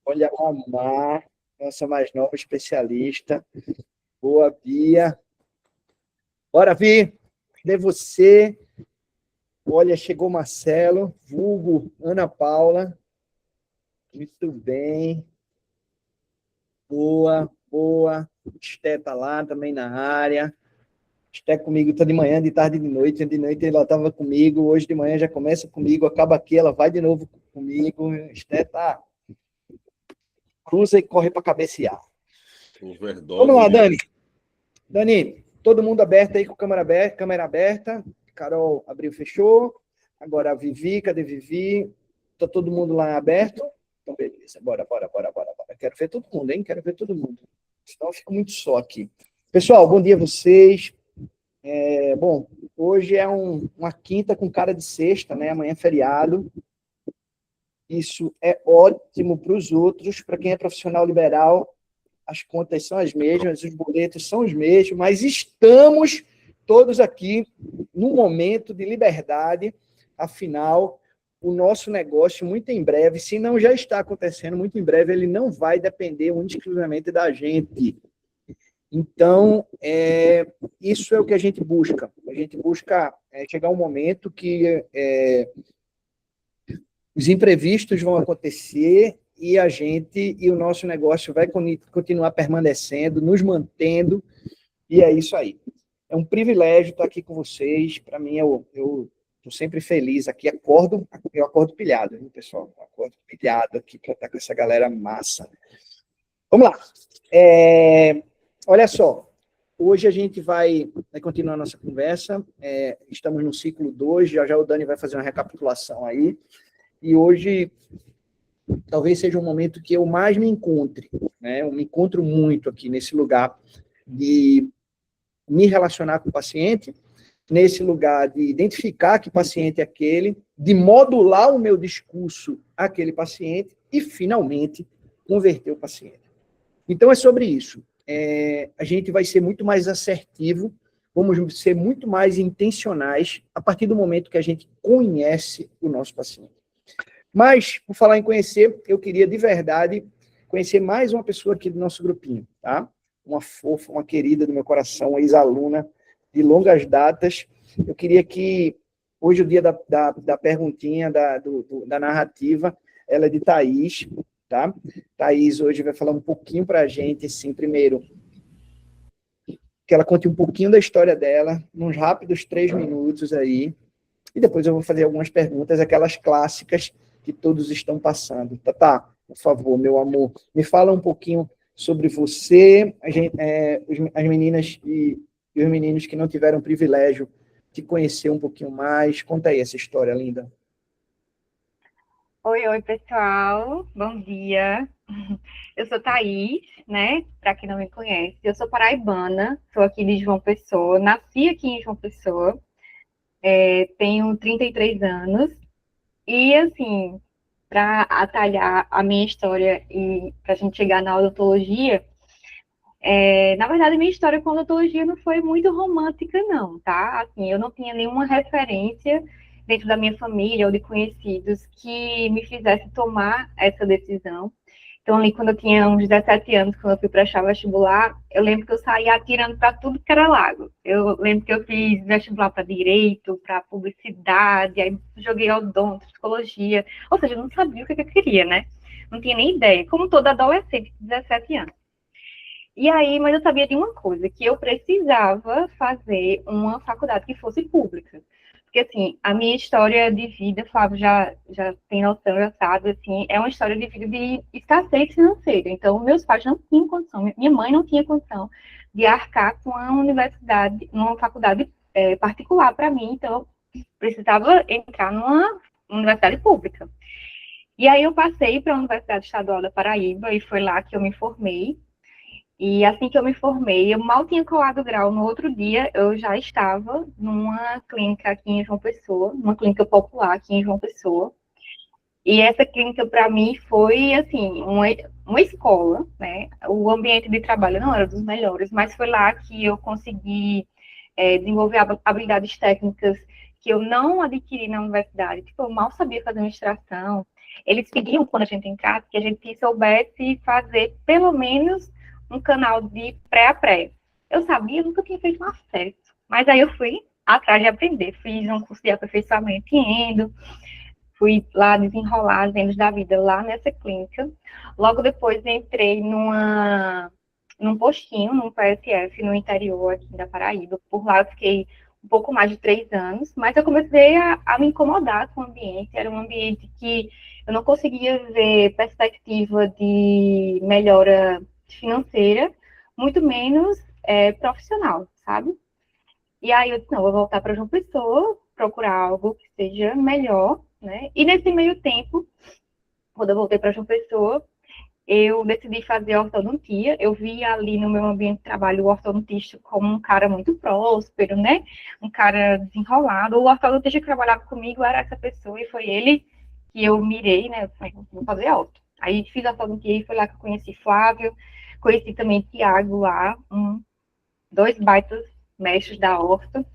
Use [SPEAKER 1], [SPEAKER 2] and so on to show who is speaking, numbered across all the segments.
[SPEAKER 1] Olha a Mar, nossa mais nova especialista. Boa, Bia. Bora, Vi. Cadê você? Olha, chegou Marcelo, vulgo Ana Paula. Muito bem. Boa, boa. Esté tá lá também na área. Esté comigo, tá de manhã, de tarde, de noite. De noite ela estava comigo, hoje de manhã já começa comigo, acaba aqui, ela vai de novo comigo. Esté tá... Cruza e corre para cabecear. Vamos lá, Dani. Dani, todo mundo aberto aí com câmera aberta. Carol abriu, fechou. Agora a Vivi, cadê Vivi? Tá todo mundo lá aberto? Então, beleza. Bora. Quero ver todo mundo, hein? Quero ver todo mundo. Senão eu fico muito só aqui. Pessoal, bom dia a vocês. Bom, hoje é uma quinta com cara de sexta, né? Amanhã é feriado. Isso é ótimo para os outros, para quem é profissional liberal, as contas são as mesmas, os boletos são os mesmos, mas estamos todos aqui num momento de liberdade, afinal, o nosso negócio, muito em breve, se não já está acontecendo, muito em breve, ele não vai depender exclusivamente da gente. Então, isso é o que a gente busca. A gente busca chegar um momento que os imprevistos vão acontecer e a gente e o nosso negócio vai continuar permanecendo, nos mantendo, e é isso aí. É um privilégio estar aqui com vocês. Para mim, eu estou sempre feliz aqui. Eu acordo pilhado, hein, pessoal? Eu acordo pilhado aqui para estar com essa galera massa. Vamos lá. Olha só, hoje a gente vai continuar a nossa conversa. Estamos no ciclo 2, já o Dani vai fazer uma recapitulação aí. E hoje, talvez seja um momento que eu mais me encontre, né? Eu me encontro muito aqui nesse lugar de me relacionar com o paciente, nesse lugar de identificar que paciente é aquele, de modular o meu discurso àquele paciente e, finalmente, converter o paciente. Então, é sobre isso. A gente vai ser muito mais assertivo, vamos ser muito mais intencionais a partir do momento que a gente conhece o nosso paciente. Mas, por falar em conhecer, eu queria, de verdade, conhecer mais uma pessoa aqui do nosso grupinho, tá? Uma fofa, uma querida do meu coração, uma ex-aluna de longas datas. Eu queria que, hoje, o dia da perguntinha, da narrativa, ela é de Thaís, tá? Thaís hoje vai falar um pouquinho para a gente, assim, primeiro, que ela conte um pouquinho da história dela, nos rápidos 3 minutos aí, e depois eu vou fazer algumas perguntas, aquelas clássicas que todos estão passando. Tá, por favor, meu amor, me fala um pouquinho sobre você, as meninas e os meninos que não tiveram o privilégio de conhecer um pouquinho mais. Conta aí essa história, linda.
[SPEAKER 2] Oi, pessoal. Bom dia. Eu sou Thaís, né? Para quem não me conhece. Eu sou paraibana, sou aqui de João Pessoa, nasci aqui em João Pessoa, tenho 33 anos. E, assim, para atalhar a minha história e para a gente chegar na odontologia, na verdade, minha história com a odontologia não foi muito romântica, não, tá? Assim, eu não tinha nenhuma referência dentro da minha família ou de conhecidos que me fizesse tomar essa decisão. Então, ali, quando eu tinha uns 17 anos, quando eu fui prestar vestibular, eu lembro que eu saía atirando para tudo que era lago. Eu lembro que eu fiz vestibular para direito, para publicidade, aí joguei odonto, psicologia. Ou seja, eu não sabia o que eu queria, né? Não tinha nem ideia, como toda adolescente de 17 anos. E aí, mas eu sabia de uma coisa, que eu precisava fazer uma faculdade que fosse pública. Porque, assim, a minha história de vida, Flávio já tem noção, já sabe, assim, é uma história de vida de escassez financeira. Então, meus pais não tinham condição, minha mãe não tinha condição de arcar com a universidade, numa faculdade particular para mim, então, eu precisava entrar numa universidade pública. E aí, eu passei para a Universidade Estadual da Paraíba, e foi lá que eu me formei. E assim que eu me formei, eu mal tinha colado o grau. No outro dia, eu já estava numa clínica aqui em João Pessoa, uma clínica popular aqui em João Pessoa. E essa clínica, para mim, foi, assim, uma escola, né? O ambiente de trabalho não era dos melhores, mas foi lá que eu consegui desenvolver habilidades técnicas que eu não adquiri na universidade. Tipo, eu mal sabia fazer administração. eles pediam, quando a gente entrasse, que a gente soubesse fazer pelo menos um canal de pré-a-pré. Eu sabia, eu nunca tinha feito um acesso. Mas aí eu fui atrás de aprender. Fiz um curso de aperfeiçoamento em endo, fui lá desenrolar as endos da vida lá nessa clínica. Logo depois entrei num postinho, num PSF, no interior aqui da Paraíba. Por lá eu fiquei um pouco mais de 3 anos, mas eu comecei a me incomodar com o ambiente. Era um ambiente que eu não conseguia ver perspectiva de melhora financeira, muito menos profissional, sabe? E aí eu disse, não, vou voltar para João Pessoa, procurar algo que seja melhor, né? E nesse meio tempo, quando eu voltei para João Pessoa, eu decidi fazer ortodontia. Eu vi ali no meu ambiente de trabalho o ortodontista como um cara muito próspero, né? Um cara desenrolado. O ortodontista que trabalhava comigo era essa pessoa e foi ele que eu mirei, né? Eu falei, vou fazer orto. Aí fiz ortodontia e foi lá que eu conheci Flávio, conheci também Tiago lá, dois baitas mestres da orto.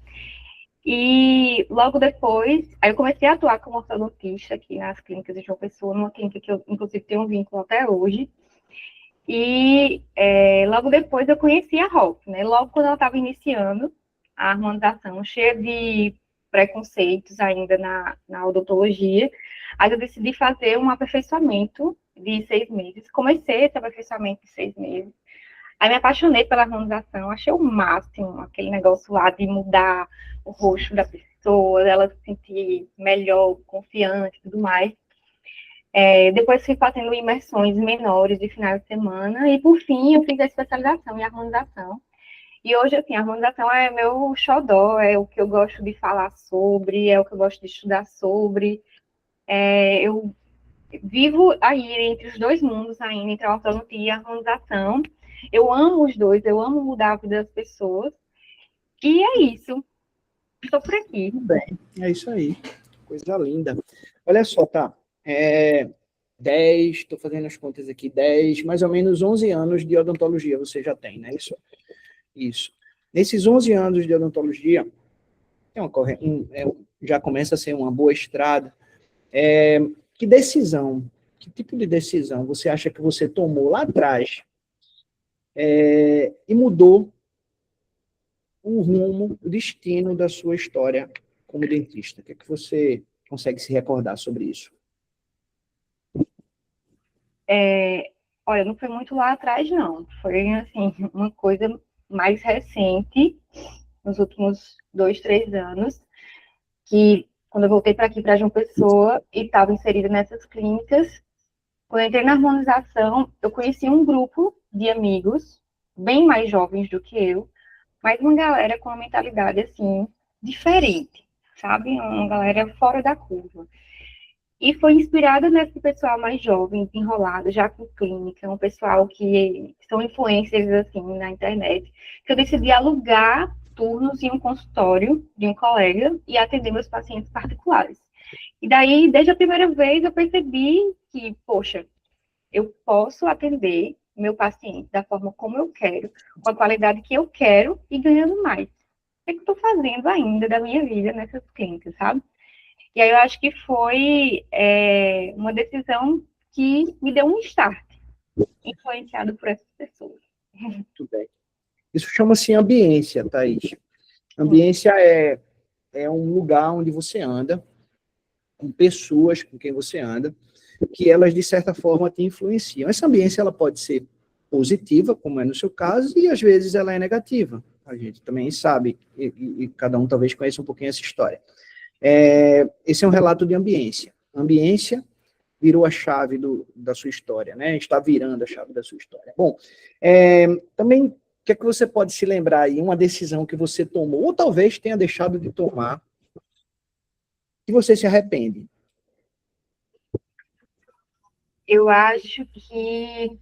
[SPEAKER 2] E logo depois, aí eu comecei a atuar como ortodontista aqui nas clínicas de João Pessoa, numa clínica que eu, inclusive, tenho um vínculo até hoje. E logo depois eu conheci a Rock, né? Logo quando ela estava iniciando a harmonização, cheia de preconceitos ainda na odontologia, aí eu decidi fazer um aperfeiçoamento de 6 meses. Comecei esse aperfeiçoamento de 6 meses. Aí me apaixonei pela harmonização, achei o máximo aquele negócio lá de mudar o rosto da pessoa, dela se sentir melhor, confiante e tudo mais. Depois fui fazendo imersões menores de final de semana e, por fim, eu fiz a especialização em harmonização. E hoje, assim, a harmonização é meu xodó, é o que eu gosto de falar sobre, é o que eu gosto de estudar sobre. Eu vivo aí entre os dois mundos ainda, entre a ortodontia e a harmonização. Eu amo os dois, eu amo mudar a vida das pessoas. E é isso. Estou por aqui.
[SPEAKER 1] Tudo bem, é isso aí. Coisa linda. Olha só, tá? 10, estou fazendo as contas aqui, 10, mais ou menos 11 anos de odontologia você já tem, né? Isso. Nesses 11 anos de odontologia, já começa a ser uma boa estrada. Que decisão, que tipo de decisão você acha que você tomou lá atrás e mudou o rumo, o destino da sua história como dentista? O que é que você consegue se recordar sobre isso?
[SPEAKER 2] Olha, não foi muito lá atrás, não. Foi, assim, uma coisa mais recente, nos últimos 2, 3 anos, que quando eu voltei para aqui, para João Pessoa, e estava inserida nessas clínicas, quando eu entrei na harmonização, eu conheci um grupo de amigos, bem mais jovens do que eu, mas uma galera com uma mentalidade, assim, diferente, sabe? Uma galera fora da curva. E foi inspirada nesse pessoal mais jovem, desenrolado, já com clínica, um pessoal que são influencers, assim, na internet, que eu decidi alugar turnos em um consultório de um colega e atender meus pacientes particulares. E daí, desde a primeira vez, eu percebi que, poxa, eu posso atender meu paciente da forma como eu quero, com a qualidade que eu quero e ganhando mais. O que eu estou fazendo ainda da minha vida nessas clínicas, sabe? E aí eu acho que foi uma decisão que me deu um start, influenciado por essas pessoas.
[SPEAKER 1] Muito bem. Isso chama-se ambiência, Thaís. Ambiência é um lugar onde você anda, com pessoas com quem você anda, que elas, de certa forma, te influenciam. Essa ambiência ela pode ser positiva, como é no seu caso, e às vezes ela é negativa. A gente também sabe, e cada um talvez conheça um pouquinho essa história. Esse é um relato de ambiência. Ambiência virou a chave da sua história, né? Está virando a chave da sua história. Bom, também, o que é que você pode se lembrar aí? Uma decisão que você tomou, ou talvez tenha deixado de tomar, que você se arrepende?
[SPEAKER 2] Eu acho que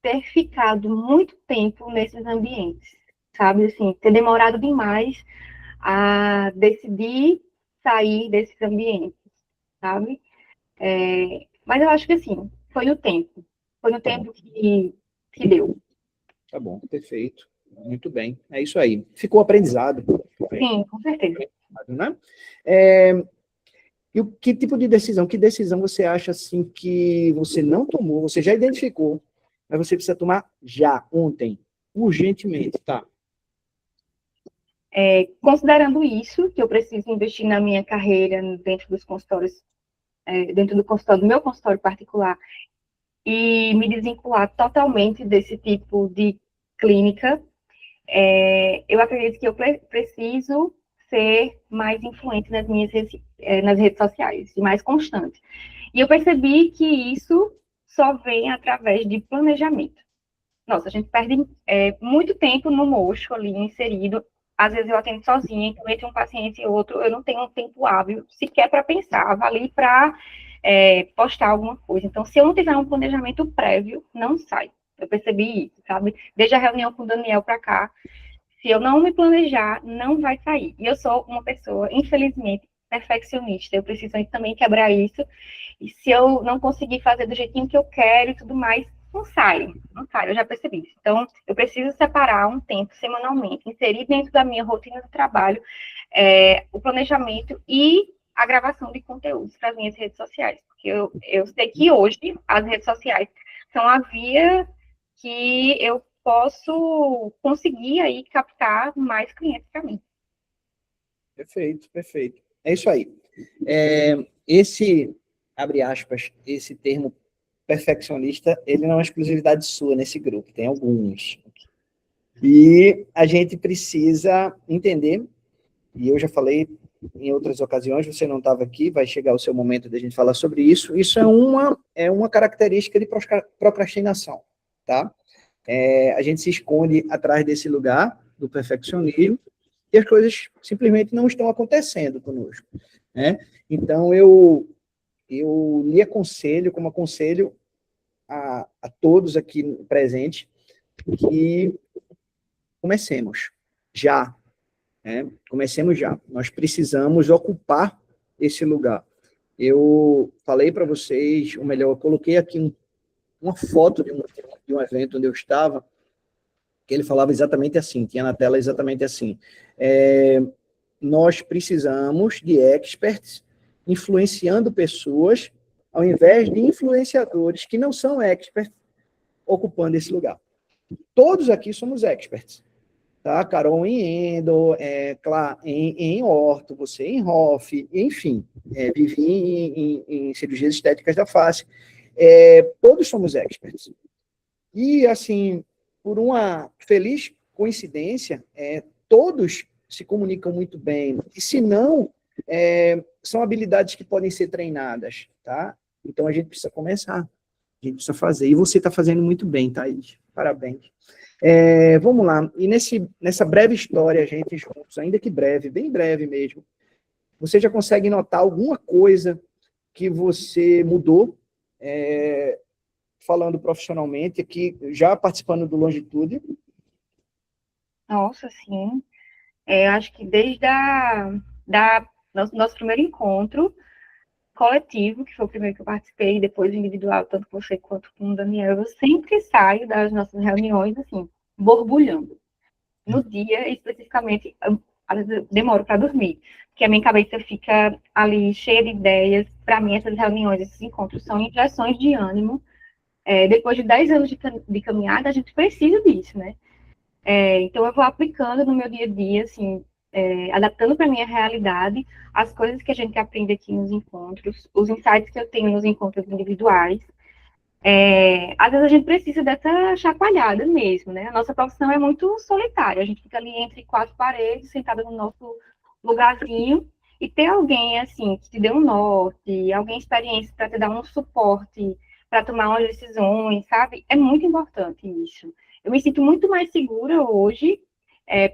[SPEAKER 2] ter ficado muito tempo nesses ambientes, sabe? Assim, ter demorado demais a decidir sair desses ambientes, sabe? Mas eu acho que, assim, foi no tempo. Foi no tempo que deu.
[SPEAKER 1] Tá bom, perfeito. Muito bem. É isso aí. Ficou aprendizado.
[SPEAKER 2] Sim, com certeza.
[SPEAKER 1] Né? E que tipo de decisão? Que decisão você acha assim que você não tomou, você já identificou, mas você precisa tomar já, ontem, urgentemente, tá?
[SPEAKER 2] Considerando isso, que eu preciso investir na minha carreira dentro dos consultórios, dentro do consultório, do meu consultório particular, e me desvincular totalmente desse tipo de clínica, eu acredito que eu preciso ser mais influente nas redes sociais, e mais constante. E eu percebi que isso só vem através de planejamento. Nossa, a gente perde muito tempo no mocho ali, inserido. Às vezes eu atendo sozinha, então entre um paciente e outro, eu não tenho um tempo hábil sequer para pensar, ali para postar alguma coisa. Então, se eu não tiver um planejamento prévio, não sai. Eu percebi isso, sabe? Desde a reunião com o Daniel para cá, se eu não me planejar, não vai sair. E eu sou uma pessoa, infelizmente, perfeccionista. Eu preciso também quebrar isso. E se eu não conseguir fazer do jeitinho que eu quero e tudo mais, não sai, não sai, eu já percebi isso. Então, eu preciso separar um tempo semanalmente, inserir dentro da minha rotina de trabalho o planejamento e a gravação de conteúdos para as minhas redes sociais. Porque eu sei que hoje as redes sociais são a via que eu posso conseguir aí captar mais clientes para mim.
[SPEAKER 1] Perfeito, perfeito. É isso aí. Abre aspas, esse termo perfeccionista, ele não é uma exclusividade sua nesse grupo, tem alguns. E a gente precisa entender, e eu já falei em outras ocasiões, você não estava aqui, vai chegar o seu momento de a gente falar sobre isso, isso é uma característica de procrastinação, tá? A gente se esconde atrás desse lugar do perfeccionismo e as coisas simplesmente não estão acontecendo conosco, né? Então, eu lhe aconselho, como aconselho a todos aqui presentes, que comecemos já, né? Comecemos já. Nós precisamos ocupar esse lugar. Eu falei para vocês, ou melhor, eu coloquei aqui uma foto de um evento onde eu estava, que ele falava exatamente assim, tinha na tela exatamente assim. Nós precisamos de experts influenciando pessoas, ao invés de influenciadores que não são experts ocupando esse lugar. Todos aqui somos experts, tá? Carol em endo, em orto, você em ROF, enfim, Vivi em cirurgias estéticas da face. Todos somos experts. E, assim, por uma feliz coincidência, todos se comunicam muito bem. E, se não, são habilidades que podem ser treinadas, tá? Então, a gente precisa começar. A gente precisa fazer. E você está fazendo muito bem, Thaís. Parabéns. Vamos lá. E nessa breve história, a gente juntos, ainda que breve, bem breve mesmo, você já consegue notar alguma coisa que você mudou, falando profissionalmente aqui, já participando do Longitude?
[SPEAKER 2] Nossa, sim. Acho que desde nosso primeiro encontro coletivo, que foi o primeiro que eu participei, e depois o individual, tanto com você quanto com o Daniel, eu sempre saio das nossas reuniões, assim, borbulhando. No dia, especificamente, às vezes eu demoro para dormir, porque a minha cabeça fica ali cheia de ideias. Para mim, essas reuniões, esses encontros são injeções de ânimo. Depois de 10 anos de caminhada, a gente precisa disso, né? Então, eu vou aplicando no meu dia a dia, assim, adaptando para a minha realidade as coisas que a gente aprende aqui nos encontros, os insights que eu tenho nos encontros individuais. Às vezes a gente precisa dessa chacoalhada mesmo, né? A nossa profissão é muito solitária, a gente fica ali entre quatro paredes, sentada no nosso lugarzinho, e ter alguém, assim, que te dê um norte, alguém experiente para te dar um suporte, para tomar umas decisões, sabe? É muito importante isso. Eu me sinto muito mais segura hoje,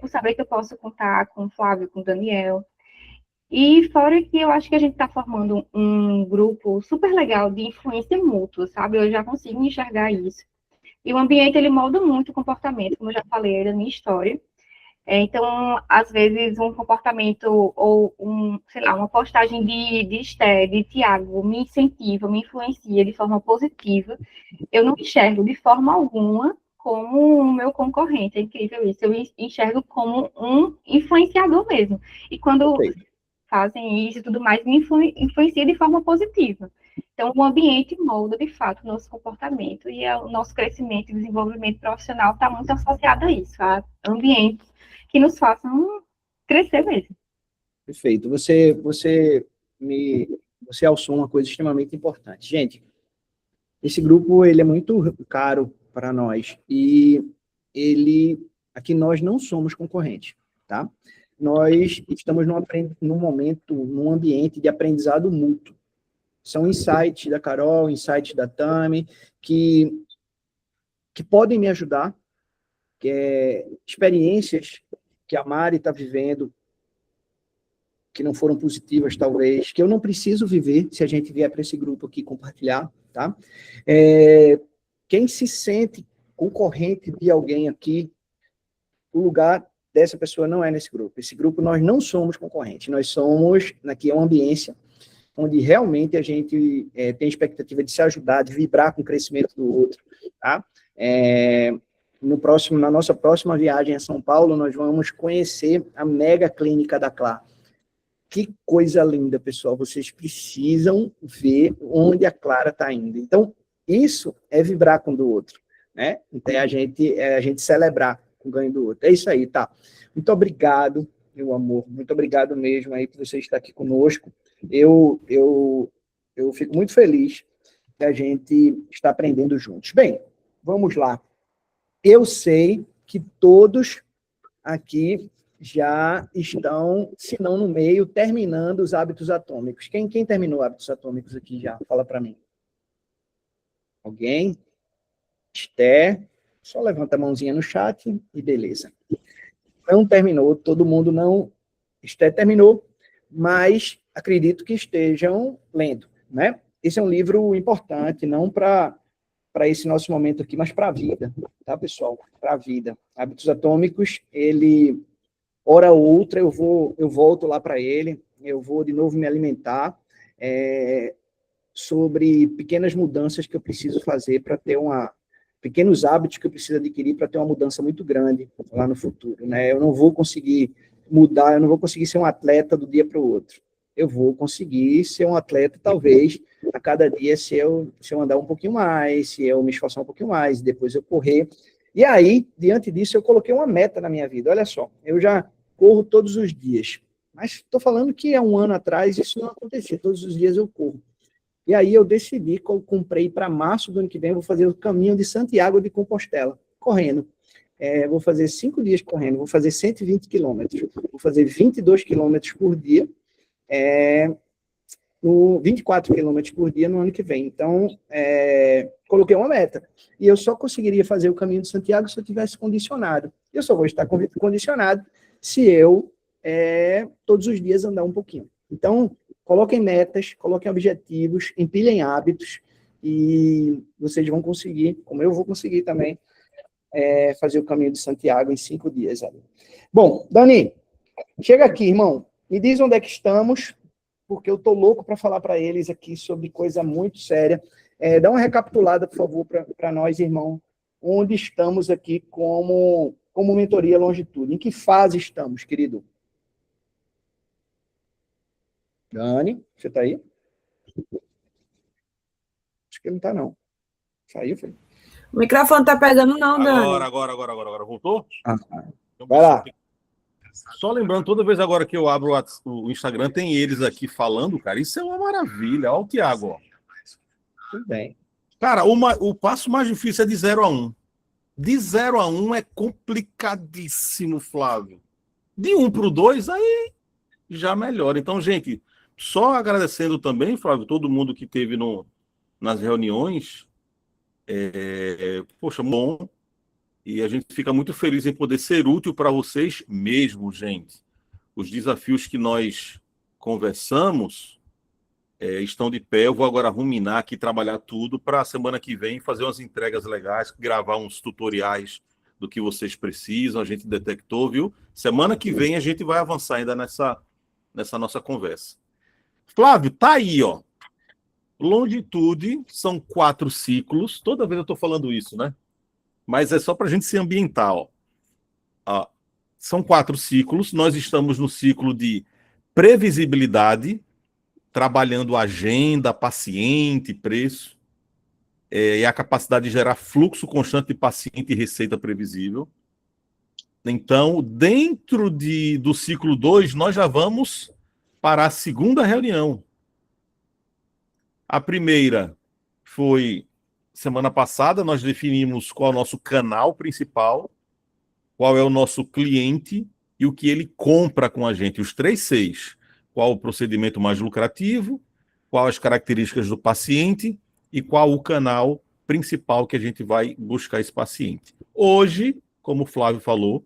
[SPEAKER 2] por saber que eu posso contar com o Flávio, com o Daniel. E fora que eu acho que a gente está formando um grupo super legal de influência mútua, sabe? Eu já consigo enxergar isso. E o ambiente, ele molda muito o comportamento, como eu já falei da minha história. Então, às vezes, um comportamento ou, sei lá, uma postagem de Esté, de Tiago, me incentiva, me influencia de forma positiva. Eu não enxergo de forma alguma como o meu concorrente, é incrível isso. Eu enxergo como um influenciador mesmo. E quando fazem isso e tudo mais, me influencia de forma positiva. Então, o ambiente molda, de fato, o nosso comportamento e o nosso crescimento e desenvolvimento profissional está muito associado a isso, a ambientes que nos façam crescer mesmo.
[SPEAKER 1] Perfeito. Você alçou uma coisa extremamente importante. Gente, esse grupo, ele é muito caro para nós e aqui nós não somos concorrentes, tá? Nós estamos num momento, num ambiente de aprendizado mútuo. São insights da Carol, insights da Tami, que podem me ajudar, experiências que a Mari está vivendo, que não foram positivas, talvez, que eu não preciso viver se a gente vier para esse grupo aqui compartilhar, tá? Quem se sente concorrente de alguém aqui, o lugar dessa pessoa não é nesse grupo. Esse grupo nós não somos concorrentes, nós somos, aqui é uma ambiência onde realmente a gente tem expectativa de se ajudar, de vibrar com o crescimento do outro, tá? Na nossa próxima viagem a São Paulo, nós vamos conhecer a mega clínica da Clá. Que coisa linda, pessoal. Vocês precisam ver onde a Clara está indo. Então, isso é vibrar com o do outro, né? Então, a gente celebrar com o ganho do outro. É isso aí, tá? Muito obrigado, meu amor. Muito obrigado mesmo aí por você estar aqui conosco. Eu fico muito feliz que a gente está aprendendo juntos. Bem, vamos lá. Eu sei que todos aqui já estão, se não no meio, terminando os hábitos atômicos. Quem terminou hábitos atômicos aqui já? Fala para mim. Alguém? Esther? Só levanta a mãozinha no chat e beleza. Não terminou, todo mundo não... Esther terminou, mas acredito que estejam lendo, né? Esse é um livro importante, não para esse nosso momento aqui, mas para a vida, tá, pessoal? Para a vida. Hábitos atômicos, ele... hora ou outra eu volto lá para ele, eu vou de novo me alimentar sobre pequenas mudanças que eu preciso fazer para ter pequenos hábitos que eu preciso adquirir para ter uma mudança muito grande lá no futuro, né? Eu não vou conseguir mudar, eu não vou conseguir ser um atleta do dia para o outro. Eu vou conseguir ser um atleta, talvez, a cada dia, se eu andar um pouquinho mais, se eu me esforçar um pouquinho mais, depois eu correr. E aí, diante disso, eu coloquei uma meta na minha vida. Olha só, eu já corro todos os dias. Mas estou falando que há um ano atrás isso não acontecia. Todos os dias eu corro. E aí eu decidi que eu comprei para março do ano que vem, eu vou fazer o caminho de Santiago de Compostela, correndo. Vou fazer 5 dias correndo, vou fazer 120 quilômetros. Vou fazer 22 quilômetros por dia, 24 quilômetros por dia no ano que vem. Então, coloquei uma meta. E eu só conseguiria fazer o caminho de Santiago se eu tivesse condicionado. Eu só vou estar condicionado se eu, todos os dias, andar um pouquinho. Então, coloquem metas, coloquem objetivos, empilhem hábitos, e vocês vão conseguir, como eu vou conseguir também, fazer o caminho de Santiago em 5 dias. Bom, Dani, chega aqui, irmão. Me diz onde é que estamos, porque eu tô louco para falar para eles aqui sobre coisa muito séria. Dá uma recapitulada, por favor, para nós, irmão, onde estamos aqui como mentoria Longitude. Em que fase estamos, querido? Dani, você está aí? Acho que ele não está, não. Saiu, foi?
[SPEAKER 3] O microfone tá pegando não, Dani.
[SPEAKER 4] Agora. Voltou?
[SPEAKER 1] Vai lá.
[SPEAKER 4] Só lembrando, toda vez agora que eu abro o Instagram, tem eles aqui falando, cara. Isso é uma maravilha. Olha o Thiago, ó.
[SPEAKER 1] Tudo bem.
[SPEAKER 4] Cara, o passo mais difícil é de 0 a 1. De 0 a 1 é complicadíssimo, Flávio. De 1 para o 2, aí já melhora. Então, gente, só agradecendo também, Flávio, todo mundo que teve nas reuniões. Poxa, bom. E a gente fica muito feliz em poder ser útil para vocês mesmo, gente. Os desafios que nós conversamos estão de pé. Eu vou agora ruminar aqui, trabalhar tudo para a semana que vem fazer umas entregas legais, gravar uns tutoriais do que vocês precisam. A gente detectou, viu? Semana que vem a gente vai avançar ainda nessa nossa conversa. Flávio, tá aí, ó. Longitude são 4 ciclos. Toda vez eu estou falando isso, né? Mas é só para a gente se ambientar, ó. São 4 ciclos. Nós estamos no ciclo de previsibilidade, trabalhando agenda, paciente, preço, e a capacidade de gerar fluxo constante de paciente e receita previsível. Então, dentro do ciclo 2, nós já vamos para a segunda reunião. A primeira foi semana passada, nós definimos qual é o nosso canal principal, qual é o nosso cliente e o que ele compra com a gente, os 3 Cs. Qual o procedimento mais lucrativo, qual as características do paciente e qual o canal principal que a gente vai buscar esse paciente. Hoje, como o Flávio falou,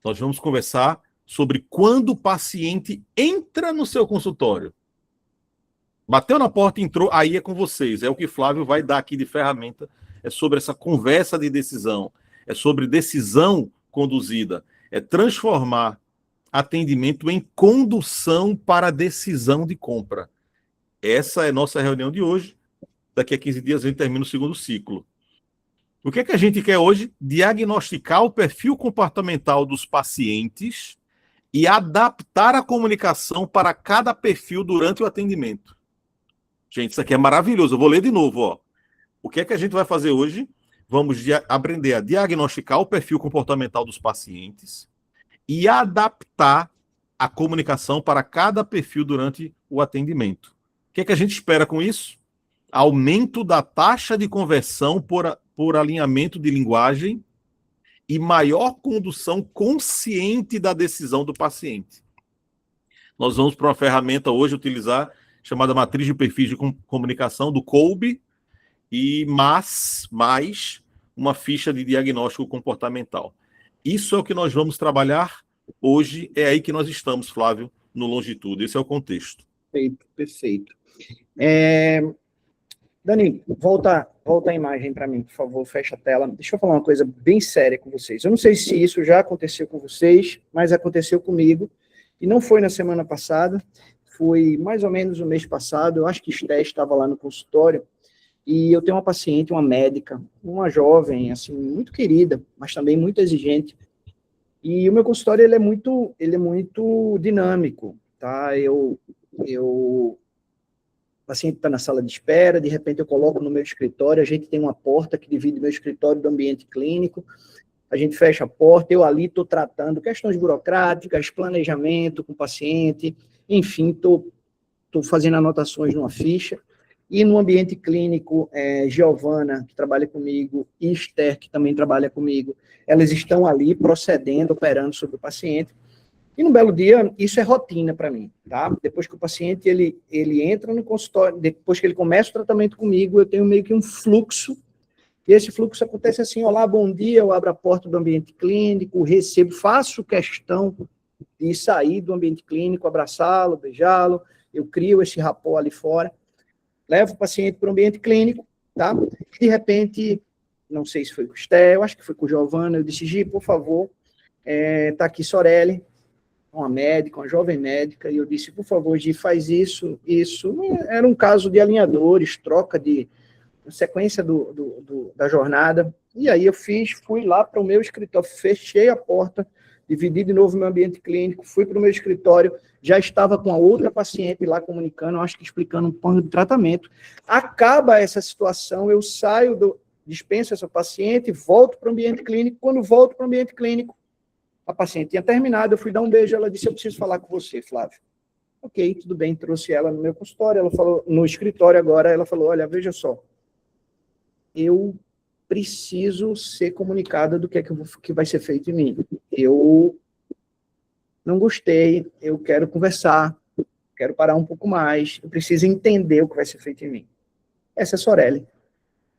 [SPEAKER 4] nós vamos conversar sobre quando o paciente entra no seu consultório. Bateu na porta, entrou, aí é com vocês. É o que o Flávio vai dar aqui de ferramenta. É sobre essa conversa de decisão. É sobre decisão conduzida. É transformar atendimento em condução para decisão de compra. Essa é a nossa reunião de hoje. Daqui a 15 dias a gente termina o segundo ciclo. O que é que a gente quer hoje? Diagnosticar o perfil comportamental dos pacientes e adaptar a comunicação para cada perfil durante o atendimento. Gente, isso aqui é maravilhoso. Eu vou ler de novo, ó. O que é que a gente vai fazer hoje? Vamos aprender a diagnosticar o perfil comportamental dos pacientes e adaptar a comunicação para cada perfil durante o atendimento. O que é que a gente espera com isso? Aumento da taxa de conversão por alinhamento de linguagem e maior condução consciente da decisão do paciente. Nós vamos para uma ferramenta hoje utilizar chamada matriz de perfis de comunicação do Kolbe e mais uma ficha de diagnóstico comportamental. Isso é o que nós vamos trabalhar hoje, é aí que nós estamos, Flávio, no Longitude. Esse é o contexto.
[SPEAKER 1] Perfeito. Dani, volta a imagem para mim, por favor, fecha a tela. Deixa eu falar uma coisa bem séria com vocês. Eu não sei se isso já aconteceu com vocês, mas aconteceu comigo, e não foi na semana passada, foi mais ou menos no mês passado. Eu acho que Esté estava lá no consultório, e eu tenho uma paciente, uma médica, uma jovem, assim, muito querida, mas também muito exigente. E o meu consultório, ele é muito dinâmico, tá? O paciente está na sala de espera, de repente eu coloco no meu escritório, a gente tem uma porta que divide meu escritório do ambiente clínico, a gente fecha a porta, eu ali estou tratando questões burocráticas, planejamento com o paciente, enfim, estou fazendo anotações numa ficha. E no ambiente clínico, Giovana, que trabalha comigo, e Esther, que também trabalha comigo, elas estão ali procedendo, operando sobre o paciente. E num belo dia, isso é rotina para mim, tá? Depois que o paciente ele entra no consultório, depois que ele começa o tratamento comigo, eu tenho meio que um fluxo, e esse fluxo acontece assim: olá, bom dia, eu abro a porta do ambiente clínico, recebo, faço questão de sair do ambiente clínico, abraçá-lo, beijá-lo, eu crio esse rapport ali fora, levo o paciente para o ambiente clínico, tá? E de repente, não sei se foi com o Esté, eu acho que foi com o Giovana, eu disse: Gi, por favor, tá aqui Sorelle, uma médica, uma jovem médica, e eu disse: por favor, Gi, faz isso. Era um caso de alinhadores, troca de sequência da jornada, e aí eu fui lá para o meu escritório, fechei a porta, dividi de novo meu ambiente clínico, fui para o meu escritório, já estava com a outra paciente lá comunicando, acho que explicando um plano de tratamento. Acaba essa situação, eu saio, dispenso essa paciente, volto para o ambiente clínico. Quando volto para o ambiente clínico, a paciente tinha terminado, eu fui dar um beijo, ela disse: eu preciso falar com você, Flávio. Ok, tudo bem, trouxe ela no meu consultório, ela falou, no escritório agora, ela falou: olha, veja só, eu preciso ser comunicada do que vai ser feito em mim. Eu não gostei, eu quero conversar, quero parar um pouco mais, eu preciso entender o que vai ser feito em mim. Essa é a Sorelle.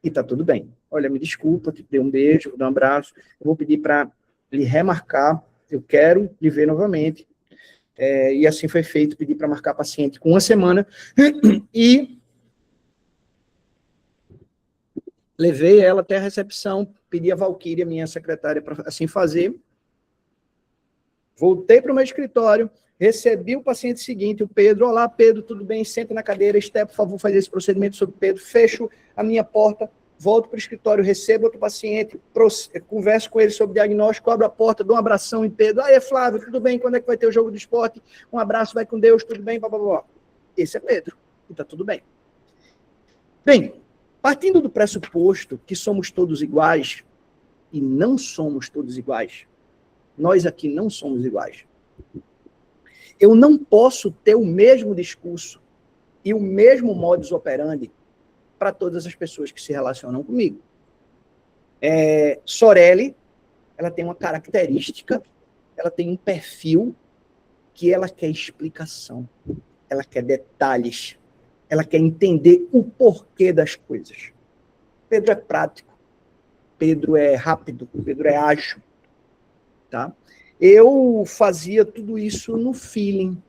[SPEAKER 1] E tá tudo bem. Olha, me desculpa, te dei um beijo, vou dar um abraço, eu vou pedir para lhe remarcar, eu quero lhe ver novamente. E assim foi feito, pedi para marcar a paciente com 1 semana, e levei ela até a recepção, pedi a Valquíria, minha secretária, para assim fazer. Voltei para o meu escritório, recebi o paciente seguinte, o Pedro. Olá, Pedro, tudo bem? Senta na cadeira. Esté, por favor, fazer esse procedimento sobre o Pedro. Fecho a minha porta, volto para o escritório, recebo outro paciente, converso com ele sobre diagnóstico, abro a porta, dou um abração em Pedro. Aí, Flávio, tudo bem? Quando é que vai ter o jogo do esporte? Um abraço, vai com Deus, tudo bem? Blá, blá, blá. Esse é Pedro, e está tudo bem. Bem, partindo do pressuposto que somos todos iguais, e não somos todos iguais, nós aqui não somos iguais. Eu não posso ter o mesmo discurso e o mesmo modus operandi para todas as pessoas que se relacionam comigo. Sorelli, ela tem uma característica, ela tem um perfil que ela quer explicação, ela quer detalhes, ela quer entender o porquê das coisas. Pedro é prático, Pedro é rápido, Pedro é ágil, tá? Eu fazia tudo isso no feeling.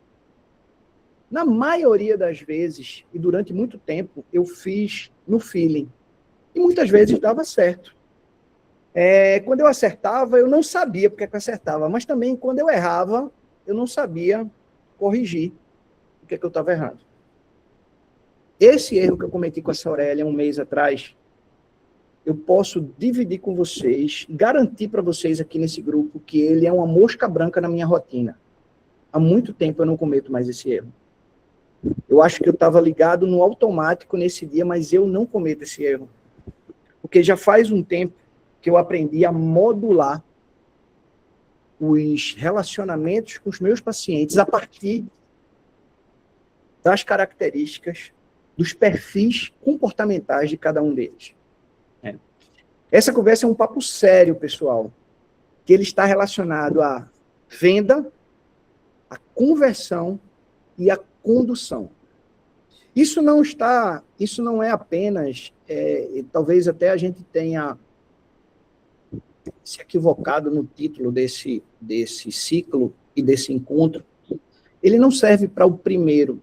[SPEAKER 1] Na maioria das vezes, e durante muito tempo, eu fiz no feeling. E muitas vezes dava certo. Quando eu acertava, eu não sabia porque que eu acertava, mas também quando eu errava, eu não sabia corrigir o que eu estava errando. Esse erro que eu cometi com a Sorelli há um mês atrás, eu posso dividir com vocês, garantir para vocês aqui nesse grupo que ele é uma mosca branca na minha rotina. Há muito tempo eu não cometo mais esse erro. Eu acho que eu estava ligado no automático nesse dia, mas eu não cometo esse erro. Porque já faz um tempo que eu aprendi a modular os relacionamentos com os meus pacientes a partir das características, dos perfis comportamentais de cada um deles. Essa conversa é um papo sério, pessoal, que ele está relacionado à venda, à conversão e à condução. Isso não é apenas, talvez até a gente tenha se equivocado no título desse ciclo e desse encontro. Ele não serve para o primeiro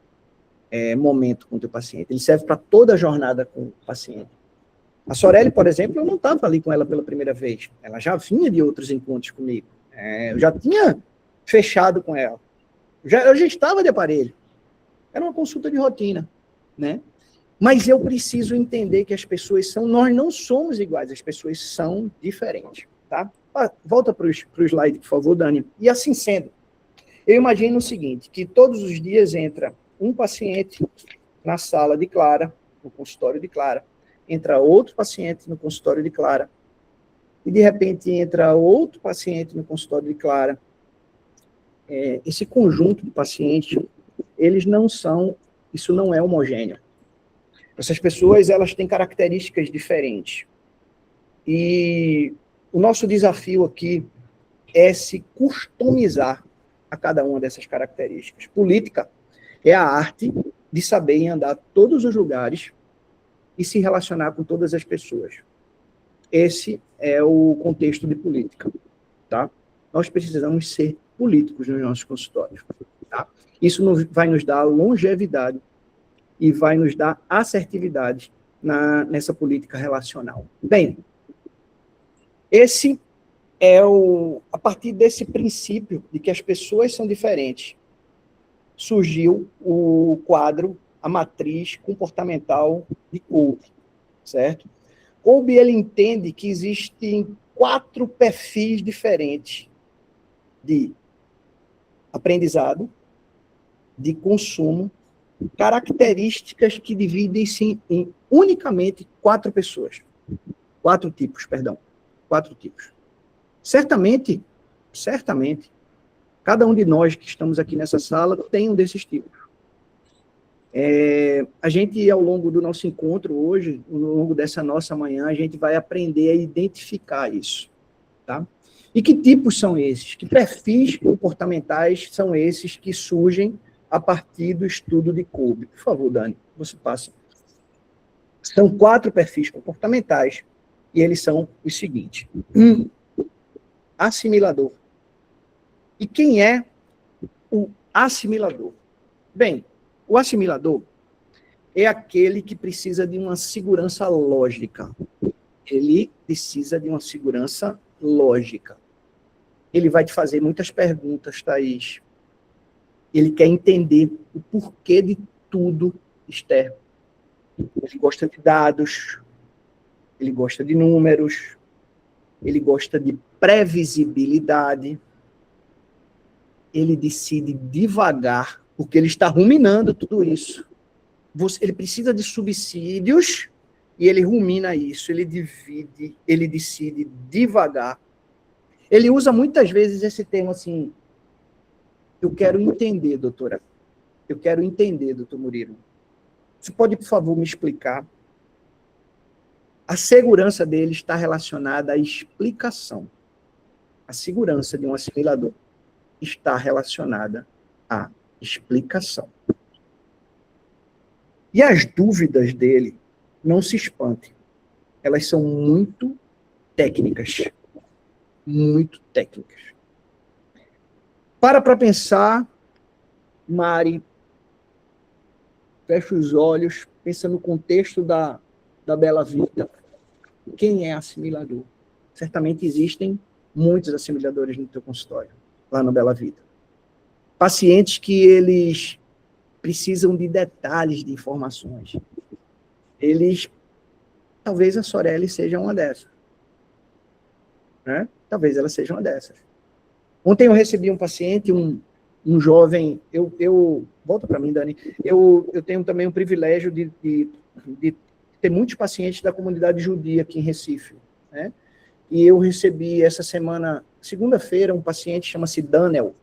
[SPEAKER 1] momento com o teu paciente, ele serve para toda a jornada com o paciente. A Sorelli, por exemplo, eu não estava ali com ela pela primeira vez. Ela já vinha de outros encontros comigo. Eu já tinha fechado com ela. Eu já estava de aparelho. Era uma consulta de rotina, né? Mas eu preciso entender que as pessoas nós não somos iguais, as pessoas são diferentes, tá? Volta para o slide, por favor, Dani. E assim sendo, eu imagino o seguinte, que todos os dias entra um paciente na sala de Clara, no consultório de Clara, entra outro paciente no consultório de Clara, e de repente entra outro paciente no consultório de Clara. Esse conjunto de pacientes, isso não é homogêneo. Essas pessoas, elas têm características diferentes. E o nosso desafio aqui é se customizar a cada uma dessas características. Política é a arte de saber andar todos os lugares e se relacionar com todas as pessoas. Esse é o contexto de política, tá? Nós precisamos ser políticos nos nossos consultórios, tá? Isso vai nos dar longevidade e vai nos dar assertividade nessa política relacional. Bem, esse é a partir desse princípio de que as pessoas são diferentes, surgiu o quadro, a matriz comportamental de Kolbe, certo? Kolbe, ele entende que existem 4 perfis diferentes de aprendizado, de consumo, características que dividem-se em unicamente 4 pessoas. 4 tipos. Certamente, cada um de nós que estamos aqui nessa sala tem um desses tipos. A gente, ao longo do nosso encontro hoje, ao longo dessa nossa manhã, a gente vai aprender a identificar isso, tá? E que tipos são esses? Que perfis comportamentais são esses que surgem a partir do estudo de Kolbe? Por favor, Dani, você passa. São 4 perfis comportamentais, e eles são os seguintes. Assimilador. E quem é o assimilador? Bem, o assimilador é aquele que precisa de uma segurança lógica. Ele precisa de uma segurança lógica. Ele vai te fazer muitas perguntas, Thaís. Ele quer entender o porquê de tudo externo. Ele gosta de dados. ele gosta de números, ele gosta de previsibilidade, ele decide devagar, porque ele está ruminando tudo isso. Ele precisa de subsídios e ele rumina isso, ele divide, ele decide devagar. Ele usa muitas vezes esse termo assim, eu quero entender, doutora. Eu quero entender, doutor Murilo. Você pode, por favor, me explicar? A segurança dele está relacionada à explicação. A segurança de um assimilador está relacionada à explicação. E as dúvidas dele, não se espantem, elas são muito técnicas. Muito técnicas. Para pensar, Mari, fecha os olhos, pensa no contexto da Bela Vida. Quem é assimilador? Certamente existem muitos assimiladores no teu consultório, lá no Bela Vida. Pacientes que eles precisam de detalhes de informações. Talvez a Sorelli seja uma dessas. Né? Talvez ela seja uma dessas. Ontem eu recebi um paciente, um jovem, volta para mim, Dani, eu tenho também o privilégio de ter muitos pacientes da comunidade judia aqui em Recife, né? E eu recebi essa semana, segunda-feira, um paciente, chama-se Daniel,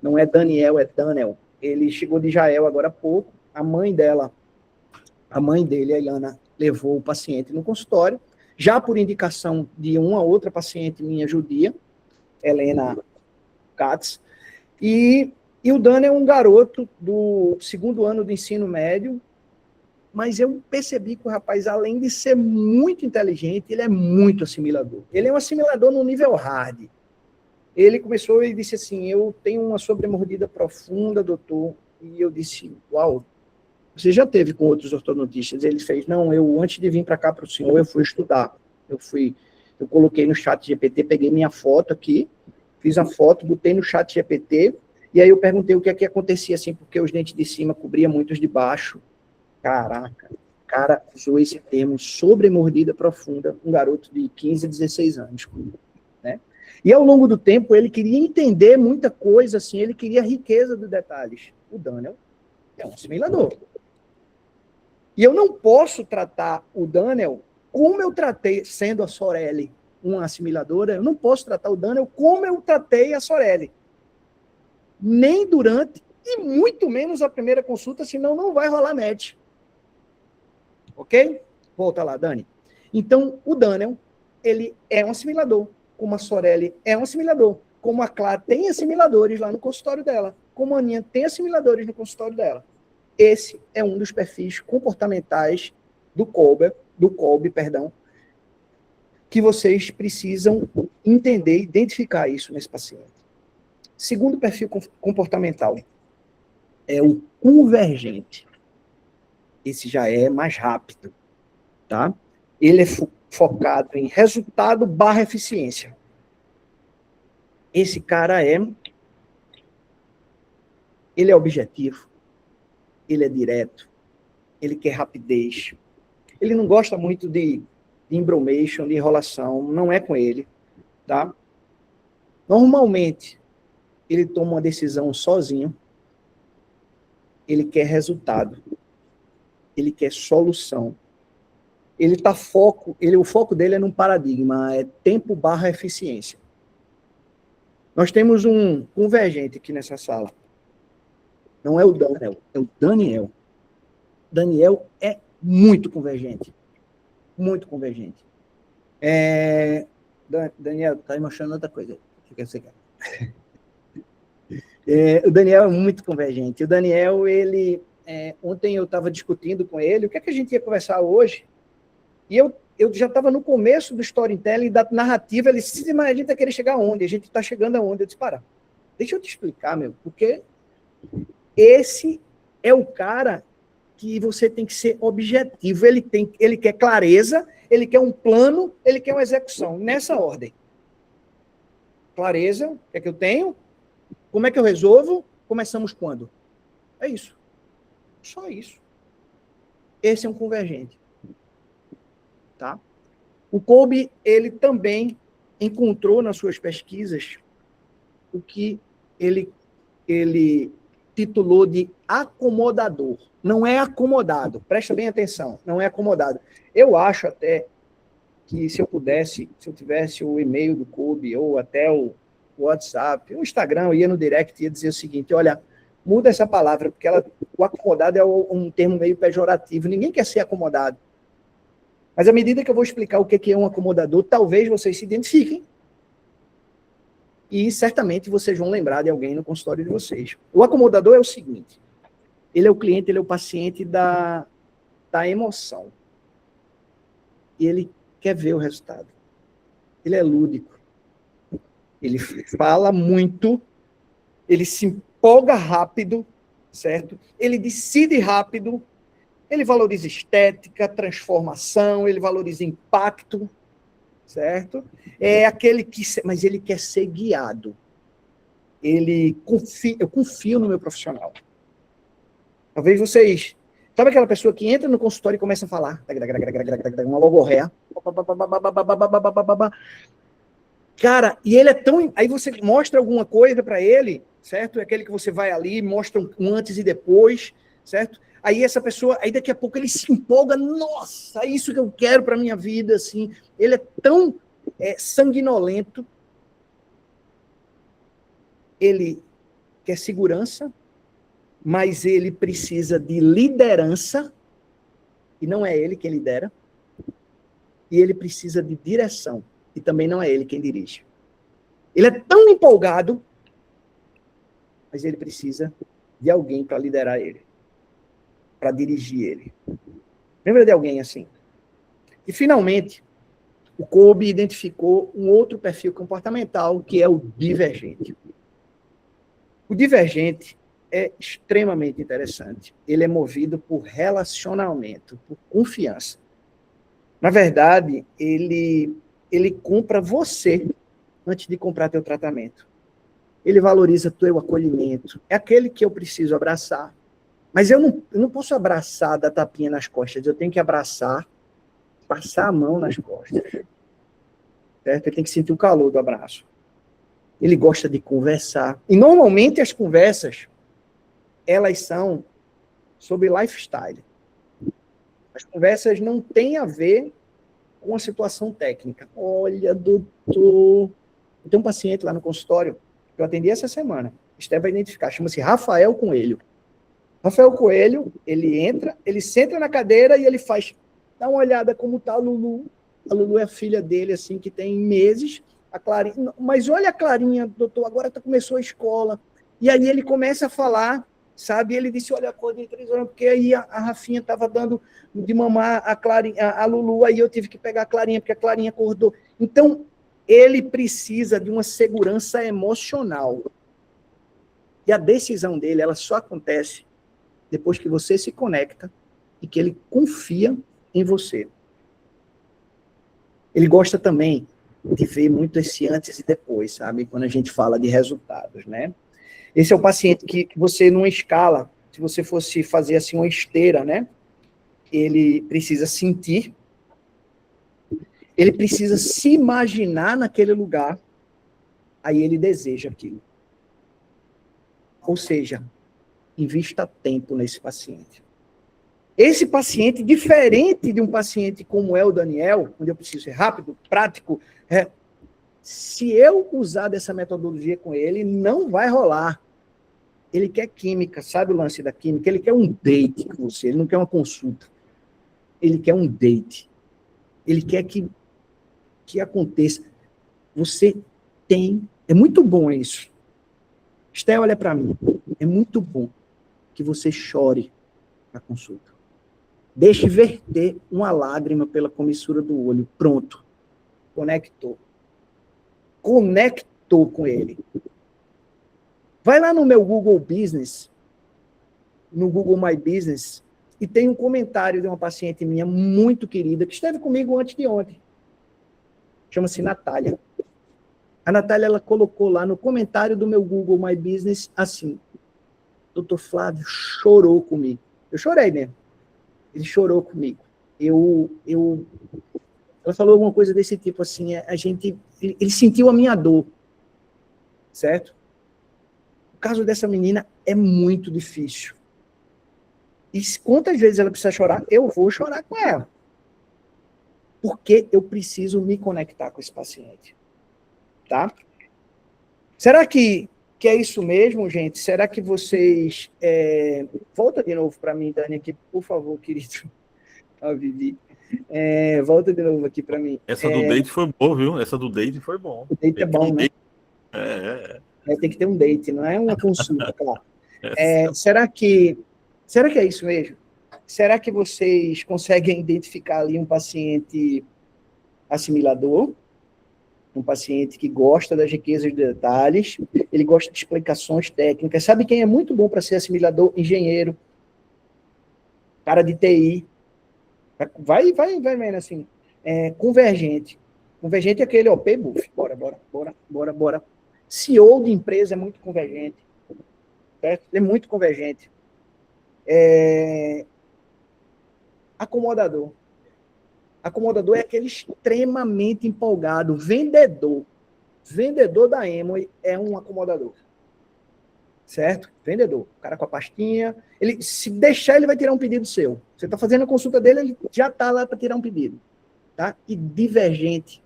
[SPEAKER 1] não é Daniel, é Daniel. Ele chegou de Israel agora há pouco, a mãe dele, a Ilana, levou o paciente no consultório, já por indicação de uma outra paciente minha judia, Helena Katz, e o Daniel é um garoto do 2º ano do ensino médio, mas eu percebi que o rapaz, além de ser muito inteligente, ele é muito assimilador. Ele é um assimilador no nível hard. Ele começou e disse assim, eu tenho uma sobremordida profunda, doutor, e eu disse, uau, você já teve com outros ortodontistas? Ele fez, não, antes de vir para cá para o senhor, eu fui estudar. Eu coloquei no chat GPT, peguei minha foto aqui, fiz a foto, botei no chat GPT, e aí eu perguntei o que é que acontecia, assim, porque os dentes de cima cobriam muito os de baixo. Caraca, o cara usou esse termo, sobremordida profunda, um garoto de 15, 16 anos. Né? E ao longo do tempo, ele queria entender muita coisa, assim, ele queria a riqueza dos detalhes. O Daniel é um assimilador. E eu não posso tratar o Daniel como eu tratei, sendo a Sorelli uma assimiladora, eu não posso tratar o Daniel como eu tratei a Sorelli. Nem durante, e muito menos a primeira consulta, senão não vai rolar match. Ok? Volta lá, Dani. Então, o Daniel, ele é um assimilador, como a Sorelli é um assimilador, como a Clara tem assimiladores lá no consultório dela, como a Aninha tem assimiladores no consultório dela. Esse é um dos perfis comportamentais do Kolbe, que vocês precisam entender, identificar isso nesse paciente. Segundo perfil comportamental é o convergente. Esse já é mais rápido, tá? Ele é focado em resultado / eficiência. Esse cara ele é objetivo, ele é direto, ele quer rapidez, ele não gosta muito de embromation, de enrolação, não é com ele, tá? Normalmente, ele toma uma decisão sozinho, ele quer resultado, ele quer solução. O foco dele é num paradigma, é tempo / eficiência. Nós temos um convergente aqui nessa sala. Não é o Daniel, é o Daniel. Daniel é muito convergente. Muito convergente. Daniel, tá me mostrando outra coisa. O que você quer? O Daniel é muito convergente. O Daniel, ontem eu estava discutindo com ele o que é que a gente ia conversar hoje, e eu já estava no começo do storytelling, da narrativa, ele disse, mas a gente vai querer chegar aonde? A gente está chegando aonde? Eu disse, deixa eu te explicar, porque esse é o cara que você tem que ser objetivo, ele quer clareza, ele quer um plano, ele quer uma execução, nessa ordem. Clareza, o que é que eu tenho? Como é que eu resolvo? Começamos quando? É isso. Só isso. Esse é um convergente. Tá? O Kolbe, ele também encontrou nas suas pesquisas o que ele titulou de acomodador. Não é acomodado, presta bem atenção, não é acomodado. Eu acho até que se eu pudesse, se eu tivesse o e-mail do Kolbe ou até o WhatsApp, o Instagram, eu ia no direct e ia dizer o seguinte, olha, muda essa palavra, porque o acomodado é um termo meio pejorativo, ninguém quer ser acomodado. Mas à medida que eu vou explicar o que é um acomodador, talvez vocês se identifiquem e certamente vocês vão lembrar de alguém no consultório de vocês. O acomodador é o seguinte, ele é o cliente, ele é o paciente da emoção. E ele quer ver o resultado. Ele é lúdico. Ele fala muito, ele se empolga rápido, certo? Ele decide rápido, ele valoriza estética, transformação, ele valoriza impacto, certo? É aquele que... Mas ele quer ser guiado. Eu confio no meu profissional. Talvez vocês... Sabe aquela pessoa que entra no consultório e começa a falar? Uma logorreia. Cara, e ele é tão... Aí você mostra alguma coisa para ele, certo? É aquele que você vai ali, mostra um antes e depois, certo? Aí essa pessoa, aí daqui a pouco ele se empolga, nossa, é isso que eu quero para minha vida, assim. Ele é tão sanguinolento. Ele quer segurança, mas ele precisa de liderança, e não é ele quem lidera. E ele precisa de direção, e também não é ele quem dirige. Ele é tão empolgado, mas ele precisa de alguém para liderar ele, para dirigir ele. Lembra de alguém assim? E, finalmente, o Kolbe identificou um outro perfil comportamental, que é o divergente. O divergente é extremamente interessante. Ele é movido por relacionamento, por confiança. Na verdade, ele compra você antes de comprar teu tratamento. Ele valoriza teu acolhimento. É aquele que eu preciso abraçar. Mas eu não posso abraçar, dar tapinha nas costas. Eu tenho que abraçar, passar a mão nas costas. Certo? Ele tem que sentir o calor do abraço. Ele gosta de conversar. E, normalmente, as conversas, elas são sobre lifestyle. As conversas não têm a ver com a situação técnica. Olha, doutor... Eu tenho um paciente lá no consultório que eu atendi essa semana. Esteve vai identificar. Chama-se Rafael Coelho. Rafael Coelho, ele entra, ele senta na cadeira e ele faz... Dá uma olhada como está a Lulu. A Lulu é a filha dele, assim, que tem meses. A Clarinha... Mas olha a Clarinha, doutor, agora começou a escola. E aí ele começa a falar... Sabe, ele disse, olha, acordei 3 horas, porque aí a Rafinha estava dando de mamar a Lulu, aí eu tive que pegar a Clarinha, porque a Clarinha acordou. Então, ele precisa de uma segurança emocional. E a decisão dele, ela só acontece depois que você se conecta e que ele confia em você. Ele gosta também de ver muito esse antes e depois, sabe? Quando a gente fala de resultados, né? Esse é o paciente que você, numa escala, se você fosse fazer assim uma esteira, né? Ele precisa sentir, ele precisa se imaginar naquele lugar, aí ele deseja aquilo. Ou seja, invista tempo nesse paciente. Esse paciente, diferente de um paciente como é o Daniel, onde eu preciso ser rápido, prático, se eu usar dessa metodologia com ele, não vai rolar. Ele quer química, sabe o lance da química? Ele quer um date com você, ele não quer uma consulta. Ele quer um date. Ele quer que aconteça. Você tem... É muito bom isso. Esté, olha para mim. É muito bom que você chore na consulta. Deixe verter uma lágrima pela comissura do olho. Pronto. Conectou. Conectou com ele. Vai lá no meu Google Business, no Google My Business, e tem um comentário de uma paciente minha muito querida, que esteve comigo antes de ontem. Chama-se Natália. A Natália, ela colocou lá no comentário do meu Google My Business, assim, Dr. Flávio chorou comigo. Eu chorei mesmo. Ele chorou comigo. Eu Ela falou alguma coisa desse tipo, assim, ele sentiu a minha dor, certo? O caso dessa menina é muito difícil. E quantas vezes ela precisa chorar, eu vou chorar com ela. Porque eu preciso me conectar com esse paciente. Tá? Será que é isso mesmo, gente? Será que vocês... Volta de novo para mim, Dani, aqui, por favor, querido. A Vivi. Volta de novo aqui para mim.
[SPEAKER 4] Essa do date foi boa, viu? Essa do date foi bom.
[SPEAKER 1] O date é bom, né? Tem que ter um date, não é uma consulta, claro. Será que é isso mesmo? Será que vocês conseguem identificar ali um paciente assimilador? Um paciente que gosta das riquezas de detalhes, ele gosta de explicações técnicas. Sabe quem é muito bom para ser assimilador? Engenheiro, cara de TI. Vai vendo assim. Convergente. Convergente é aquele, P-Buff. Bora. CEO de empresa é muito convergente. Certo? Ele é muito convergente. Acomodador. Acomodador é aquele extremamente empolgado. Vendedor. Vendedor da Amway é um acomodador. Certo? Vendedor. O cara com a pastinha. Ele, se deixar, ele vai tirar um pedido seu. Você está fazendo a consulta dele, ele já está lá para tirar um pedido. Tá? E divergente.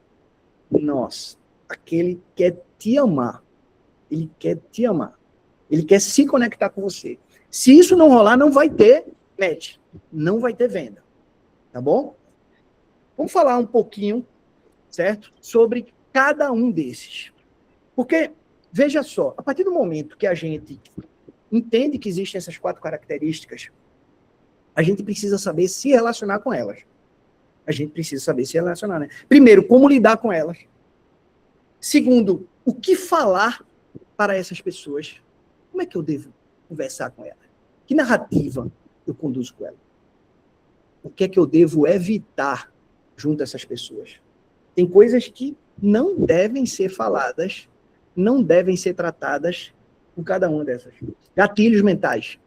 [SPEAKER 1] Nossa. Aquele quer te amar. Ele quer te amar. Ele quer se conectar com você. Se isso não rolar, não vai ter match. Não vai ter venda. Tá bom? Vamos falar um pouquinho, certo? Sobre cada um desses. Porque, veja só, a partir do momento que a gente entende que existem essas 4 características, a gente precisa saber se relacionar com elas. A gente precisa saber se relacionar, né? Primeiro, como lidar com elas. Segundo, o que falar para essas pessoas. Como é que eu devo conversar com elas? Que narrativa eu conduzo com elas? O que é que eu devo evitar junto a essas pessoas? Tem coisas que não devem ser faladas, não devem ser tratadas com cada uma dessas. Gatilhos mentais.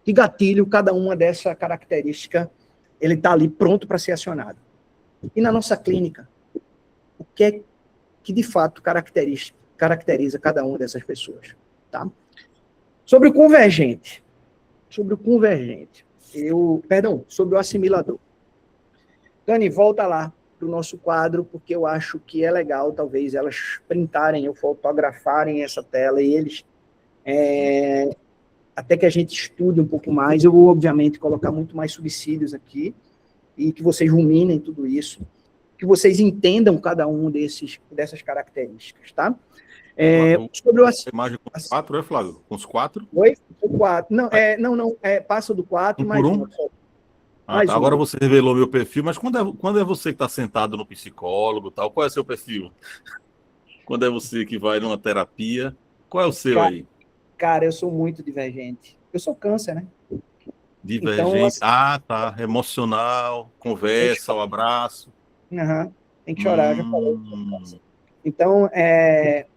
[SPEAKER 1] Que gatilho, cada uma dessa característica, ele está ali pronto para ser acionado. E na nossa clínica, o que é que de fato caracteriza cada uma dessas pessoas? Tá? Sobre o convergente. Sobre o assimilador. Dani, volta lá para o nosso quadro, porque eu acho que é legal, talvez, elas printarem ou fotografarem essa tela e eles, até que a gente estude um pouco mais, eu vou, obviamente, colocar muito mais subsídios aqui, e que vocês ruminem tudo isso, que vocês entendam cada um dessas características, tá?
[SPEAKER 4] Sobre o imagem com os 4, Flávio? Com os 4?
[SPEAKER 1] Oi? O 4. Não, passa do 4 mais um.
[SPEAKER 4] Tá. Agora você revelou meu perfil, mas quando é você que está sentado no psicólogo, tal, qual é o seu perfil? Quando é você que vai numa terapia, qual é o seu aí?
[SPEAKER 1] Cara, eu sou muito divergente. Eu sou câncer, né?
[SPEAKER 4] Divergente. Então, tá. Emocional, conversa, o abraço.
[SPEAKER 1] Tem que chorar, já falei. Então,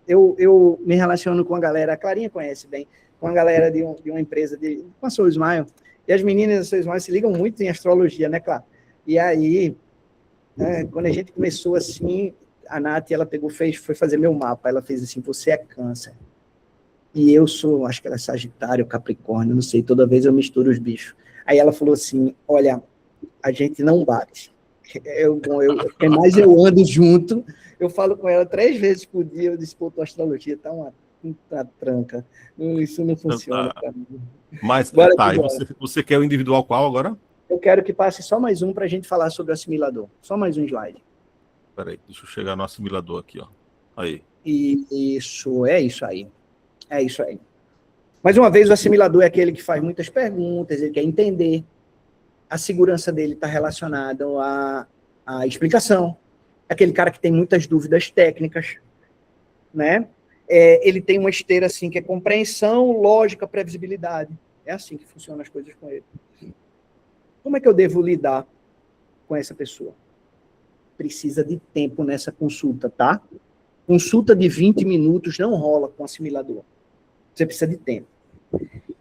[SPEAKER 1] eu me relaciono com a galera, a Clarinha conhece bem, com a galera de uma empresa, com a Soul Smile, e as meninas da Soul Smile se ligam muito em astrologia, né, claro? E aí, quando a gente começou assim, a Nath, ela foi fazer meu mapa, ela fez assim, você é câncer. E eu sou, acho que ela é Sagitário, Capricórnio, não sei, toda vez eu misturo os bichos. Aí ela falou assim, olha, a gente não bate. Quem mais eu ando junto, eu falo com ela 3 vezes por dia, eu disse, tua astrologia tá uma tranca. Isso não funciona para mim.
[SPEAKER 4] Mas, e você quer o individual qual agora?
[SPEAKER 1] Eu quero que passe só mais um para a gente falar sobre o assimilador. Só mais um slide.
[SPEAKER 4] Peraí, deixa eu chegar no assimilador aqui, ó. Aí.
[SPEAKER 1] Isso, é isso aí. É isso aí. Mais uma vez, o assimilador é aquele que faz muitas perguntas, ele quer entender. A segurança dele está relacionada à explicação. Aquele cara que tem muitas dúvidas técnicas, né? Ele tem uma esteira assim que é compreensão, lógica, previsibilidade. É assim que funcionam as coisas com ele. Como é que eu devo lidar com essa pessoa? Precisa de tempo nessa consulta, tá? Consulta de 20 minutos não rola com assimilador. Você precisa de tempo.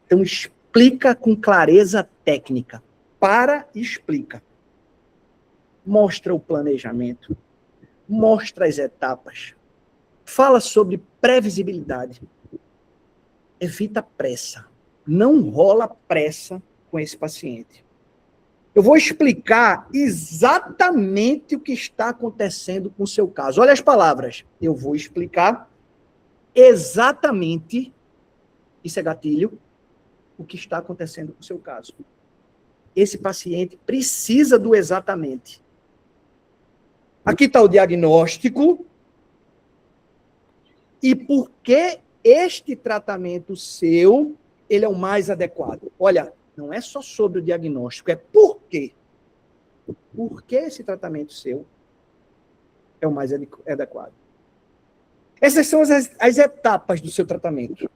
[SPEAKER 1] Então, explica com clareza técnica. Para e explica. mostra o planejamento, mostra as etapas, fala sobre previsibilidade, evita pressa, não rola pressa com esse paciente. Eu vou explicar exatamente o que está acontecendo com o seu caso. Olha as palavras. Eu vou explicar exatamente, isso é gatilho, o que está acontecendo com o seu caso. Esse paciente precisa do exatamente. Aqui está o diagnóstico e por que este tratamento seu, ele é o mais adequado. Olha, não é só sobre o diagnóstico, é por quê. Por que esse tratamento seu é o mais adequado. Essas são as etapas do seu tratamento.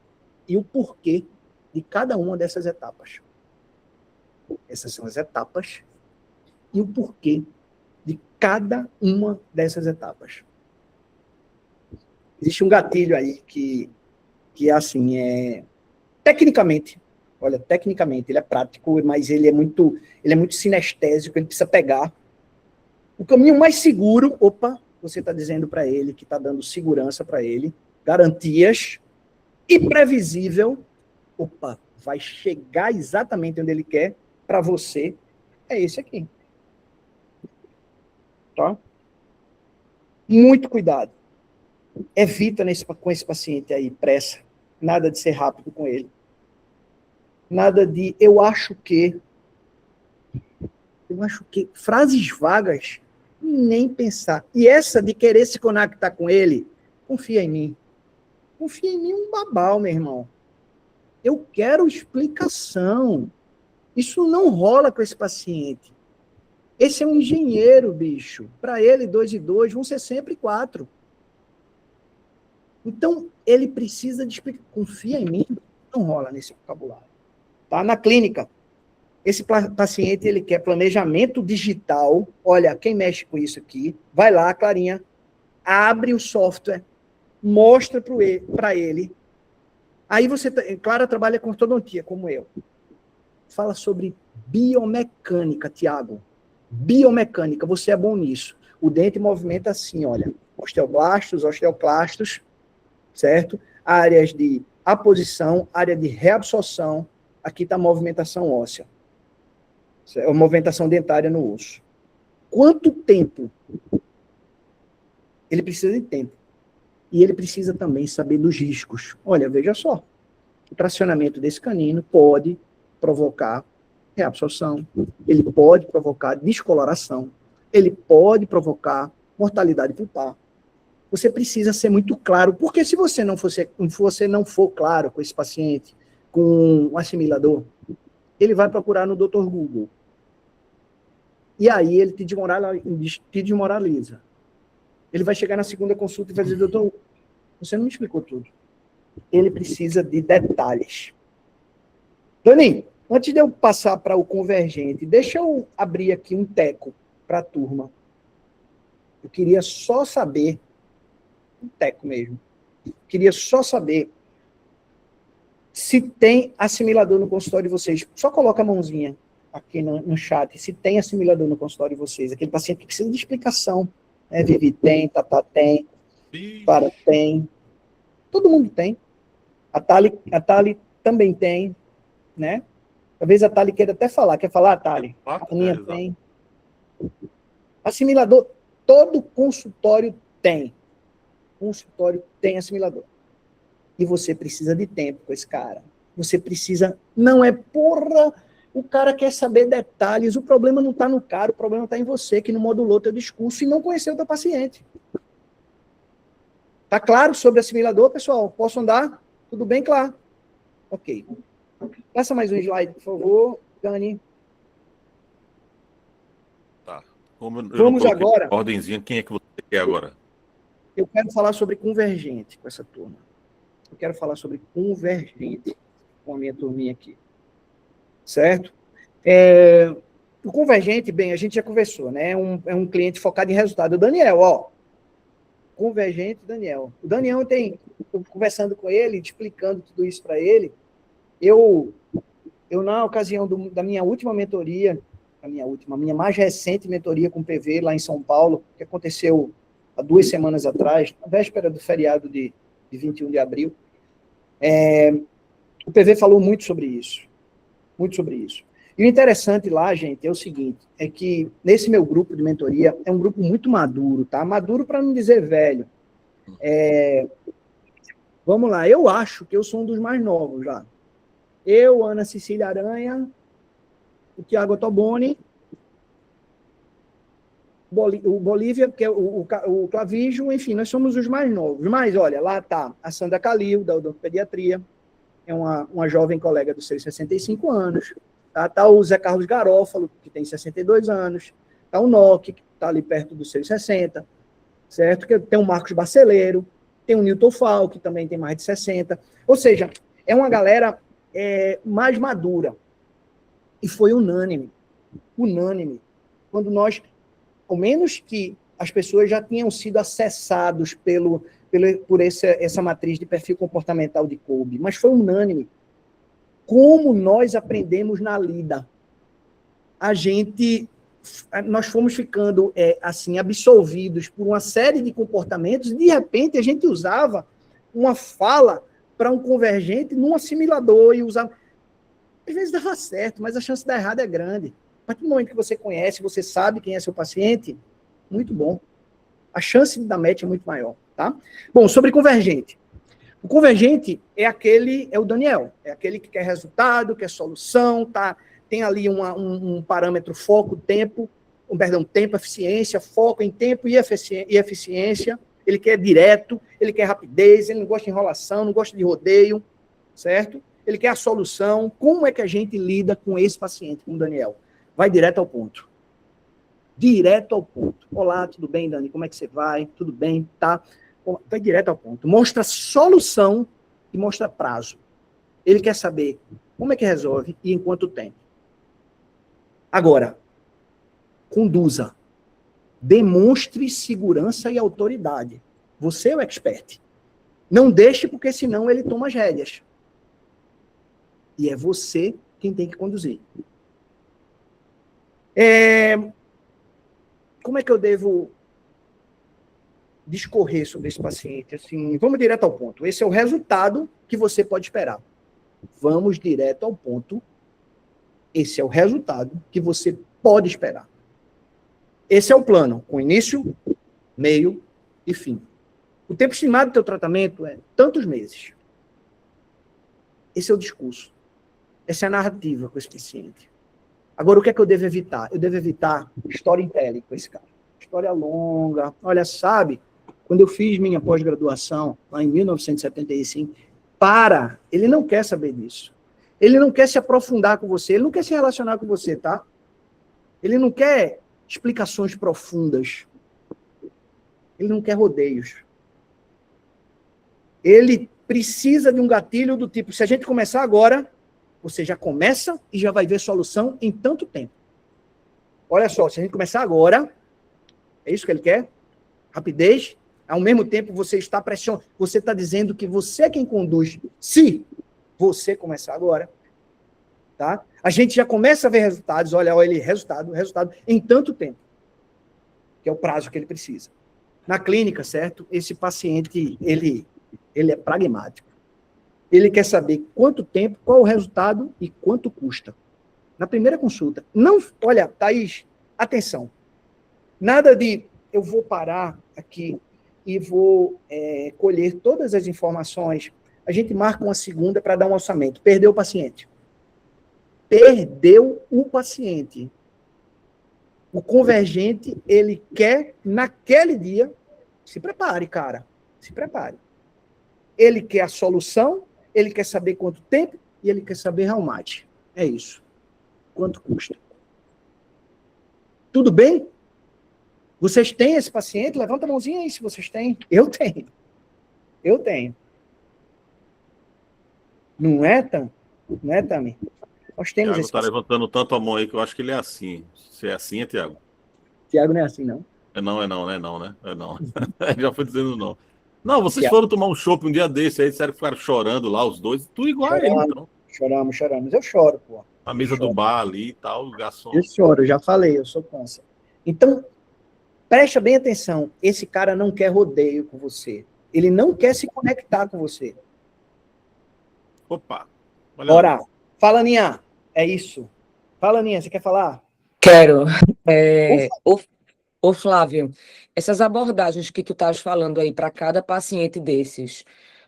[SPEAKER 1] E o porquê de cada uma dessas etapas. Essas são as etapas e o porquê de cada uma dessas etapas. Existe um gatilho aí que é assim, tecnicamente, olha, tecnicamente, ele é prático, mas ele é muito sinestésico, ele precisa pegar. O caminho mais seguro, você está dizendo para ele que está dando segurança para ele, garantias, e previsível, vai chegar exatamente onde ele quer, para você, é esse aqui. Tá? Muito cuidado. Evita com esse paciente aí, pressa. Nada de ser rápido com ele. Nada de eu acho que. Frases vagas, nem pensar. E essa de querer se conectar com ele, confia em mim. Confia em mim um babau, meu irmão. Eu quero explicação. Isso não rola com esse paciente. Esse é um engenheiro, bicho. Para ele, 2 e 2 vão ser sempre 4. Então, ele precisa de explicar. Confia em mim, não rola nesse vocabulário. Tá? Na clínica, esse paciente, ele quer planejamento digital. Olha, quem mexe com isso aqui, vai lá, Clarinha, abre o software, mostra para ele. Aí Clara trabalha com ortodontia, como eu. Fala sobre biomecânica, Tiago. Biomecânica, você é bom nisso. O dente movimenta assim, olha. Osteoblastos, osteoclastos, certo? Áreas de aposição, área de reabsorção. Aqui está a movimentação óssea. A movimentação dentária no osso. Quanto tempo? Ele precisa de tempo. E ele precisa também saber dos riscos. Olha, veja só. O tracionamento desse canino pode provocar reabsorção, ele pode provocar descoloração, ele pode provocar mortalidade pulpar. Você precisa ser muito claro, porque se você não for claro com esse paciente, com um assimilador, ele vai procurar no Dr. Google. E aí ele te desmoraliza. Ele vai chegar na segunda consulta e vai dizer, doutor, você não me explicou tudo. Ele precisa de detalhes. Dani, antes de eu passar para o convergente, deixa eu abrir aqui um teco para a turma. Eu queria só saber, um teco mesmo, queria só saber se tem assimilador no consultório de vocês. Só coloca a mãozinha aqui no chat, se tem assimilador no consultório de vocês. Aquele paciente que precisa de explicação. Vivi tem, Tatá tem, Para tem, todo mundo tem. A Thali também tem, né? Talvez a Thali queira até falar. Quer falar, Thali? A minha tem. Assimilador, todo consultório tem. Consultório tem assimilador. E você precisa de tempo com esse cara. Você precisa... Não é porra... O cara quer saber detalhes. O problema não está no cara, o problema está em você, que não modulou teu discurso e não conheceu o teu paciente. Tá claro sobre assimilador, pessoal? Posso andar? Tudo bem, claro? Ok. Passa mais um slide, por favor, Dani.
[SPEAKER 4] Tá. Como
[SPEAKER 1] vamos agora.
[SPEAKER 4] Ordenzinha, quem é que você quer agora?
[SPEAKER 1] Eu quero falar sobre convergente com essa turma. Eu quero falar sobre convergente com a minha turminha aqui. Certo? O convergente, bem, a gente já conversou, né? É um cliente focado em resultado. O Daniel, convergente, Daniel. O Daniel conversando com ele, explicando tudo isso para ele. Eu na ocasião da minha última mentoria, a minha mais recente mentoria com PV lá em São Paulo, que aconteceu há 2 semanas atrás, na véspera do feriado de 21 de abril. O PV falou muito sobre isso. Muito sobre isso. E o interessante lá, gente, é o seguinte, é que nesse meu grupo de mentoria é um grupo muito maduro, tá? Maduro para não dizer velho. Vamos lá, eu acho que eu sou um dos mais novos lá. Eu, Ana Cecília Aranha, o Tiago Toboni, o Bolívia, que é o Clavígio, enfim, nós somos os mais novos. Mas, olha, lá está a Sandra Calil, da odontopediatria, é uma jovem colega dos seus 65 anos. Tá o Zé Carlos Garófalo, que tem 62 anos. Tá o Nock, que está ali perto dos seus 60, certo? Tem o Marcos Barceleiro, tem o Newton Fal, que também tem mais de 60. Ou seja, é uma galera mais madura. E foi unânime. Unânime. Quando nós, ao menos que as pessoas já tinham sido acessados por essa matriz de perfil comportamental de Kolbe, mas foi unânime. Como nós aprendemos na lida. Nós fomos ficando assim absolvidos por uma série de comportamentos e, de repente, a gente usava uma fala para um convergente num assimilador e usava... Às vezes dava certo, mas a chance de dar errado é grande. A partir do momento que você conhece, você sabe quem é seu paciente, muito bom. A chance de dar match é muito maior, tá? Bom, sobre convergente. O convergente é o Daniel, é aquele que quer resultado, quer solução, tem ali um parâmetro tempo, eficiência, foco em tempo e eficiência. Ele quer direto, ele quer rapidez, ele não gosta de enrolação, não gosta de rodeio, certo? Ele quer a solução. Como é que a gente lida com esse paciente, com o Daniel? Vai direto ao ponto. Direto ao ponto. Olá, tudo bem, Dani? Como é que você vai? Tudo bem? Tá? Vai direto ao ponto. Mostra solução e mostra prazo. Ele quer saber como é que resolve e em quanto tempo. Agora, conduza. Demonstre segurança e autoridade. Você é o expert. Não deixe, porque senão ele toma as rédeas. E é você quem tem que conduzir. Como é que eu devo discorrer sobre esse paciente? Assim, vamos direto ao ponto. Esse é o resultado que você pode esperar. Vamos direto ao ponto. Esse é o resultado que você pode esperar. Esse é o plano, com início, meio e fim. O tempo estimado do teu tratamento é tantos meses. Esse é o discurso. Essa é a narrativa com esse paciente. Agora, o que é que eu devo evitar? Eu devo evitar storytelling com esse cara. História longa. Olha, sabe, quando eu fiz minha pós-graduação, lá em 1975, ele não quer saber disso. Ele não quer se aprofundar com você, ele não quer se relacionar com você, tá? Ele não quer explicações profundas. Ele não quer rodeios. Ele precisa de um gatilho do tipo, se a gente começar agora, você já começa e já vai ver solução em tanto tempo. Olha só, se a gente começar agora, é isso que ele quer? Rapidez. Ao mesmo tempo, você está pressionando, você está dizendo que você é quem conduz. Se você começar agora, tá? A gente já começa a ver resultados, olha ele, resultado, em tanto tempo, que é o prazo que ele precisa. Na clínica, certo? Esse paciente, ele é pragmático. Ele quer saber quanto tempo, qual o resultado e quanto custa. Na primeira consulta. Não, olha, Thaís, atenção. Nada de eu vou parar aqui e vou colher todas as informações. A gente marca uma segunda para dar um orçamento. Perdeu o paciente. Perdeu o paciente. O convergente, ele quer, naquele dia, se prepare, cara. Se prepare. Ele quer a solução, ele quer saber quanto tempo e ele quer saber how much. É isso. Quanto custa. Tudo bem? Vocês têm esse paciente? Levanta a mãozinha aí se vocês têm. Eu tenho. Eu tenho. Não é, Tam? Não é, Tami? Nós temos
[SPEAKER 4] Tiago
[SPEAKER 1] esse
[SPEAKER 4] está
[SPEAKER 1] paciente.
[SPEAKER 4] levantando tanto a mão aí que eu acho que ele é assim. Se é assim, é Tiago?
[SPEAKER 1] Tiago não é assim, não.
[SPEAKER 4] É não. Ele já foi dizendo não. Não, vocês
[SPEAKER 1] Tiago.
[SPEAKER 4] foram tomar um chopp um dia desse aí, disseram que ficaram chorando lá, os dois. Tu igual a ele, então.
[SPEAKER 1] Choramos. Eu choro, pô.
[SPEAKER 4] A mesa do bar ali e tal, o garçom.
[SPEAKER 1] Eu choro, já falei, eu sou câncer. Então, presta bem atenção, esse cara não quer rodeio com você. Ele não quer se conectar com você.
[SPEAKER 4] Opa. Olha
[SPEAKER 1] Bora.
[SPEAKER 4] lá.
[SPEAKER 1] Fala, Aninha. É isso. Fala, Aninha, você quer falar?
[SPEAKER 3] Quero. Ô, Flávio, essas abordagens que tu estás falando aí para cada paciente desses,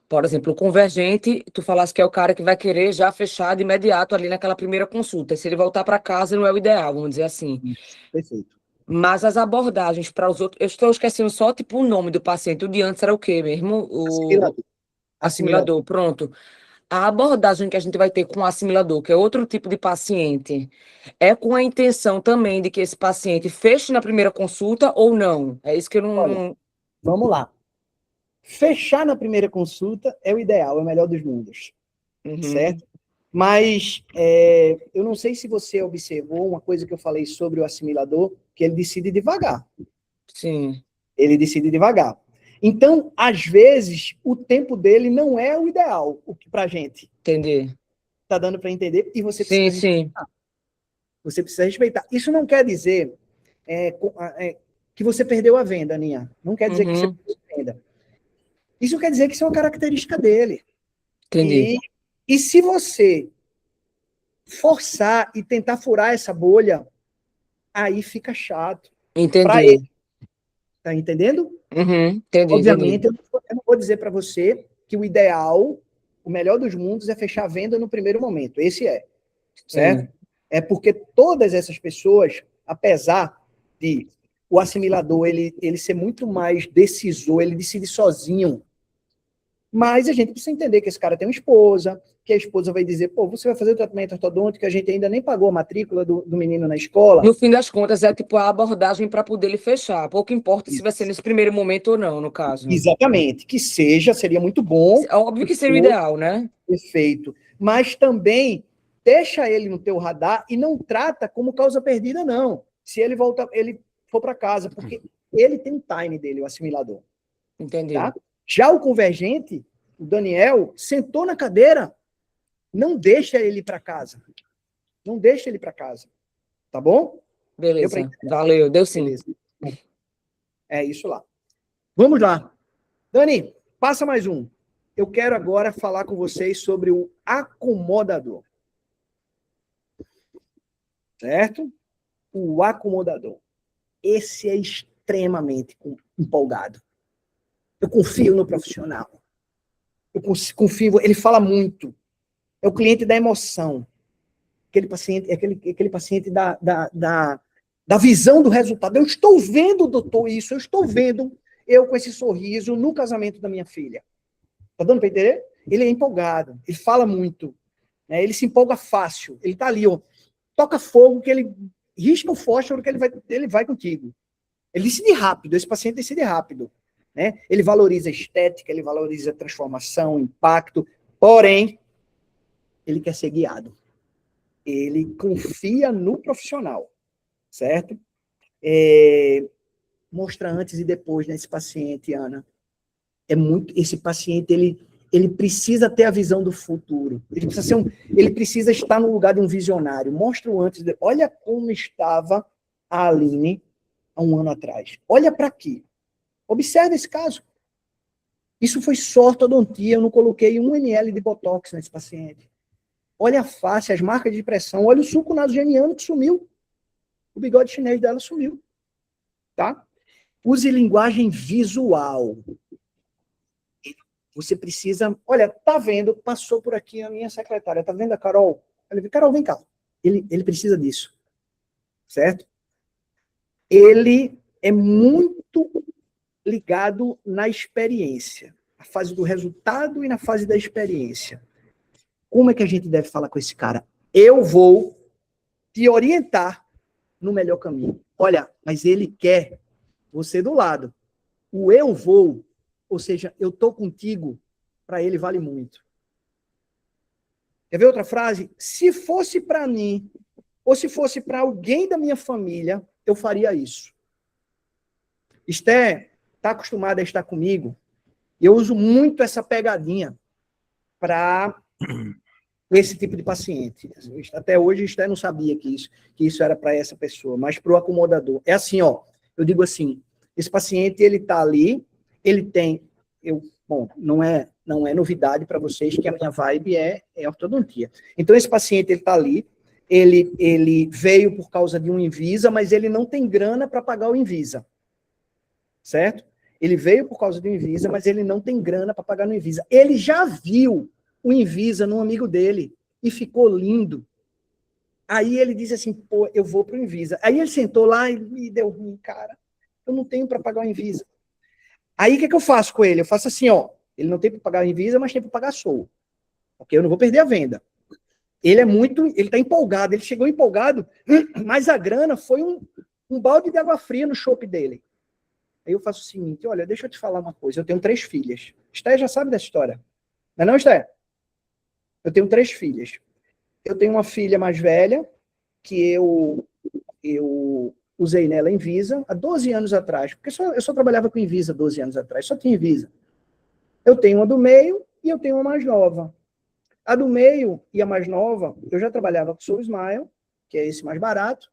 [SPEAKER 3] por exemplo, o convergente, tu falaste que é o cara que vai querer já fechar de imediato ali naquela primeira consulta. Se ele voltar para casa, não é o ideal, vamos dizer assim.
[SPEAKER 1] Perfeito.
[SPEAKER 3] Mas as abordagens para os outros, eu estou esquecendo só tipo o nome do paciente. O de antes era o quê mesmo? O assimilador, pronto. A abordagem que a gente vai ter com o assimilador, que é outro tipo de paciente, é com a intenção também de que esse paciente feche na primeira consulta ou não? É isso que eu não.
[SPEAKER 1] Olha, vamos lá. Fechar na primeira consulta é o ideal, é o melhor dos mundos. Certo? Mas eu não sei se você observou uma coisa que eu falei sobre o assimilador, que ele decide devagar.
[SPEAKER 3] Sim.
[SPEAKER 1] Ele decide devagar. Então, às vezes, o tempo dele não é o ideal para a gente.
[SPEAKER 3] Entendi.
[SPEAKER 1] Tá dando para entender? E você
[SPEAKER 3] Sim,
[SPEAKER 1] precisa respeitar. Você precisa respeitar. Isso não quer dizer que você perdeu a venda, Aninha. Não quer dizer que você perdeu a venda. Isso quer dizer que isso é uma característica dele.
[SPEAKER 3] Entendi.
[SPEAKER 1] E se você forçar e tentar furar essa bolha, aí fica chato.
[SPEAKER 3] Entendi.
[SPEAKER 1] Tá entendendo?
[SPEAKER 3] Entendi.
[SPEAKER 1] Obviamente, eu não vou dizer para você que o ideal, o melhor dos mundos é fechar a venda no primeiro momento. Esse é. Certo?
[SPEAKER 3] Sim.
[SPEAKER 1] É porque todas essas pessoas, apesar de o assimilador ele ser muito mais decisor, ele decide sozinho. Mas a gente precisa entender que esse cara tem uma esposa, que a esposa vai dizer, pô, você vai fazer o tratamento ortodôntico, a gente ainda nem pagou a matrícula do menino na escola.
[SPEAKER 3] No fim das contas, é tipo a abordagem para poder ele fechar. Pouco importa se vai ser nesse primeiro momento ou não, no caso.
[SPEAKER 1] Exatamente. Que seria muito bom.
[SPEAKER 3] Óbvio que seria o ideal, né?
[SPEAKER 1] Perfeito. Mas também deixa ele no teu radar e não trata como causa perdida, não. Se ele for para casa, porque ele tem o time dele, o assimilador.
[SPEAKER 3] Entendi.
[SPEAKER 1] Tá? Já o convergente, o Daniel, sentou na cadeira, não deixa ele ir para casa. Não deixa ele para casa. Tá bom?
[SPEAKER 3] Beleza. Valeu, deu sim.
[SPEAKER 1] Beleza. É isso lá. Vamos lá. Dani, passa mais um. Eu quero agora falar com vocês sobre o acomodador. Certo? O acomodador. Esse é extremamente empolgado. Eu confio no profissional. Eu confio, ele fala muito. É o cliente da emoção. Aquele paciente, aquele paciente da visão do resultado. Eu estou vendo, doutor, isso. Eu estou vendo eu com esse sorriso no casamento da minha filha. Tá dando para entender? Ele é empolgado. Ele fala muito. Né? Ele se empolga fácil. Ele tá ali, ó. Toca fogo, que ele risca o fósforo, que ele vai contigo. Ele decide rápido. Esse paciente decide rápido. Né? Ele valoriza a estética, ele valoriza a transformação, impacto, porém, ele quer ser guiado. Ele confia no profissional, certo? Mostra antes e depois nesse paciente, Ana. Esse paciente, ele precisa ter a visão do futuro. Ele precisa estar no lugar de um visionário. Mostra o antes e depois. Olha como estava a Aline há um ano atrás. Olha para aqui. Observe esse caso. Isso foi só ortodontia, eu não coloquei 1 ml de botox nesse paciente. Olha a face, as marcas de pressão, olha o sulco nasogeniano que sumiu. O bigode chinês dela sumiu. Tá? Use linguagem visual. Você precisa... Olha, tá vendo? Passou por aqui a minha secretária. Tá vendo a Carol? Carol, vem cá. Ele precisa disso. Certo? Ele é muito ligado na experiência, na fase do resultado e na fase da experiência. Como é que a gente deve falar com esse cara? Eu vou te orientar no melhor caminho. Olha, mas ele quer você do lado. O eu vou, ou seja, eu tô contigo, para ele vale muito. Quer ver outra frase? Se fosse para mim, ou se fosse para alguém da minha família, eu faria isso. Esther está acostumada a estar comigo, eu uso muito essa pegadinha para esse tipo de paciente. Até hoje, eu não sabia que isso era para essa pessoa, mas para o acomodador. É assim, ó, eu digo assim, esse paciente, ele está ali, ele tem... Bom, não é novidade para vocês que a minha vibe é ortodontia. Então, esse paciente, ele está ali, ele veio por causa de um Invisa, mas ele não tem grana para pagar o Invisa, certo? Ele veio por causa do Invisa, mas ele não tem grana para pagar no Invisa. Ele já viu o Invisa num amigo dele e ficou lindo. Aí ele disse assim, pô, eu vou para o Invisa. Aí ele sentou lá e me deu ruim, cara, eu não tenho para pagar o Invisa. Aí o que eu faço com ele? Eu faço assim, ó, ele não tem para pagar o Invisa, mas tem para pagar Soul. Porque eu não vou perder a venda. Ele está empolgado, ele chegou empolgado, mas a grana foi um balde de água fria no chopp dele. Aí eu faço o seguinte, olha, deixa eu te falar uma coisa, eu tenho 3 filhas. Esté já sabe dessa história. Não, Esté? Eu tenho 3 filhas. Eu tenho uma filha mais velha, que eu usei nela Invisa há 12 anos atrás, porque eu só trabalhava com Invisa 12 anos atrás, só tinha Invisa. Eu tenho uma do meio e eu tenho uma mais nova. A do meio e a mais nova, eu já trabalhava com Soul Smile, que é esse mais barato,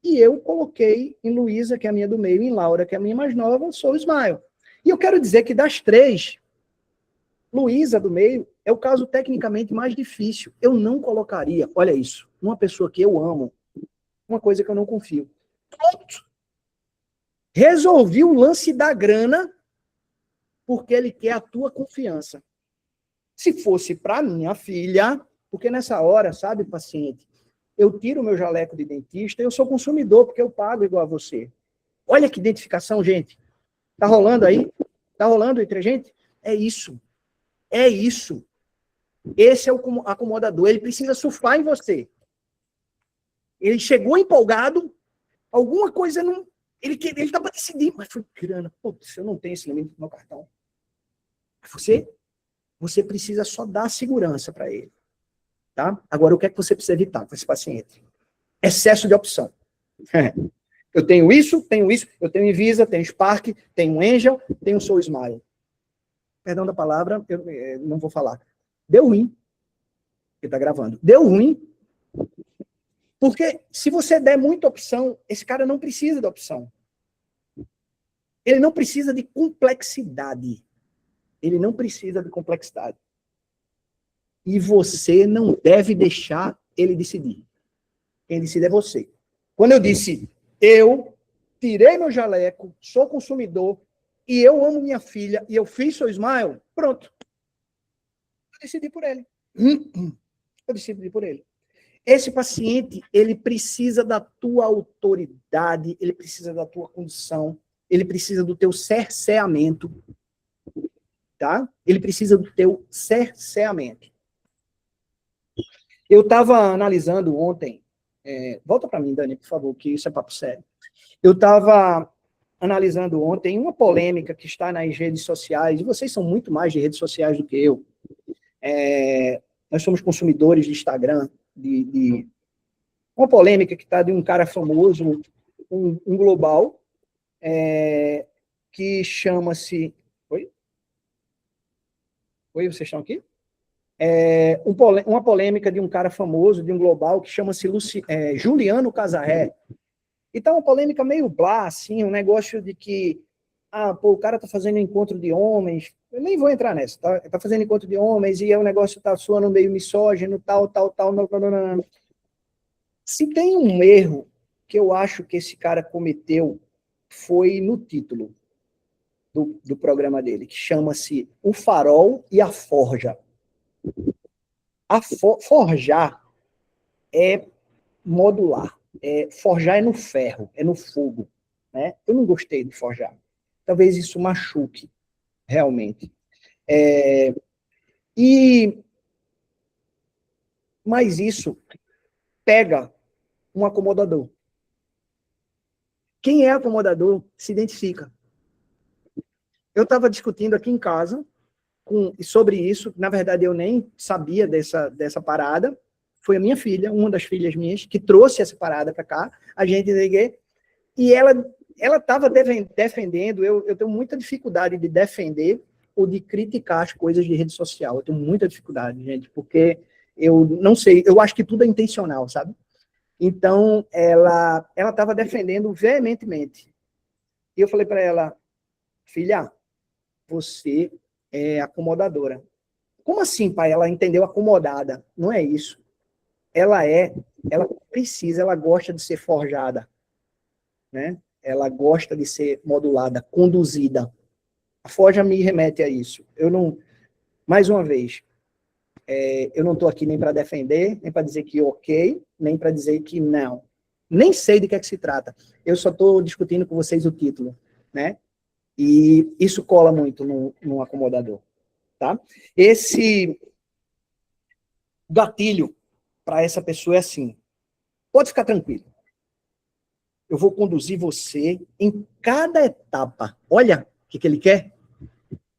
[SPEAKER 1] e eu coloquei em Luísa, que é a minha do meio, e em Laura, que é a minha mais nova, Soul Smile. E eu quero dizer que das 3, Luísa do meio é o caso tecnicamente mais difícil. Eu não colocaria, olha isso, uma pessoa que eu amo, uma coisa que eu não confio. Pronto. Resolvi o lance da grana porque ele quer a tua confiança. Se fosse para minha filha, porque nessa hora, sabe, paciente, eu tiro o meu jaleco de dentista, eu sou consumidor, porque eu pago igual a você. Olha que identificação, gente. Tá rolando aí? Tá rolando entre a gente? É isso. É isso. Esse é o acomodador. Ele precisa surfar em você. Ele chegou empolgado, alguma coisa não... Ele tá para decidir, mas foi grana. Putz, eu não tenho esse limite no meu cartão. Você precisa só dar segurança para ele. Tá? Agora, o que é que você precisa evitar com esse paciente? Excesso de opção. Eu tenho isso, eu tenho Invisa, tenho Spark, tenho Angel, tenho Soul Smile. Perdão da palavra, eu não vou falar. Deu ruim. Ele está gravando. Deu ruim. Porque se você der muita opção, esse cara não precisa de opção. Ele não precisa de complexidade. Ele não precisa de complexidade. E você não deve deixar ele decidir. Quem decide é você. Quando eu disse, eu tirei meu jaleco, sou consumidor, e eu amo minha filha, e eu fiz Soul Smile, pronto. Eu decidi por ele. Eu decidi por ele. Esse paciente, ele precisa da tua autoridade, ele precisa da tua condição, ele precisa do teu cerceamento, tá? Ele precisa do teu cerceamento. Eu estava analisando ontem, volta para mim, Dani, por favor, que isso é papo sério. Eu estava analisando ontem uma polêmica que está nas redes sociais, e vocês são muito mais de redes sociais do que eu. Nós somos consumidores de Instagram, de uma polêmica que está de um cara famoso, um global, que chama-se... Oi? Oi, vocês estão aqui? Uma polêmica de um cara famoso, de um global, que chama-se Juliano Casarré. E tá uma polêmica meio blá, assim, um negócio de que, o cara tá fazendo encontro de homens, eu nem vou entrar nessa, tá fazendo encontro de homens, e o negócio tá soando meio misógino, tal. Não. Se tem um erro que eu acho que esse cara cometeu, foi no título do programa dele, que chama-se O Farol e a Forja. Forjar é modular. Forjar é no ferro, é no fogo. Né? Eu não gostei de forjar. Talvez isso machuque, realmente. Mas isso pega um acomodador. Quem é acomodador se identifica. Eu estava discutindo aqui em casa sobre isso. Na verdade, eu nem sabia dessa parada. Foi a minha filha, uma das filhas minhas, que trouxe essa parada para cá. A gente liguei. E ela estava defendendo. Eu tenho muita dificuldade de defender ou de criticar as coisas de rede social. Eu tenho muita dificuldade, gente, porque Eu não sei, eu acho que tudo é intencional, sabe? Então, ela estava defendendo veementemente. E eu falei para ela, filha, você é acomodadora. Como assim, pai? Ela entendeu acomodada. Não é isso. Ela precisa, ela gosta de ser forjada, né? Ela gosta de ser modulada, conduzida. A forja me remete a isso. Eu não, mais uma vez, eu não estou aqui nem para defender, nem para dizer que ok, nem para dizer que não. Nem sei de que é que se trata. Eu só estou discutindo com vocês o título, né? E isso cola muito no acomodador, tá? Esse gatilho para essa pessoa é assim: pode ficar tranquilo. Eu vou conduzir você em cada etapa. Olha o que ele quer.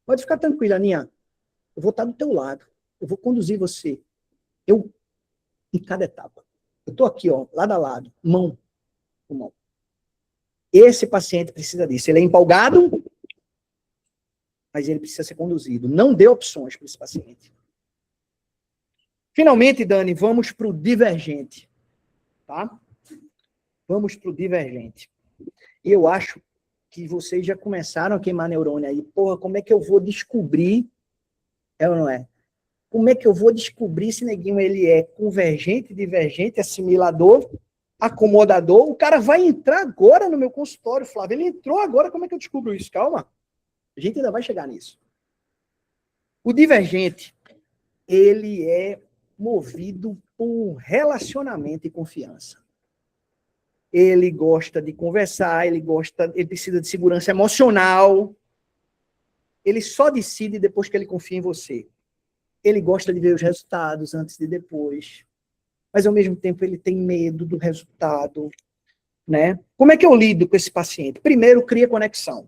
[SPEAKER 1] Pode ficar tranquila, Aninha. Eu vou estar do teu lado. Eu vou conduzir você. Em cada etapa. Eu estou aqui, ó, lado a lado, mão com mão. Esse paciente precisa disso. Ele é empolgado, mas ele precisa ser conduzido. Não dê opções para esse paciente. Finalmente, Dani, vamos para o divergente. Tá? Vamos para o divergente. E eu acho que vocês já começaram a queimar neurônio aí. Porra, como é que eu vou descobrir? É ou não é? Como é que eu vou descobrir se neguinho ele é convergente, divergente, assimilador, acomodador? O cara vai entrar agora no meu consultório, Flávio. Ele entrou agora, como é que eu descubro isso? Calma. A gente ainda vai chegar nisso. O divergente, ele é movido por relacionamento e confiança. Ele gosta de conversar, ele precisa de segurança emocional. Ele só decide depois que ele confia em você. Ele gosta de ver os resultados antes de depois. Mas, ao mesmo tempo, ele tem medo do resultado, né? Como é que eu lido com esse paciente? Primeiro, cria conexão.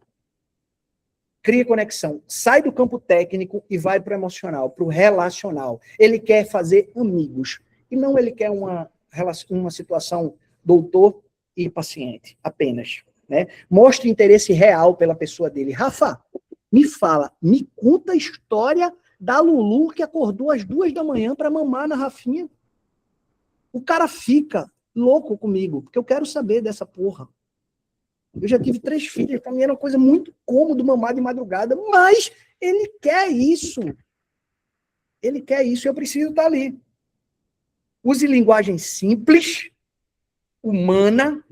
[SPEAKER 1] Cria conexão. Sai do campo técnico e vai para o emocional, para o relacional. Ele quer fazer amigos. E não ele quer uma situação doutor e paciente, apenas. Né? Mostre interesse real pela pessoa dele. Rafa, me fala, me conta a história da Lulu que acordou às 2 da manhã para mamar na Rafinha. O cara fica louco comigo, porque eu quero saber dessa porra. Eu já tive 3 filhas, para mim era uma coisa muito cômodo mamar de madrugada, mas ele quer isso. Ele quer isso e eu preciso estar ali. Use linguagem simples, humana.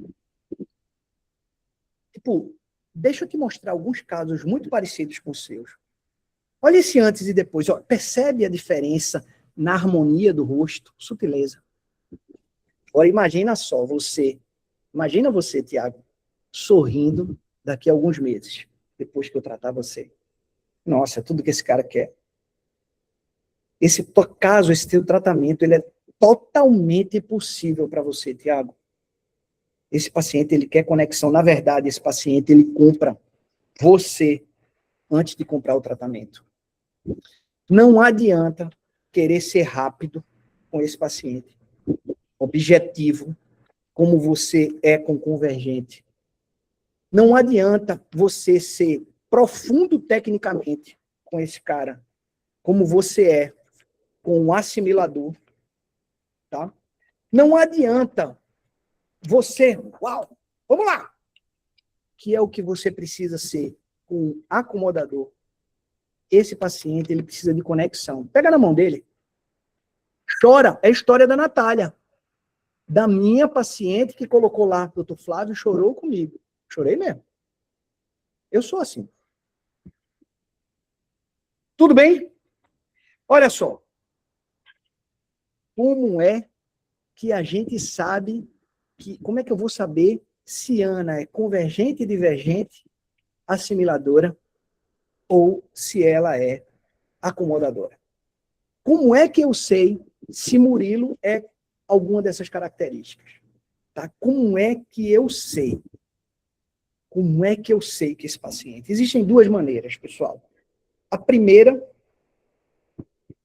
[SPEAKER 1] Tipo, deixa eu te mostrar alguns casos muito parecidos com os seus. Olha esse antes e depois. Ó, percebe a diferença na harmonia do rosto? Sutileza. Agora imagina só, imagina você, Tiago, sorrindo daqui a alguns meses, depois que eu tratar você. Nossa, é tudo que esse cara quer. Esse teu tratamento, ele é totalmente possível para você, Tiago. Esse paciente, ele quer conexão. Na verdade, esse paciente, ele compra você antes de comprar o tratamento. Não adianta querer ser rápido com esse paciente. Objetivo, como você é com o convergente. Não adianta você ser profundo tecnicamente com esse cara, como você é com o assimilador, tá? Não adianta você, uau, vamos lá, que é o que você precisa ser com o acomodador. Esse paciente, ele precisa de conexão. Pega na mão dele. Chora. É a história da Natália. Da minha paciente que colocou lá, doutor Flávio, chorou comigo. Chorei mesmo. Eu sou assim. Tudo bem? Olha só. Como é que a gente sabe como é que eu vou saber se Ana é convergente, divergente, assimiladora ou se ela é acomodadora? Como é que eu sei se Murilo é alguma dessas características? Tá? Como é que eu sei? Como é que eu sei que esse paciente? Existem 2 maneiras, pessoal. A primeira,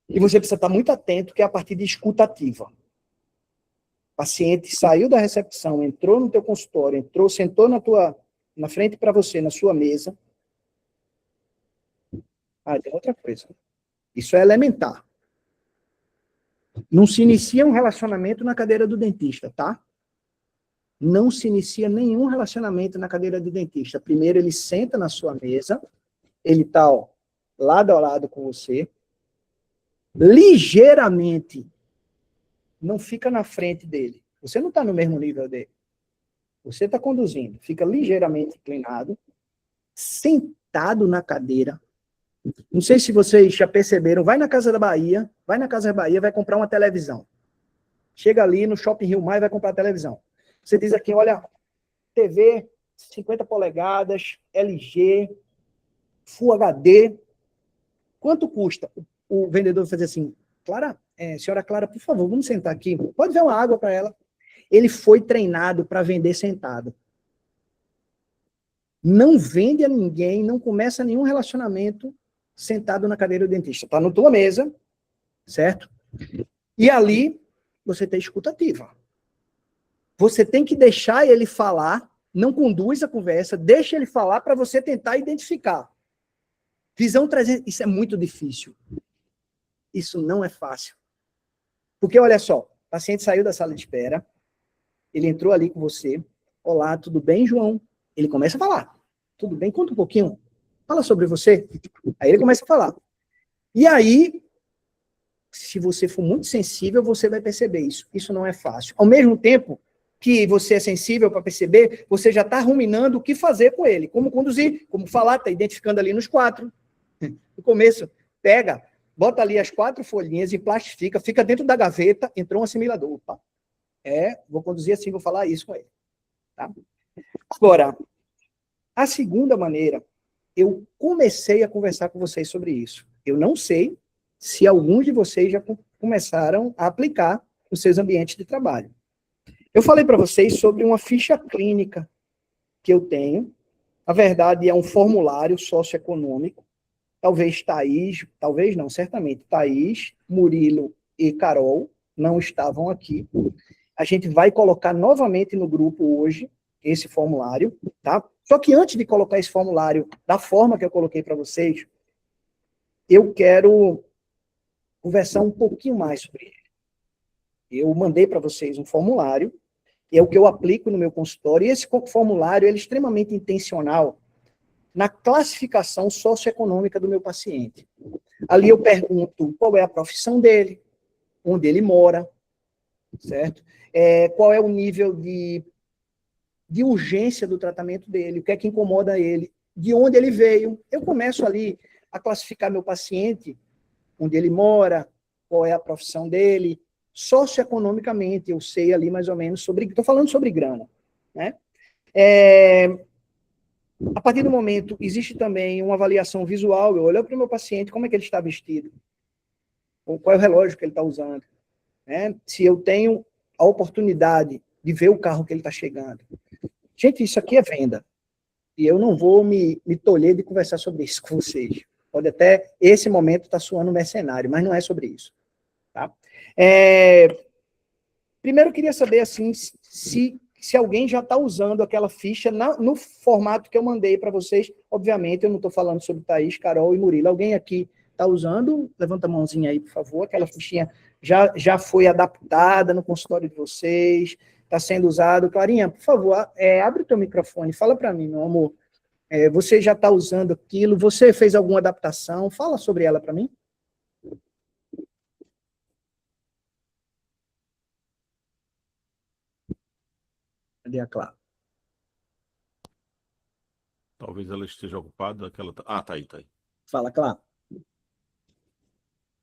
[SPEAKER 1] e você precisa estar muito atento, que é a partir de escuta ativa. O paciente saiu da recepção, entrou no teu consultório, sentou na frente para você, na sua mesa. Ah, tem outra coisa. Isso é elementar. Não se inicia um relacionamento na cadeira do dentista, tá? Não se inicia nenhum relacionamento na cadeira do dentista. Primeiro ele senta na sua mesa, ele tá, ó, lado a lado com você, ligeiramente, não fica na frente dele. Você não está no mesmo nível dele. Você está conduzindo, fica ligeiramente inclinado, sentado na cadeira. Não sei se vocês já perceberam, vai na Casa da Bahia, vai comprar uma televisão. Chega ali no Shopping Rio Mar e vai comprar a televisão. Você diz aqui, olha, TV 50 polegadas, LG, Full HD. Quanto custa? O vendedor vai fazer assim, Clara, senhora Clara, por favor, vamos sentar aqui. Pode ver uma água para ela. Ele foi treinado para vender sentado. Não vende a ninguém, não começa nenhum relacionamento sentado na cadeira do dentista. Está na tua mesa, certo? E ali você tem escutativa. Você tem que deixar ele falar, não conduz a conversa, deixa ele falar para você tentar identificar. Visão 300, isso é muito difícil. Isso não é fácil. Porque, olha só, o paciente saiu da sala de espera, ele entrou ali com você. Olá, tudo bem, João? Ele começa a falar. Tudo bem? Conta um pouquinho. Fala sobre você. Aí ele começa a falar. E aí, se você for muito sensível, você vai perceber isso. Isso não é fácil. Ao mesmo tempo que você é sensível para perceber, você já está ruminando o que fazer com ele. Como conduzir, como falar, está identificando ali nos 4. No começo, pega, bota ali as 4 folhinhas e plastifica, fica dentro da gaveta, entrou um assimilador. Opa. Vou conduzir assim, vou falar isso com ele. Tá? Agora, a segunda maneira, eu comecei a conversar com vocês sobre isso. Eu não sei se alguns de vocês já começaram a aplicar nos seus ambientes de trabalho. Eu falei para vocês sobre uma ficha clínica que eu tenho. Na verdade, é um formulário socioeconômico. Talvez Thaís, talvez não, certamente Thaís, Murilo e Carol não estavam aqui. A gente vai colocar novamente no grupo hoje esse formulário, tá? Só que antes de colocar esse formulário da forma que eu coloquei para vocês, eu quero conversar um pouquinho mais sobre ele. Eu mandei para vocês um formulário, é o que eu aplico no meu consultório, e esse formulário ele é extremamente intencional na classificação socioeconômica do meu paciente. Ali eu pergunto qual é a profissão dele, onde ele mora, certo? Qual é o nível de urgência do tratamento dele, o que é que incomoda ele, de onde ele veio. Eu começo ali a classificar meu paciente, onde ele mora, qual é a profissão dele, socioeconomicamente, eu sei ali mais ou menos sobre, estou falando sobre grana, né? A partir do momento, existe também uma avaliação visual, eu olho para o meu paciente, como é que ele está vestido, ou qual é o relógio que ele está usando, né? Se eu tenho a oportunidade de ver o carro que ele está chegando. Gente, isso aqui é venda. E eu não vou me tolher de conversar sobre isso com vocês. Pode até, esse momento, estar soando mercenário, mas não é sobre isso. Tá? Primeiro, eu queria saber, assim, se alguém já está usando aquela ficha no formato que eu mandei para vocês. Obviamente, eu não estou falando sobre Thaís, Carol e Murilo. Alguém aqui está usando? Levanta a mãozinha aí, por favor. Aquela fichinha já foi adaptada no consultório de vocês, está sendo usado. Clarinha, por favor, abre o teu microfone, fala para mim, meu amor. Você já está usando aquilo? Você fez alguma adaptação? Fala sobre ela para mim. Cadê a Clara?
[SPEAKER 4] Talvez ela esteja ocupada. Tá aí.
[SPEAKER 1] Fala, Clara.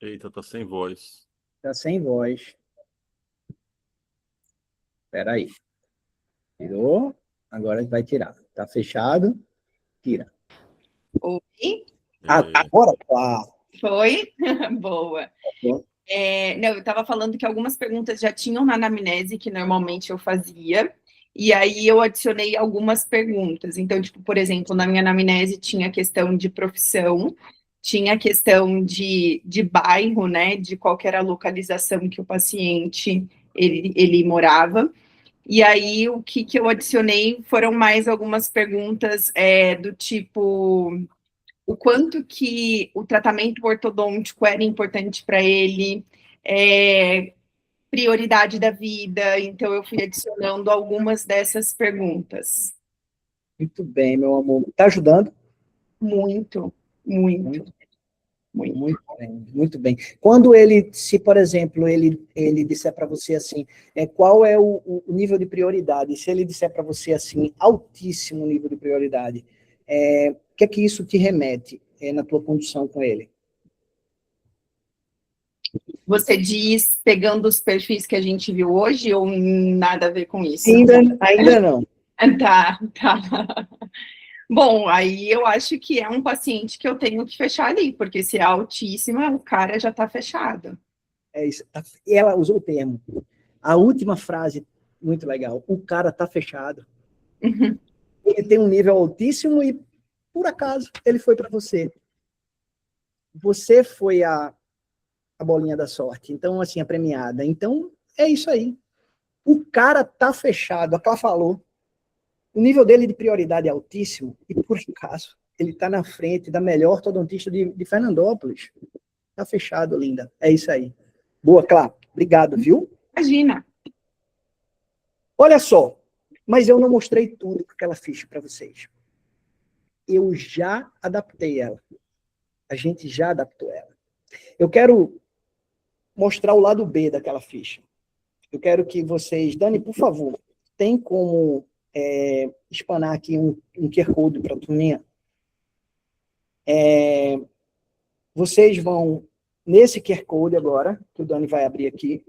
[SPEAKER 4] Eita, tá sem voz.
[SPEAKER 1] Tá sem voz. Espera aí. Tirou. Agora vai tirar. Tá fechado. Tira.
[SPEAKER 5] Oi?
[SPEAKER 1] Agora, claro.
[SPEAKER 5] Foi? Boa. Não, eu estava falando que algumas perguntas já tinham na anamnese, que normalmente eu fazia, e aí eu adicionei algumas perguntas. Então, tipo, por exemplo, na minha anamnese tinha a questão de profissão, tinha a questão de bairro, né, de qual que era a localização que o paciente, ele morava. E aí, o que eu adicionei foram mais algumas perguntas do tipo, o quanto que o tratamento ortodôntico era importante para ele, prioridade da vida, então eu fui adicionando algumas dessas perguntas.
[SPEAKER 1] Muito bem, meu amor. Tá ajudando?
[SPEAKER 5] Muito, muito,
[SPEAKER 1] Muito.
[SPEAKER 5] muito.
[SPEAKER 1] Muito bem, muito bem. Quando ele, se por exemplo, ele disser para você assim, qual é o nível de prioridade? Se ele disser para você assim, altíssimo nível de prioridade, o que é que isso te remete na tua condução com ele?
[SPEAKER 5] Você diz, pegando os perfis que a gente viu hoje, ou nada a ver com isso?
[SPEAKER 1] Ainda não.
[SPEAKER 5] Tá. Bom, aí eu acho que é um paciente que eu tenho que fechar ali, porque se é altíssima, o cara já está fechado.
[SPEAKER 1] É isso. Ela usou o termo. A última frase, muito legal. O cara está fechado.
[SPEAKER 5] Uhum.
[SPEAKER 1] Ele tem um nível altíssimo e, por acaso, ele foi para você. Você foi a bolinha da sorte. Então, assim, a premiada. Então, é isso aí. O cara tá fechado. A Clá falou. O nível dele de prioridade é altíssimo e, por acaso, ele tá na frente da melhor ortodontista de Fernandópolis. Tá fechado, linda. É isso aí. Boa, Clá. Obrigado, viu?
[SPEAKER 5] Imagina.
[SPEAKER 1] Olha só. Mas eu não mostrei tudo com aquela ficha para vocês. Eu já adaptei ela. A gente já adaptou ela. Eu quero mostrar o lado B daquela ficha. Eu quero que vocês... Dani, por favor, tem como espanar aqui um QR Code para a turminha? Vocês vão, nesse QR Code agora, que o Dani vai abrir aqui,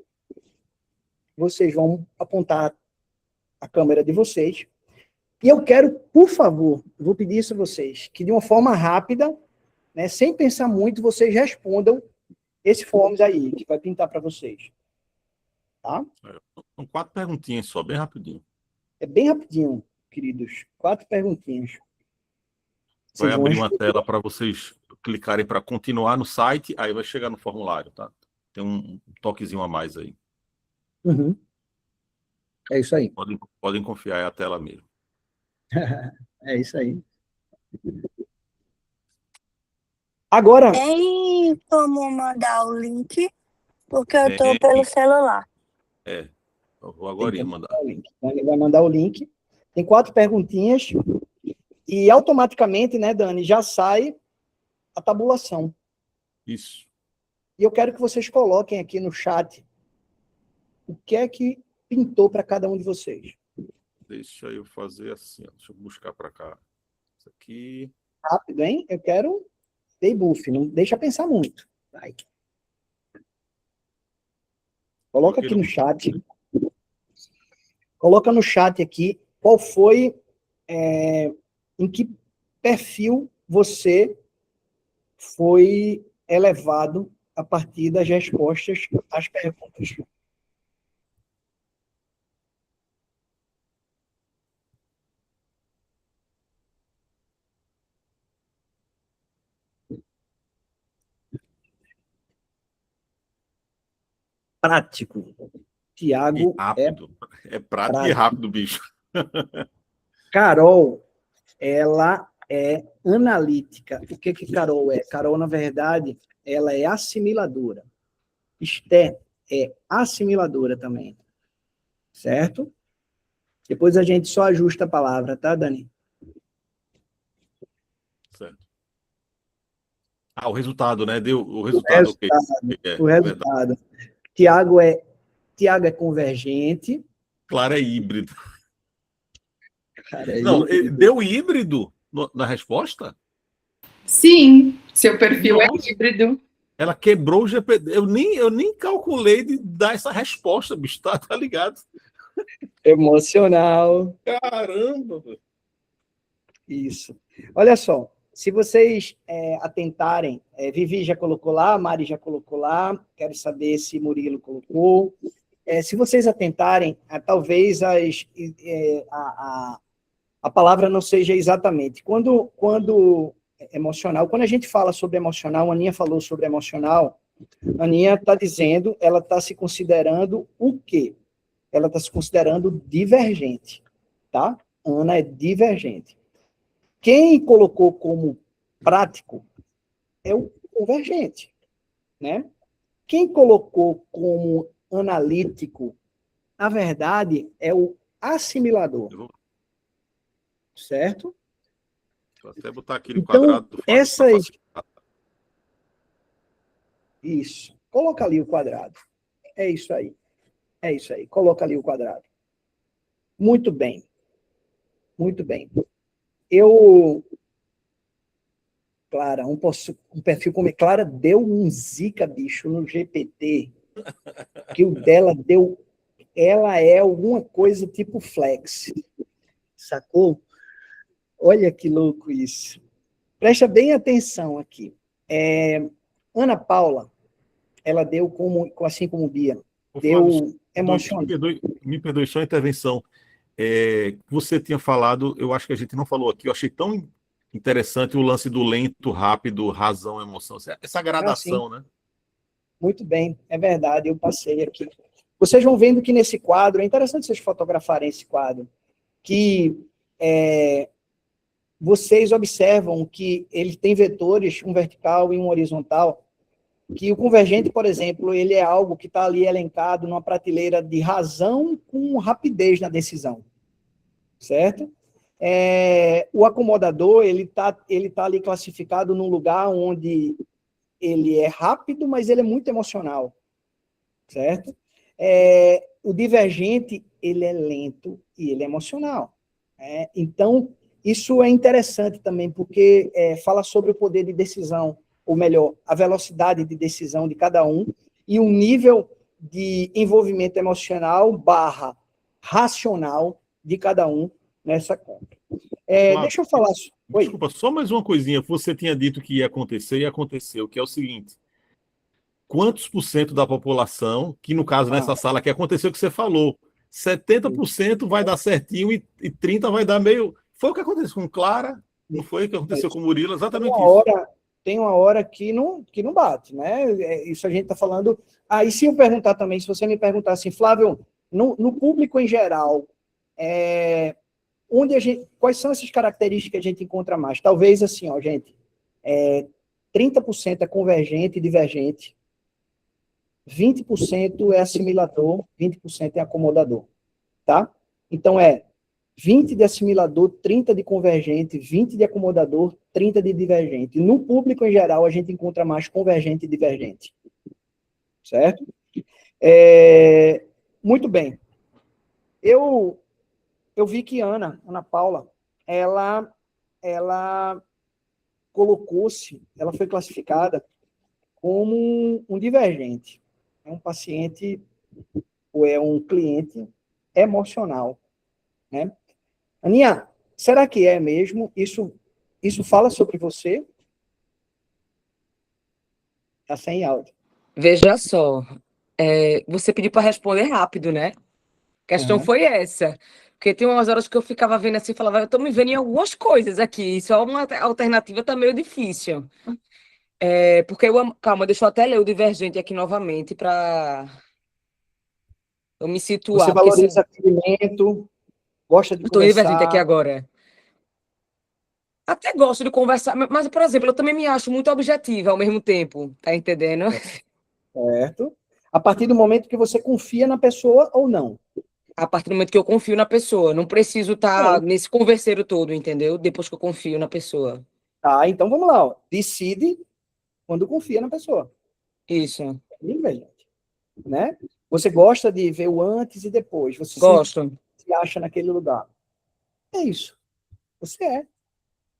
[SPEAKER 1] vocês vão apontar a câmera de vocês. E eu quero, por favor, vou pedir isso a vocês, que de uma forma rápida, né, sem pensar muito, vocês respondam esse forms aí, que vai pintar para vocês. Tá?
[SPEAKER 4] São 4 perguntinhas só, bem rapidinho.
[SPEAKER 1] É bem rapidinho, queridos. 4 perguntinhas.
[SPEAKER 4] Vai abrir uma tela para vocês clicarem para continuar no site, aí vai chegar no formulário, tá? Tem um toquezinho a mais aí.
[SPEAKER 1] Uhum. É isso aí.
[SPEAKER 4] Podem confiar, é a tela mesmo.
[SPEAKER 1] É isso aí. Agora...
[SPEAKER 6] Tem como mandar o link? Porque eu tô pelo celular.
[SPEAKER 4] Eu vou agora mandar.
[SPEAKER 1] Ele vai mandar o link. Tem 4 perguntinhas e automaticamente, né, Dani, já sai a tabulação.
[SPEAKER 4] Isso.
[SPEAKER 1] E eu quero que vocês coloquem aqui no chat o que é que pintou para cada um de vocês.
[SPEAKER 4] Deixa eu fazer assim, ó. Deixa eu buscar para cá. Isso aqui.
[SPEAKER 1] Rápido, hein? Eu quero debuff, não deixa pensar muito. Vai. Coloca aqui no chat. Coloca no chat aqui qual foi, em que perfil você foi elevado a partir das respostas às perguntas. Prático. Tiago
[SPEAKER 4] é prático e rápido, bicho.
[SPEAKER 1] Carol, ela é analítica. O que Carol é? Carol, na verdade, ela é assimiladora. Esté é assimiladora também. Certo? Depois a gente só ajusta a palavra, tá, Dani?
[SPEAKER 4] Certo. O resultado, né? Deu o resultado.
[SPEAKER 1] O resultado. Tiago é convergente.
[SPEAKER 4] Clara é híbrido.
[SPEAKER 1] Cara,
[SPEAKER 4] não, deu híbrido na resposta?
[SPEAKER 5] Sim, seu perfil é híbrido.
[SPEAKER 4] Ela quebrou o GPT. Eu nem calculei de dar essa resposta, bicho. Tá ligado?
[SPEAKER 1] Emocional.
[SPEAKER 4] Caramba!
[SPEAKER 1] Isso. Olha só, se vocês atentarem, Vivi já colocou lá, Mari já colocou lá, quero saber se Murilo colocou. Se vocês atentarem, talvez a palavra não seja exatamente. Quando emocional, quando a gente fala sobre emocional, a Aninha falou sobre emocional, a Aninha está dizendo, ela está se considerando o quê? Ela está se considerando divergente, tá? Ana é divergente. Quem colocou como prático é o convergente, né? Quem colocou como analítico, na verdade, é o assimilador. Certo?
[SPEAKER 4] Vou até botar aquele
[SPEAKER 1] Então,
[SPEAKER 4] quadrado do Fábio pra facilitar.
[SPEAKER 1] Isso. Coloca ali o quadrado. É isso aí. É isso aí. Coloca ali o quadrado. Muito bem. Muito bem. Clara, um perfil como Clara deu um zica, bicho, no GPT, que o dela deu, ela é alguma coisa tipo flex, sacou? Olha que louco isso. Presta bem atenção aqui. Ana Paula, ela deu assim como Bia,
[SPEAKER 4] Ô,
[SPEAKER 1] deu
[SPEAKER 4] Flávio,
[SPEAKER 1] emocionante.
[SPEAKER 4] me perdoe só a intervenção. Você tinha falado, eu acho que a gente não falou aqui, eu achei tão interessante o lance do lento, rápido, razão, emoção. Essa gradação, né?
[SPEAKER 1] Muito bem, é verdade, eu passei aqui. Vocês vão vendo que nesse quadro, é interessante vocês fotografarem esse quadro, que vocês observam que ele tem vetores, um vertical e um horizontal, que o convergente, por exemplo, ele é algo que está ali elencado numa prateleira de razão com rapidez na decisão, certo? O acomodador, ele tá ali classificado num lugar onde ele é rápido, mas ele é muito emocional, certo? O divergente, ele é lento e ele é emocional. Então, isso é interessante também, porque fala sobre o poder de decisão, ou melhor, a velocidade de decisão de cada um, e o nível de envolvimento emocional / racional de cada um nessa conta. Deixa eu falar... Oi?
[SPEAKER 4] Desculpa, só mais uma coisinha. Você tinha dito que ia acontecer e aconteceu, que é o seguinte: quantos por cento da população, que no caso nessa sala que aconteceu o que você falou, 70% vai dar certinho e 30% vai dar meio... Foi o que aconteceu com Clara, não foi o que aconteceu com Murilo, exatamente isso.
[SPEAKER 1] Tem uma hora que não bate, né? Isso a gente está falando... E se eu perguntar também, se você me perguntar assim, Flávio, no público em geral, quais são essas características que a gente encontra mais? Talvez assim, ó, gente, 30% é convergente e divergente, 20% é assimilador, 20% é acomodador, tá? Então, 20 de assimilador, 30 de convergente, 20 de acomodador, 30 de divergente. No público, em geral, a gente encontra mais convergente e divergente. Certo? Muito bem. Eu vi que Ana Paula, ela ela foi classificada como um divergente. É um paciente ou é um cliente emocional, né? Aninha, será que é mesmo? Isso fala sobre você? Tá sem áudio.
[SPEAKER 3] Veja só, você pediu para responder rápido, né? A questão foi essa. Porque tem umas horas que eu ficava vendo assim e falava, eu estou me vendo em algumas coisas aqui, só uma alternativa está meio difícil. Porque calma, deixa eu até ler o Divergente aqui novamente para eu me situar.
[SPEAKER 1] Você valoriza atendimento, gosta de
[SPEAKER 3] Estou em Divergente aqui
[SPEAKER 1] conversar.
[SPEAKER 3] agora. Até gosto de conversar, mas, por exemplo, eu também me acho muito objetiva ao mesmo tempo, tá entendendo?
[SPEAKER 1] Certo. A partir do momento que você confia na pessoa ou não.
[SPEAKER 3] A partir do momento que eu confio na pessoa. Não preciso estar nesse converseiro todo, entendeu? Depois que eu confio na pessoa.
[SPEAKER 1] Tá, então vamos lá. Ó. Decide quando confia na pessoa.
[SPEAKER 3] Isso.
[SPEAKER 1] Né? Você gosta de ver o antes e depois. Você
[SPEAKER 3] Gosto.
[SPEAKER 1] se acha naquele lugar. É isso. Você é.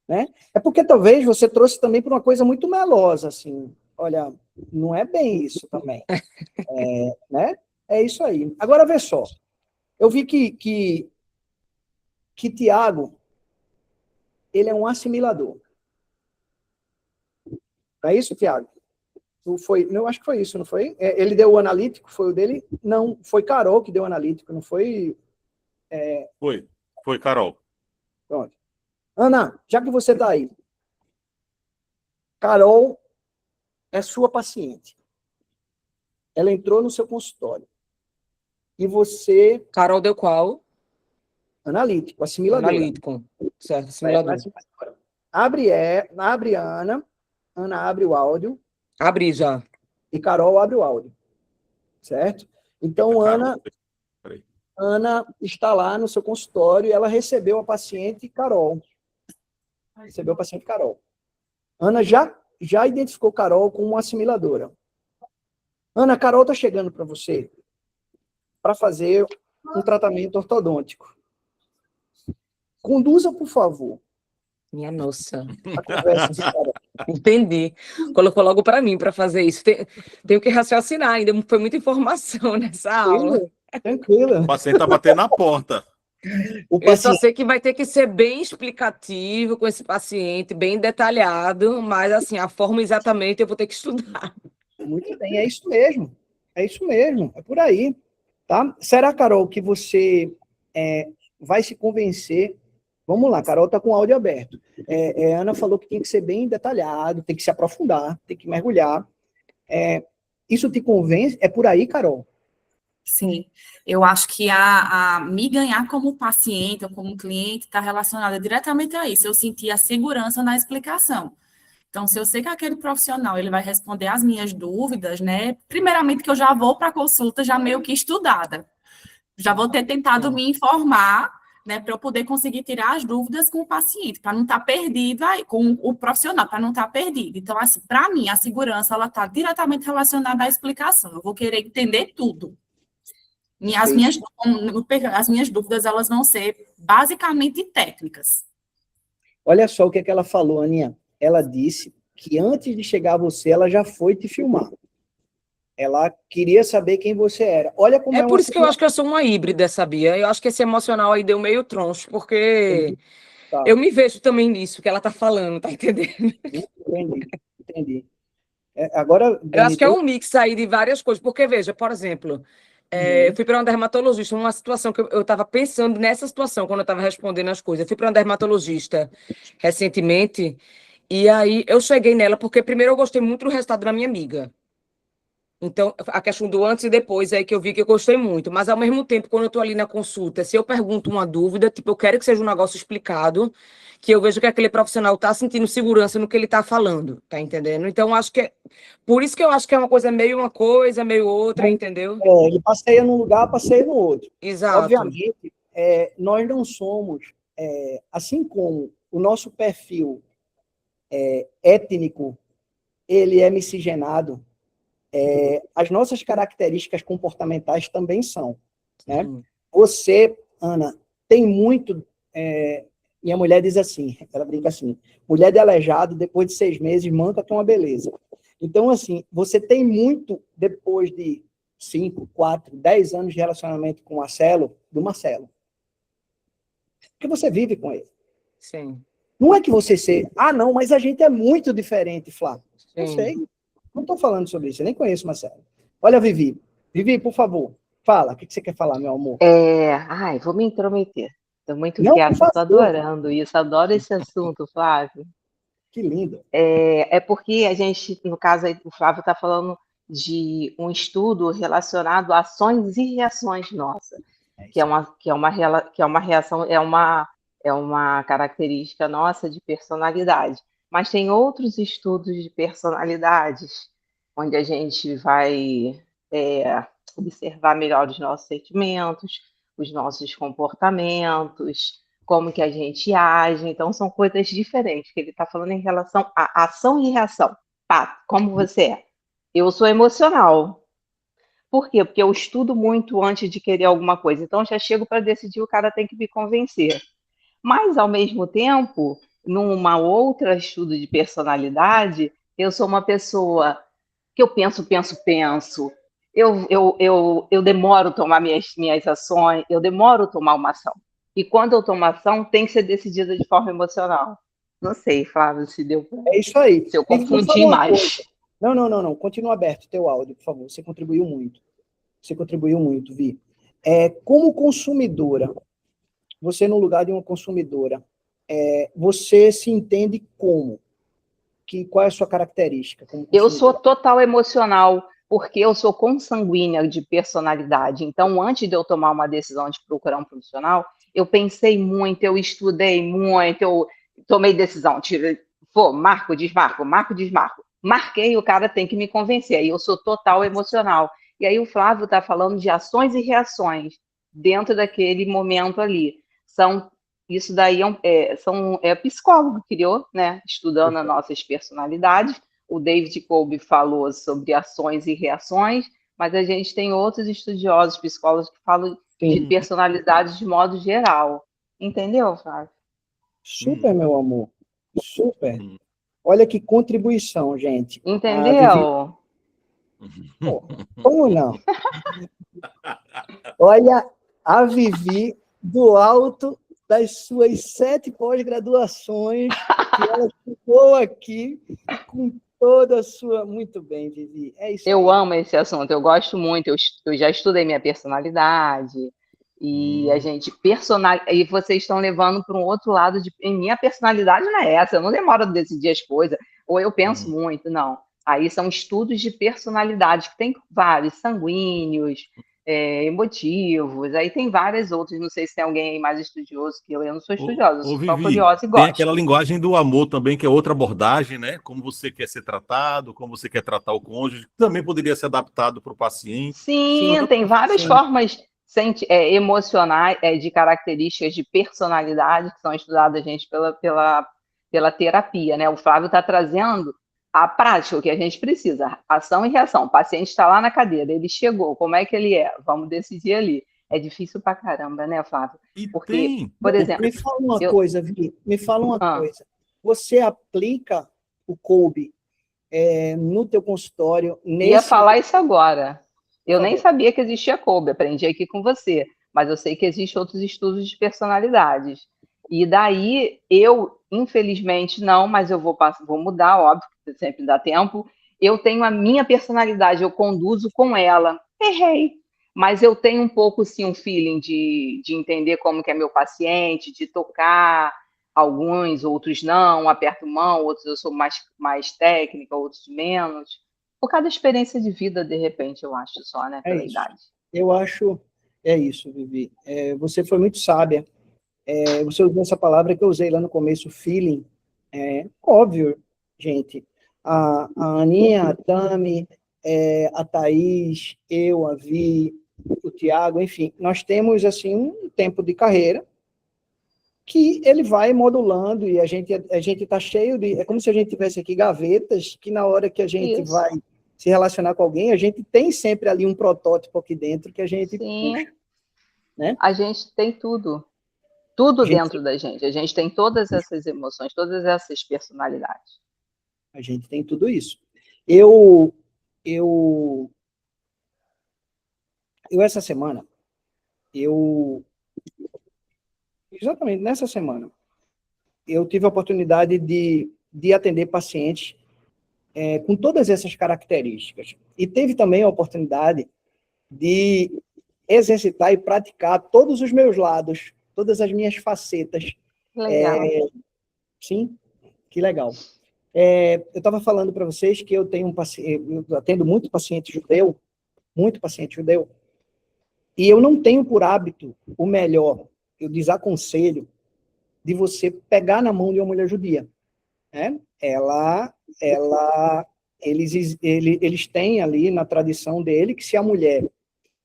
[SPEAKER 1] Né? É porque talvez você trouxe também para uma coisa muito melosa, assim. Olha, não é bem isso também. Né? É isso aí. Agora, vê só. Eu vi que Tiago, ele é um assimilador. Não é isso, Tiago? Eu acho que foi isso, não foi? Ele deu o analítico, foi o dele? Não, foi Carol que deu o analítico, não foi?
[SPEAKER 4] Foi, Carol.
[SPEAKER 1] Pronto. Ana, já que você está aí, Carol é sua paciente. Ela entrou no seu consultório. E você...
[SPEAKER 3] Carol deu qual?
[SPEAKER 1] Analítico, assimiladora.
[SPEAKER 3] Analítico. Certo, assimilador.
[SPEAKER 1] Abre Ana. Ana abre o áudio.
[SPEAKER 3] Abri já.
[SPEAKER 1] e Carol abre o áudio, certo? Então,
[SPEAKER 4] Peraí.
[SPEAKER 1] Ana está lá no seu consultório e ela recebeu a paciente Carol. Recebeu a paciente Carol. Ana já identificou Carol como uma assimiladora. Ana, Carol está chegando para você para fazer um tratamento ortodôntico. Conduza, por favor,
[SPEAKER 3] Minha nossa.
[SPEAKER 1] a conversa com Carol.
[SPEAKER 3] Entendi. Colocou logo para mim para fazer isso. Tenho que raciocinar ainda. Foi muita informação nessa aula.
[SPEAKER 1] Tranquila.
[SPEAKER 4] O paciente está batendo na porta.
[SPEAKER 1] O
[SPEAKER 3] Eu só
[SPEAKER 1] paciente,
[SPEAKER 3] sei que vai ter que ser bem explicativo com esse paciente, bem detalhado, mas assim, a forma exatamente eu vou ter que estudar.
[SPEAKER 1] muito bem, é isso mesmo. É isso mesmo, é por aí. Tá? Será, Carol, que você vai se convencer? Vamos lá, Carol está com o áudio aberto. Ana falou que tem que ser bem detalhado, tem que se aprofundar, tem que mergulhar. Isso te convence? É por aí, Carol?
[SPEAKER 7] Sim, eu acho que a me ganhar como paciente ou como cliente está relacionada diretamente a isso. Eu senti a segurança na explicação. Então, se eu sei que aquele profissional ele vai responder as minhas dúvidas, né? Primeiramente que eu já vou para a consulta já meio que estudada. Já vou ter tentado me informar, né, para eu poder conseguir tirar as dúvidas com o paciente, para não estar perdido aí, com o profissional, para não estar perdido. Então, assim, para mim, a segurança ela está diretamente relacionada à explicação. Eu vou querer entender tudo. E as minhas dúvidas, elas vão ser basicamente técnicas.
[SPEAKER 1] Olha só o que ela falou, Aninha. Ela disse que antes de chegar a você, ela já foi te filmar. Ela queria saber quem você era. Olha como
[SPEAKER 3] É por isso que eu acho que eu sou uma híbrida, sabia? Eu acho que esse emocional aí deu meio troncho, porque
[SPEAKER 1] Tá.
[SPEAKER 3] eu me vejo também nisso que ela tá falando, tá entendendo?
[SPEAKER 1] Entendi. Agora,
[SPEAKER 3] Eu acho que é um mix aí de várias coisas, porque veja, por exemplo, eu fui para uma dermatologista, uma situação que eu estava pensando nessa situação, quando eu estava respondendo as coisas. Eu fui para uma dermatologista recentemente, e aí eu cheguei nela, porque primeiro eu gostei muito do resultado da minha amiga. Então, a questão do antes e depois aí que eu vi que eu gostei muito. Mas, ao mesmo tempo, quando eu estou ali na consulta, se eu pergunto uma dúvida, tipo, eu quero que seja um negócio explicado, que eu vejo que aquele profissional está sentindo segurança no que ele está falando, tá entendendo? Então, acho que é... Por isso que eu acho que é uma coisa, meio outra, entendeu?
[SPEAKER 1] Ele passeia num lugar, passeia no outro.
[SPEAKER 3] Exato.
[SPEAKER 1] Obviamente, nós não somos, assim como o nosso perfil étnico, ele é miscigenado, as nossas características comportamentais também são, né? Você, Ana, tem muito... minha mulher diz assim, ela brinca assim, mulher de aleijado, depois de 6 meses, manca que é uma beleza. Então, assim, você tem muito, depois de 5, 4, 10 anos de relacionamento com o Marcelo, do Marcelo. Porque você vive com ele.
[SPEAKER 3] Sim.
[SPEAKER 1] Não é que você seja... não, mas a gente é muito diferente, Flávio. Não sei. Não estou falando sobre isso, eu nem conheço o Marcelo. Olha, Vivi. Vivi, por favor, fala. O que você quer falar, meu amor?
[SPEAKER 8] Vou me intrometer. Estou muito
[SPEAKER 1] Não,
[SPEAKER 8] quieta,
[SPEAKER 1] por favor.
[SPEAKER 8] estou adorando isso, adoro esse assunto, Flávio.
[SPEAKER 1] Que lindo.
[SPEAKER 8] É porque a gente, no caso aí, o Flávio está falando de um estudo relacionado a ações e reações nossas, que é uma reação, é uma característica nossa de personalidade. Mas tem outros estudos de personalidades, onde a gente vai observar melhor os nossos sentimentos, os nossos comportamentos, como que a gente age. Então, são coisas diferentes, que ele está falando em relação a ação e reação. Tá, como você é? Eu sou emocional. Por quê? Porque eu estudo muito antes de querer alguma coisa. Então, já chego para decidir, o cara tem que me convencer. Mas, ao mesmo tempo, numa outra estudo de personalidade, eu sou uma pessoa que eu penso. Eu demoro a tomar minhas ações, eu demoro a tomar uma ação. E quando eu tomo ação, tem que ser decidida de forma emocional. Não sei, Flávio, se deu para...
[SPEAKER 1] É isso aí.
[SPEAKER 8] Se eu confundi mais.
[SPEAKER 1] Não. Continua aberto o teu áudio, por favor. Você contribuiu muito. Vi. Como consumidora, você no lugar de uma consumidora, você se entende como? Qual é a sua característica?
[SPEAKER 8] Eu sou total emocional, porque eu sou consanguínea de personalidade. Então, antes de eu tomar uma decisão de procurar um profissional, eu pensei muito, eu estudei muito, eu tomei decisão. Marco, desmarco. marquei, o cara tem que me convencer, aí eu sou total emocional. E aí o Flávio está falando de ações e reações dentro daquele momento ali. Isso daí é psicólogo que criou, né? Estudando as nossas personalidades. O David Kolbe falou sobre ações e reações, mas a gente tem outros estudiosos, psicólogos, que falam de personalidades de modo geral. Entendeu, Flávio?
[SPEAKER 1] Super, meu amor. Super. Olha que contribuição, gente.
[SPEAKER 8] Entendeu?
[SPEAKER 1] Pô, como não? Olha a Vivi do alto das suas 7 pós-graduações, que ela ficou aqui com toda a sua... Muito bem, Vivi. É isso
[SPEAKER 8] Eu
[SPEAKER 1] aí.
[SPEAKER 8] amo esse assunto, eu gosto muito, eu já estudei minha personalidade, e a gente e vocês estão levando para um outro lado minha personalidade não é essa, eu não demoro a decidir as coisas, ou eu penso muito, não. Aí são estudos de personalidade, que tem vários, sanguíneos, emotivos, aí tem várias outras, não sei se tem alguém aí mais estudioso que eu não sou estudiosa, eu sou só
[SPEAKER 4] Vivi,
[SPEAKER 8] curiosa e
[SPEAKER 4] tem
[SPEAKER 8] gosto.
[SPEAKER 4] aquela linguagem do amor também, que é outra abordagem, né? Como você quer ser tratado, como você quer tratar o cônjuge, que também poderia ser adaptado para o paciente.
[SPEAKER 8] Sim, tem várias formas emocionais, de características de personalidade que são estudadas, gente, pela terapia, né? O Flávio está trazendo a prática, o que a gente precisa, ação e reação. O paciente está lá na cadeira, ele chegou, como é que ele é? Vamos decidir ali. É difícil pra caramba, né, Flávio? Porque, por exemplo...
[SPEAKER 1] Me fala uma coisa, Vi, me fala uma coisa. Você aplica o Kolbe no teu consultório?
[SPEAKER 8] Ia falar isso agora. Eu nem sabia que existia Kolbe, aprendi aqui com você, mas eu sei que existem outros estudos de personalidades. E daí, eu, infelizmente, não, mas eu vou mudar, óbvio, que sempre dá tempo. Eu tenho a minha personalidade, eu conduzo com ela. Errei. Mas eu tenho um pouco, sim, um feeling de entender como que é meu paciente, de tocar alguns, outros não, aperto mão, outros eu sou mais técnica, outros menos. Por causa da experiência de vida, de repente, eu acho só, né, pela idade.
[SPEAKER 1] Eu acho, é isso, Vivi. Você foi muito sábia. Você usou essa palavra que eu usei lá no começo, feeling. Óbvio, gente. A Aninha, a Tami, a Thaís, eu, a Vi, o Tiago, enfim, nós temos, assim, um tempo de carreira que ele vai modulando e a gente está cheio de... É como se a gente tivesse aqui gavetas que na hora que a gente vai se relacionar com alguém, a gente tem sempre ali um protótipo aqui dentro que a gente puxa. Né?
[SPEAKER 8] A gente tem tudo. Tudo dentro da gente. A gente tem todas essas emoções, todas essas personalidades.
[SPEAKER 1] A gente tem tudo isso. Eu essa semana, exatamente nessa semana, eu tive a oportunidade de atender pacientes com todas essas características. E teve também a oportunidade de exercitar e praticar todos os meus lados, todas as minhas facetas.
[SPEAKER 8] Legal.
[SPEAKER 1] Sim, que legal. Eu estava falando para vocês que eu atendo muito paciente judeu, e eu não tenho por hábito o melhor, eu desaconselho de você pegar na mão de uma mulher judia. Né? Eles têm ali na tradição dele que se a mulher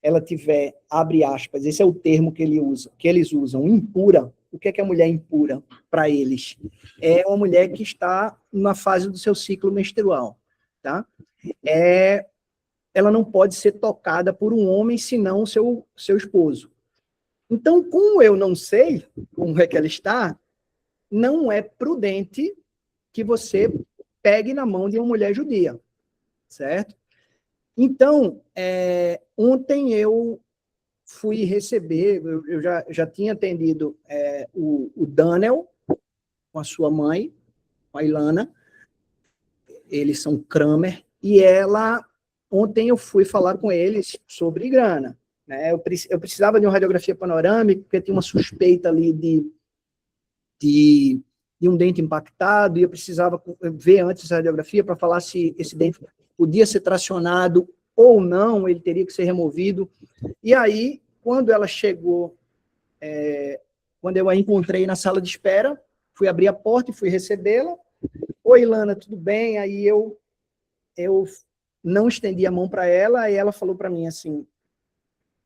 [SPEAKER 1] ela tiver, abre aspas, esse é o termo que eles usam, impura. O que é a mulher impura para eles? É uma mulher que está na fase do seu ciclo menstrual, tá? Ela não pode ser tocada por um homem, senão o seu esposo. Então, como eu não sei como é que ela está, não é prudente que você pegue na mão de uma mulher judia, certo? Então, ontem eu fui receber, eu já tinha atendido o Daniel, com a sua mãe, com a Ilana, eles são Kramer, e ontem eu fui falar com eles sobre grana. Né? Eu precisava de uma radiografia panorâmica, porque tinha uma suspeita ali de um dente impactado, e eu precisava ver antes a radiografia para falar se esse dente podia ser tracionado ou não, ele teria que ser removido. E aí, quando ela chegou, quando eu a encontrei na sala de espera, fui abrir a porta e fui recebê-la. Oi, Ilana, tudo bem? Aí eu eu não estendi a mão para ela, e ela falou para mim assim,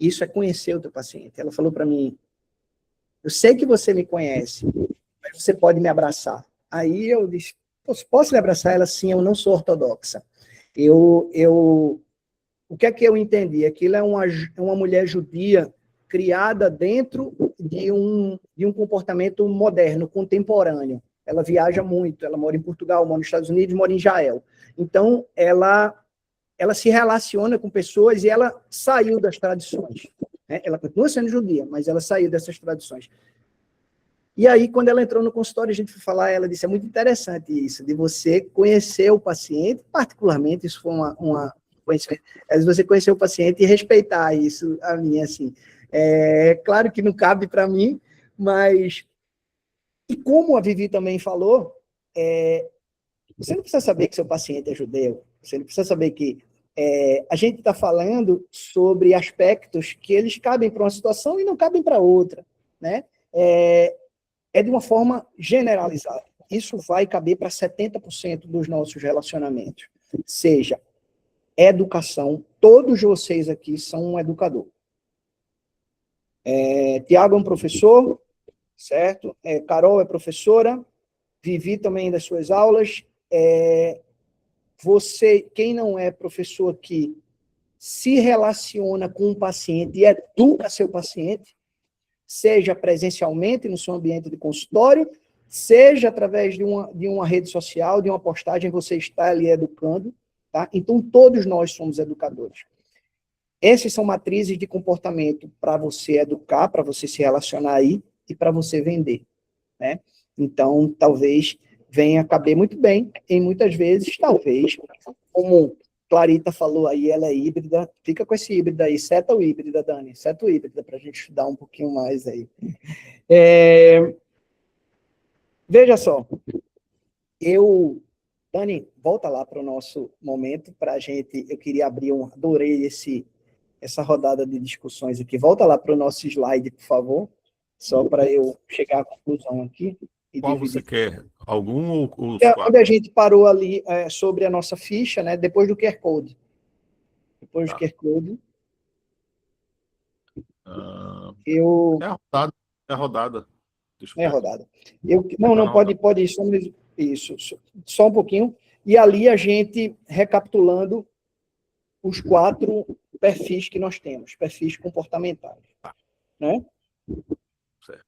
[SPEAKER 1] isso é conhecer o teu paciente. Ela falou para mim, eu sei que você me conhece, mas você pode me abraçar. Aí eu disse, posso lhe abraçar? Ela, sim, eu não sou ortodoxa. O que é que eu entendi? Aquilo é uma mulher judia criada dentro de um comportamento moderno, contemporâneo. Ela viaja muito, ela mora em Portugal, mora nos Estados Unidos, mora em Israel. Então, ela se relaciona com pessoas e ela saiu das tradições. Né? Ela continua sendo judia, mas ela saiu dessas tradições. E aí, quando ela entrou no consultório, a gente foi falar, ela disse, é muito interessante isso, de você conhecer o paciente, particularmente, isso foi uma conhecimento, é de você conhecer o paciente e respeitar isso, a mim, assim. Claro que não cabe para mim, mas... E como a Vivi também falou, você não precisa saber que seu paciente é judeu, você não precisa saber que a gente está falando sobre aspectos que eles cabem para uma situação e não cabem para outra, né? De uma forma generalizada. Isso vai caber para 70% dos nossos relacionamentos. Seja educação, todos vocês aqui são um educador. Tiago é um professor, certo? Carol é professora, Vivi também das suas aulas. Você, quem não é professor aqui, se relaciona com um paciente e educa seu paciente, seja presencialmente no seu ambiente de consultório, seja através de uma rede social, de uma postagem, você está ali educando, tá? Então, todos nós somos educadores. Essas são matrizes de comportamento para você educar, para você se relacionar aí e para você vender, né? Então, talvez venha caber muito bem, e muitas vezes, talvez, como Clarita falou aí, ela é híbrida, fica com esse híbrido aí, seta o híbrida, Dani, seta o híbrida, para a gente estudar um pouquinho mais aí. Veja só, Dani, volta lá para o nosso momento, para a gente, eu queria abrir adorei essa rodada de discussões aqui, volta lá para o nosso slide, por favor, só para eu chegar à conclusão aqui.
[SPEAKER 4] Qual você quer? Algum ou os
[SPEAKER 1] quando a gente parou ali sobre a nossa ficha, né, depois do QR Code. Depois do QR Code.
[SPEAKER 4] É a rodada.
[SPEAKER 1] É a rodada. Não, pode isso. Só um pouquinho. E ali a gente, recapitulando os 4 perfis que nós temos, perfis comportamentais. Né?
[SPEAKER 4] Certo.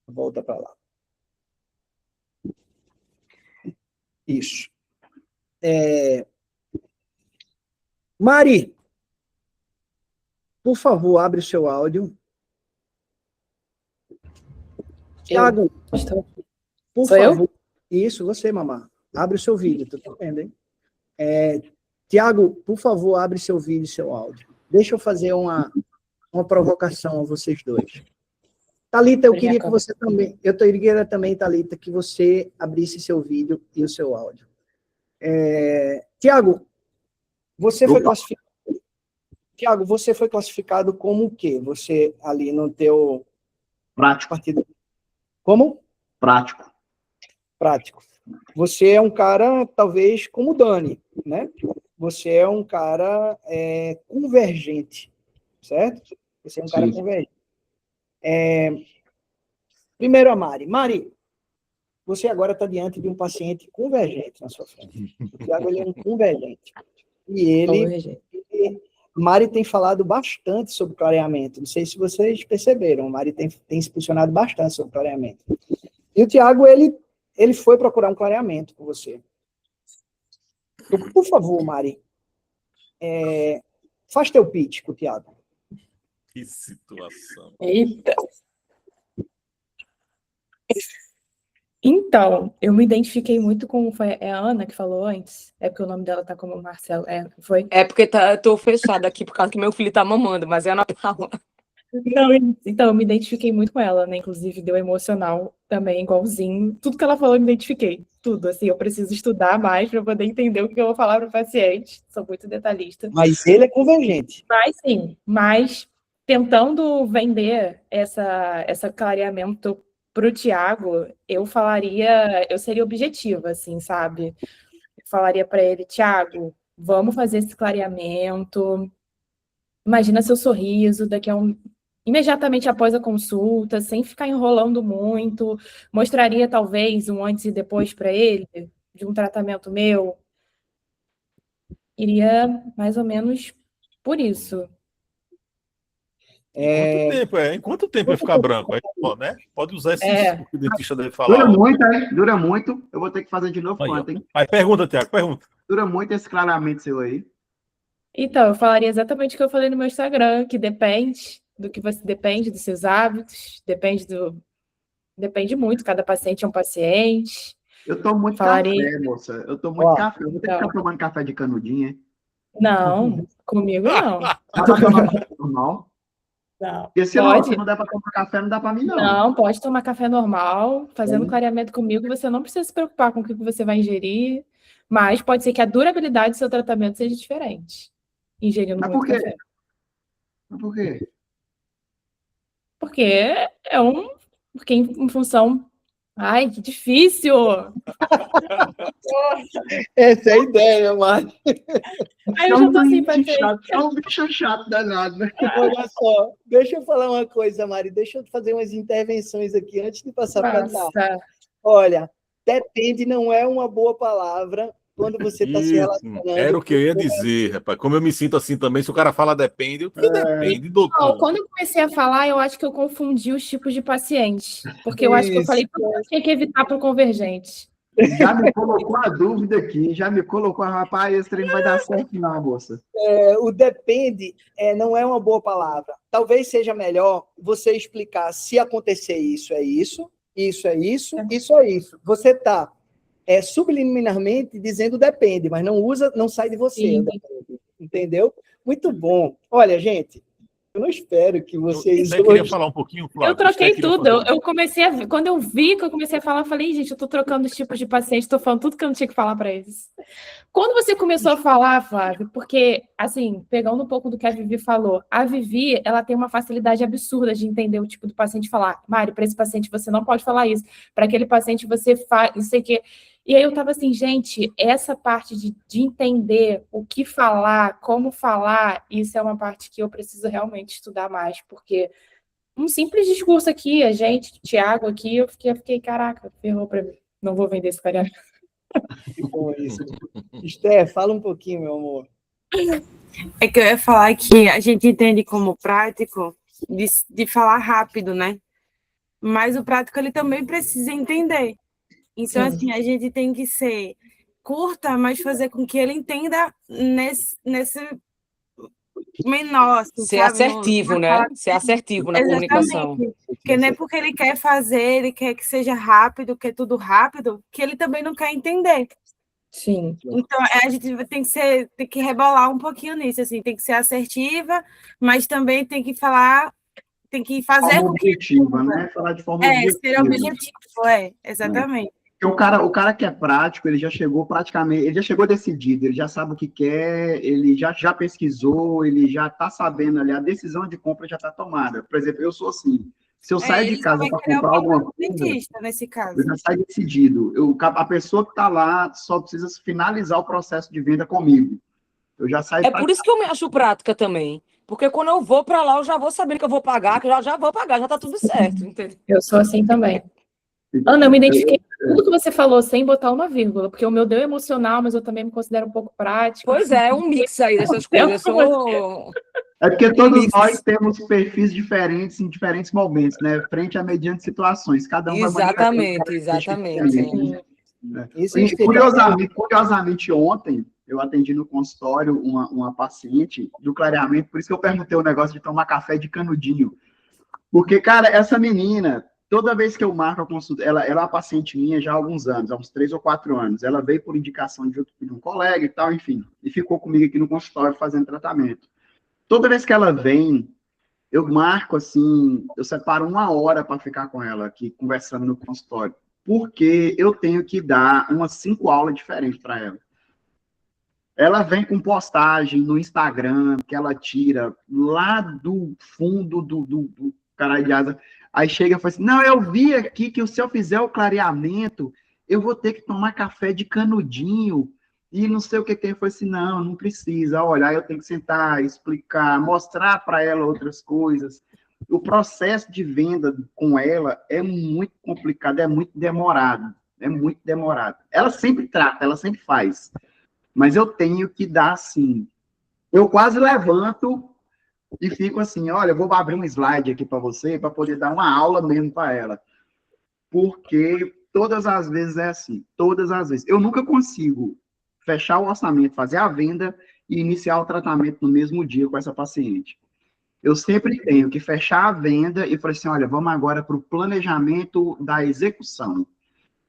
[SPEAKER 1] Volta para lá. Isso. Mari, por favor, abre o seu áudio. Tiago, por favor. Isso, você, mamá. Abre o seu vídeo, tô vendo, hein? Tiago, por favor, abre seu vídeo e seu áudio. Deixa eu fazer uma provocação a vocês dois. Thalita, eu queria que você também, Thalita, que você abrisse seu vídeo e o seu áudio. Tiago, você foi classificado como o quê? Você ali no teu...
[SPEAKER 9] Prático.
[SPEAKER 1] Partido... Como?
[SPEAKER 9] Prático.
[SPEAKER 1] Prático. Você é um cara, talvez, como o Dani, né? Você é um cara convergente, certo? Você é um cara convergente. Primeiro a Mari. Mari, você agora está diante de um paciente convergente na sua frente. O Tiago, ele é um convergente. E Mari tem falado bastante sobre clareamento. Não sei se vocês perceberam, Mari tem se posicionado bastante sobre clareamento. E o Tiago, ele foi procurar um clareamento com você. Então, por favor, Mari, faz teu pitch com o Tiago.
[SPEAKER 4] Que situação.
[SPEAKER 7] Eita! Então, eu me identifiquei muito com... Foi a Ana que falou antes? É porque o nome dela tá como Marcelo. Foi?
[SPEAKER 3] É porque eu tô fechada aqui por causa que meu filho tá mamando, mas é a Ana Paula.
[SPEAKER 7] Não, então, eu me identifiquei muito com ela, né? Inclusive, deu emocional também, igualzinho. Tudo que ela falou, eu me identifiquei. Tudo, assim, eu preciso estudar mais para poder entender o que eu vou falar para o paciente. Sou muito detalhista.
[SPEAKER 1] Mas ele é convergente.
[SPEAKER 7] Mas, sim. Mas, tentando vender essa clareamento
[SPEAKER 9] para o Tiago, eu seria objetiva, assim, sabe? Eu falaria para ele, Tiago, vamos fazer esse clareamento. Imagina seu sorriso imediatamente após a consulta, sem ficar enrolando muito. Mostraria talvez um antes e depois para ele de um tratamento meu. Iria mais ou menos por isso.
[SPEAKER 4] Em quanto tempo vai ficar branco? Aí, né? Pode usar esse que o dentista deve falar.
[SPEAKER 10] Dura muito, hein? Dura muito. Eu vou ter que fazer de novo quanto, hein?
[SPEAKER 4] Aí pergunta, Tiago, pergunta.
[SPEAKER 10] Dura muito esse clareamento seu aí.
[SPEAKER 9] Então, eu falaria exatamente o que eu falei no meu Instagram, que depende dos seus hábitos, depende muito, cada paciente é um paciente.
[SPEAKER 10] Eu tomo muito café, moça. Eu tomo muito café. Eu vou ter que ficar tomando café de canudinha, hein?
[SPEAKER 9] Não, comigo não.
[SPEAKER 10] Dá pra tomar café normal?
[SPEAKER 9] Não.
[SPEAKER 10] Porque se não der pra tomar café, não dá pra mim, não.
[SPEAKER 9] Não, pode tomar café normal. Fazendo clareamento comigo, você não precisa se preocupar com o que você vai ingerir, mas pode ser que a durabilidade do seu tratamento seja diferente. Ingerindo muito café.
[SPEAKER 10] Mas por quê?
[SPEAKER 9] Porque porque em função... Ai, que difícil!
[SPEAKER 1] Essa é a ideia, Mari.
[SPEAKER 9] Aí eu já tô assim,
[SPEAKER 10] É um bicho chato danado, né?
[SPEAKER 1] Olha só, deixa eu falar uma coisa, Mari. Deixa eu fazer umas intervenções aqui antes de passar para cá. Olha, depende não é uma boa palavra quando você está se relacionando.
[SPEAKER 4] Era o que eu ia dizer, rapaz. Como eu me sinto assim também, se o cara fala depende, o que depende, doutor?
[SPEAKER 9] Não, quando eu comecei a falar, eu acho que eu confundi os tipos de pacientes. Porque eu acho que eu falei que eu tinha que evitar para o convergente.
[SPEAKER 10] Já me colocou a dúvida aqui, rapaz, esse treino vai dar certo não, moça.
[SPEAKER 1] O depende não é uma boa palavra. Talvez seja melhor você explicar se acontecer isso é isso, isso é isso, isso é isso. Você está subliminarmente dizendo depende, mas não sai de você. Entendeu? Muito bom. Olha, gente, eu não espero que vocês...
[SPEAKER 4] Eu queria falar um pouquinho, Flávio.
[SPEAKER 9] Eu troquei tudo. Eu comecei a... Quando eu vi que eu comecei a falar, eu falei, gente, eu tô trocando os tipos de paciente, tô falando tudo que eu não tinha que falar para eles. Quando você começou a falar, Flávio, porque, assim, pegando um pouco do que a Vivi falou, a Vivi, ela tem uma facilidade absurda de entender o tipo do paciente e falar, Mari, para esse paciente você não pode falar isso, para aquele paciente você faz, não sei o quê. E aí eu tava assim, gente, essa parte de entender o que falar, como falar, isso é uma parte que eu preciso realmente estudar mais, porque um simples discurso aqui, a gente, Tiago aqui, eu fiquei, caraca, ferrou pra mim, não vou vender esse cara.
[SPEAKER 1] Bom, isso. Esther, fala um pouquinho, meu amor.
[SPEAKER 11] É que eu ia falar que a gente entende como prático de falar rápido, né? Mas o prático, ele também precisa entender. Então, assim, a gente tem que ser curta, mas fazer com que ele entenda nesse menor. Assim,
[SPEAKER 3] ser
[SPEAKER 11] sabe?
[SPEAKER 3] assertivo, né? Ser assertivo na comunicação.
[SPEAKER 11] Porque não é porque ele quer fazer, ele quer que seja rápido, quer tudo rápido, que ele também não quer entender.
[SPEAKER 9] Sim.
[SPEAKER 11] Então, a gente tem que rebolar um pouquinho nisso, assim, tem que ser assertiva, mas também tem que falar... Tem que fazer
[SPEAKER 10] com objetiva, né? Falar de forma objetiva.
[SPEAKER 11] Ser objetivo, exatamente.
[SPEAKER 10] Porque o cara que é prático, ele já chegou praticamente, ele já chegou decidido, ele já sabe o que quer, ele já pesquisou, ele já está sabendo ali, a decisão de compra já está tomada. Por exemplo, eu sou assim, se eu saio de casa para comprar alguma coisa,
[SPEAKER 11] nesse caso.
[SPEAKER 10] eu já saio decidido. A pessoa que está lá só precisa finalizar o processo de venda comigo. Eu já saio.
[SPEAKER 3] É por isso que eu me acho prática também. Porque quando eu vou para lá, eu já vou sabendo que eu vou pagar, que eu já vou pagar, já está tudo certo, entendeu?
[SPEAKER 9] Eu sou assim também. Ana, eu me identifiquei com tudo que você falou, sem botar uma vírgula, porque o meu deu emocional, mas eu também me considero um pouco prático.
[SPEAKER 3] Pois é um mix aí dessas coisas.
[SPEAKER 10] É porque todos nós temos perfis diferentes em diferentes momentos, né? Frente a mediante situações. Cada um
[SPEAKER 3] exatamente.
[SPEAKER 10] Curiosamente, ontem, eu atendi no consultório uma paciente do clareamento, por isso que eu perguntei o negócio de tomar café de canudinho. Porque, cara, essa menina, toda vez que eu marco a consulta, ela é uma paciente minha já há alguns anos, há uns 3 ou 4 anos. Ela veio por indicação de um colega e tal, enfim, e ficou comigo aqui no consultório fazendo tratamento. Toda vez que ela vem, eu marco assim, eu separo 1 hora para ficar com ela aqui, conversando no consultório, porque eu tenho que dar umas 5 aulas diferentes para ela. Ela vem com postagem no Instagram, que ela tira lá do fundo do caralho de asa. Aí chega e fala assim, não, eu vi aqui que se eu fizer o clareamento, eu vou ter que tomar café de canudinho, e não sei o que tem. Eu falei assim, não precisa, olha, aí eu tenho que sentar, explicar, mostrar para ela outras coisas. O processo de venda com ela é muito complicado, é muito demorado. Ela sempre trata, ela sempre faz. Mas eu tenho que dar, assim... Eu quase levanto e fico assim, olha, eu vou abrir um slide aqui para você, para poder dar uma aula mesmo para ela. Porque todas as vezes é assim, todas as vezes. Eu nunca consigo fechar o orçamento, fazer a venda e iniciar o tratamento no mesmo dia com essa paciente. Eu sempre tenho que fechar a venda e falar assim, olha, vamos agora para o planejamento da execução,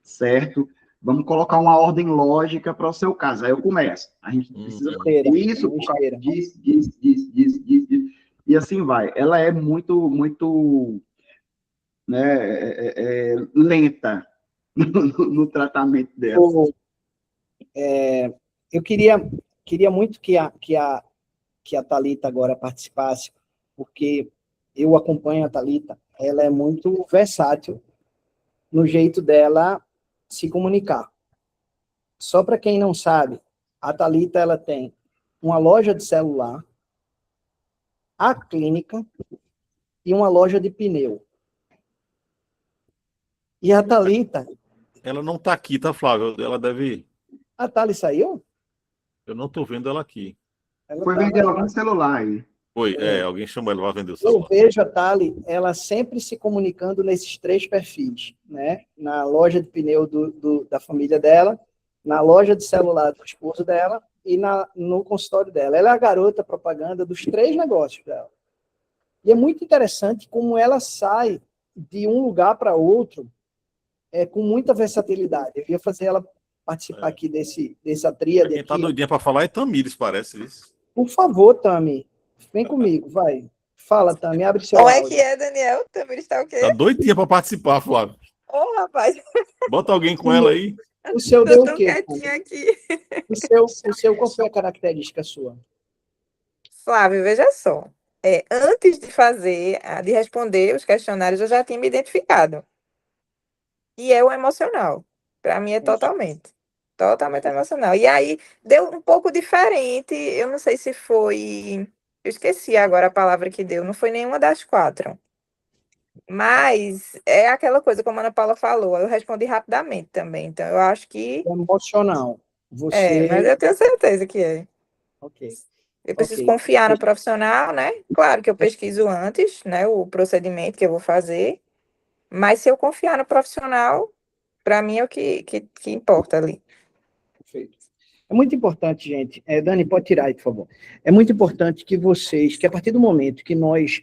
[SPEAKER 10] certo? Vamos colocar uma ordem lógica para o seu caso. Aí eu começo. A gente precisa fazer isso, por causa disso. E assim vai. Ela é muito né, lenta no tratamento dela.
[SPEAKER 1] Eu queria muito que a Thalita agora participasse, porque eu acompanho a Thalita, ela é muito versátil no jeito dela se comunicar. Só para quem não sabe, a Thalita, ela tem uma loja de celular, a clínica e uma loja de pneu. E a Thalita...
[SPEAKER 4] Ela não está aqui, tá, Flávio? Ela deve ir.
[SPEAKER 1] A Thali saiu?
[SPEAKER 4] Eu não estou vendo ela aqui.
[SPEAKER 10] Foi vender algum celular aí.
[SPEAKER 4] Foi, alguém chamou ela para vender o
[SPEAKER 1] Eu
[SPEAKER 4] celular.
[SPEAKER 1] vejo a Thali, ela sempre se comunicando nesses 3 perfis, né? Na loja de pneu da família dela, na loja de celular do esposo dela e no consultório dela. Ela é a garota propaganda dos 3 negócios dela. E é muito interessante como ela sai de um lugar para outro com muita versatilidade. Eu ia fazer ela participar aqui dessa tríade.
[SPEAKER 4] Quem está doidinha para falar é Tamires, parece isso.
[SPEAKER 1] Por favor, Tami, vem comigo, vai. Fala, Tami, abre seu
[SPEAKER 12] Como
[SPEAKER 1] áudio.
[SPEAKER 12] é que é, Daniel? Tamires está o quê?
[SPEAKER 4] Tá doidinha para participar, Flávio.
[SPEAKER 12] Ô, rapaz.
[SPEAKER 4] Bota alguém com ela aí.
[SPEAKER 1] O seu deu o quê?
[SPEAKER 12] Quietinha aqui.
[SPEAKER 1] O seu, qual foi a característica sua?
[SPEAKER 12] Flávio, veja só. Antes de responder os questionários, eu já tinha me identificado. E é o emocional. Para mim é totalmente emocional. E aí, deu um pouco diferente, eu não sei se foi... Eu esqueci agora a palavra que deu, não foi nenhuma das 4. Mas é aquela coisa, como a Ana Paula falou, eu respondi rapidamente também. Então, eu acho que...
[SPEAKER 1] Emocional. Você...
[SPEAKER 12] mas eu tenho certeza que é.
[SPEAKER 1] Ok.
[SPEAKER 12] Eu preciso confiar no profissional, né? Claro que eu pesquiso antes, né, o procedimento que eu vou fazer, mas se eu confiar no profissional, para mim é o que importa ali.
[SPEAKER 1] Perfeito. É muito importante, gente. Dani, pode tirar aí, por favor. É muito importante que a partir do momento que nós...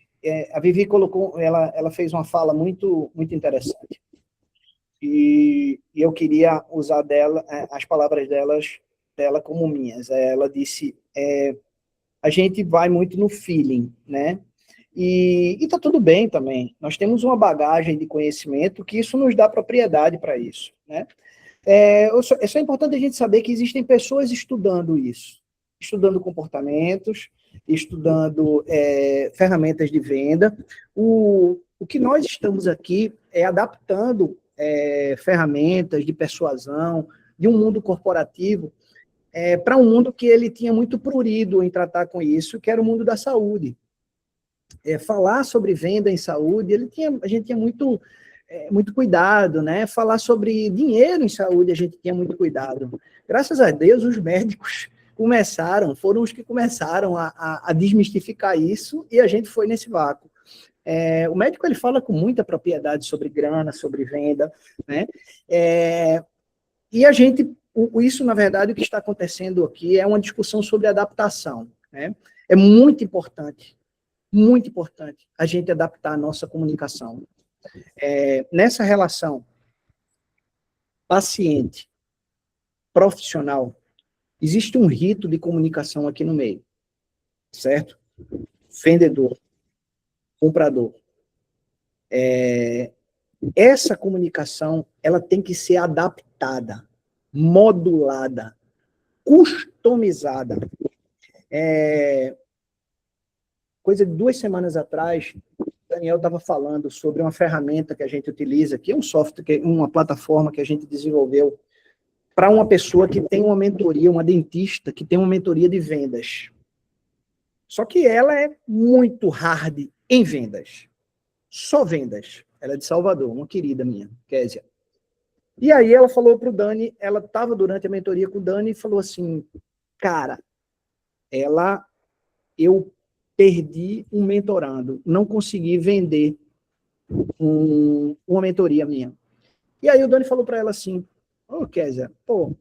[SPEAKER 1] a Vivi colocou, ela fez uma fala muito, muito interessante. E eu queria usar as palavras dela como minhas. Ela disse, a gente vai muito no feeling, né? E tá tudo bem também. Nós temos uma bagagem de conhecimento que isso nos dá propriedade para isso, né? É só importante a gente saber que existem pessoas estudando isso, estudando comportamentos, estudando ferramentas de venda. O que nós estamos aqui é adaptando ferramentas de persuasão de um mundo corporativo para um mundo que ele tinha muito prurido em tratar com isso, que era o mundo da saúde. Falar sobre venda em saúde, a gente tinha muito cuidado, né? Falar sobre dinheiro em saúde, a gente tinha muito cuidado. Graças a Deus, os médicos foram os que começaram a desmistificar isso, e a gente foi nesse vácuo. O médico, ele fala com muita propriedade sobre grana, sobre venda, né? E a gente, isso, na verdade, o que está acontecendo aqui é uma discussão sobre adaptação, né? É muito importante a gente adaptar a nossa comunicação. Nessa relação paciente-profissional, existe um rito de comunicação aqui no meio, certo? Vendedor, comprador. Essa comunicação, ela tem que ser adaptada, modulada, customizada. Coisa de 2 semanas atrás, Daniel estava falando sobre uma ferramenta que a gente utiliza, que é um software, uma plataforma que a gente desenvolveu para uma pessoa que tem uma mentoria, uma dentista que tem uma mentoria de vendas. Só que ela é muito hard em vendas. Só vendas. Ela é de Salvador, uma querida minha, Késia. E aí ela falou para o Dani, ela estava durante a mentoria com o Dani e falou assim, cara, eu perdi um mentorando, não consegui vender uma mentoria minha. E aí o Dani falou para ela assim, ô Késia, pô,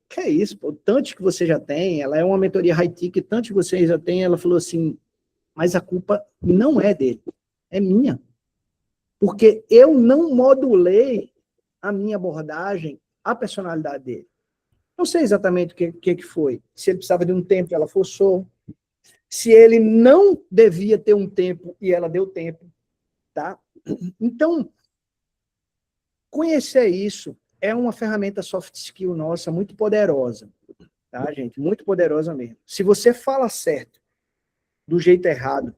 [SPEAKER 1] que é isso, pô, tantos que você já tem, ela é uma mentoria high-ticket, tantos que você já tem, ela falou assim, mas a culpa não é dele, é minha. Porque eu não modulei a minha abordagem, a personalidade dele. Não sei exatamente o que foi. Se ele precisava de um tempo, ela forçou. Se ele não devia ter um tempo, e ela deu tempo. Tá? Então, conhecer isso é uma ferramenta soft skill nossa muito poderosa. Tá, gente? Muito poderosa mesmo. Se você fala certo, do jeito errado,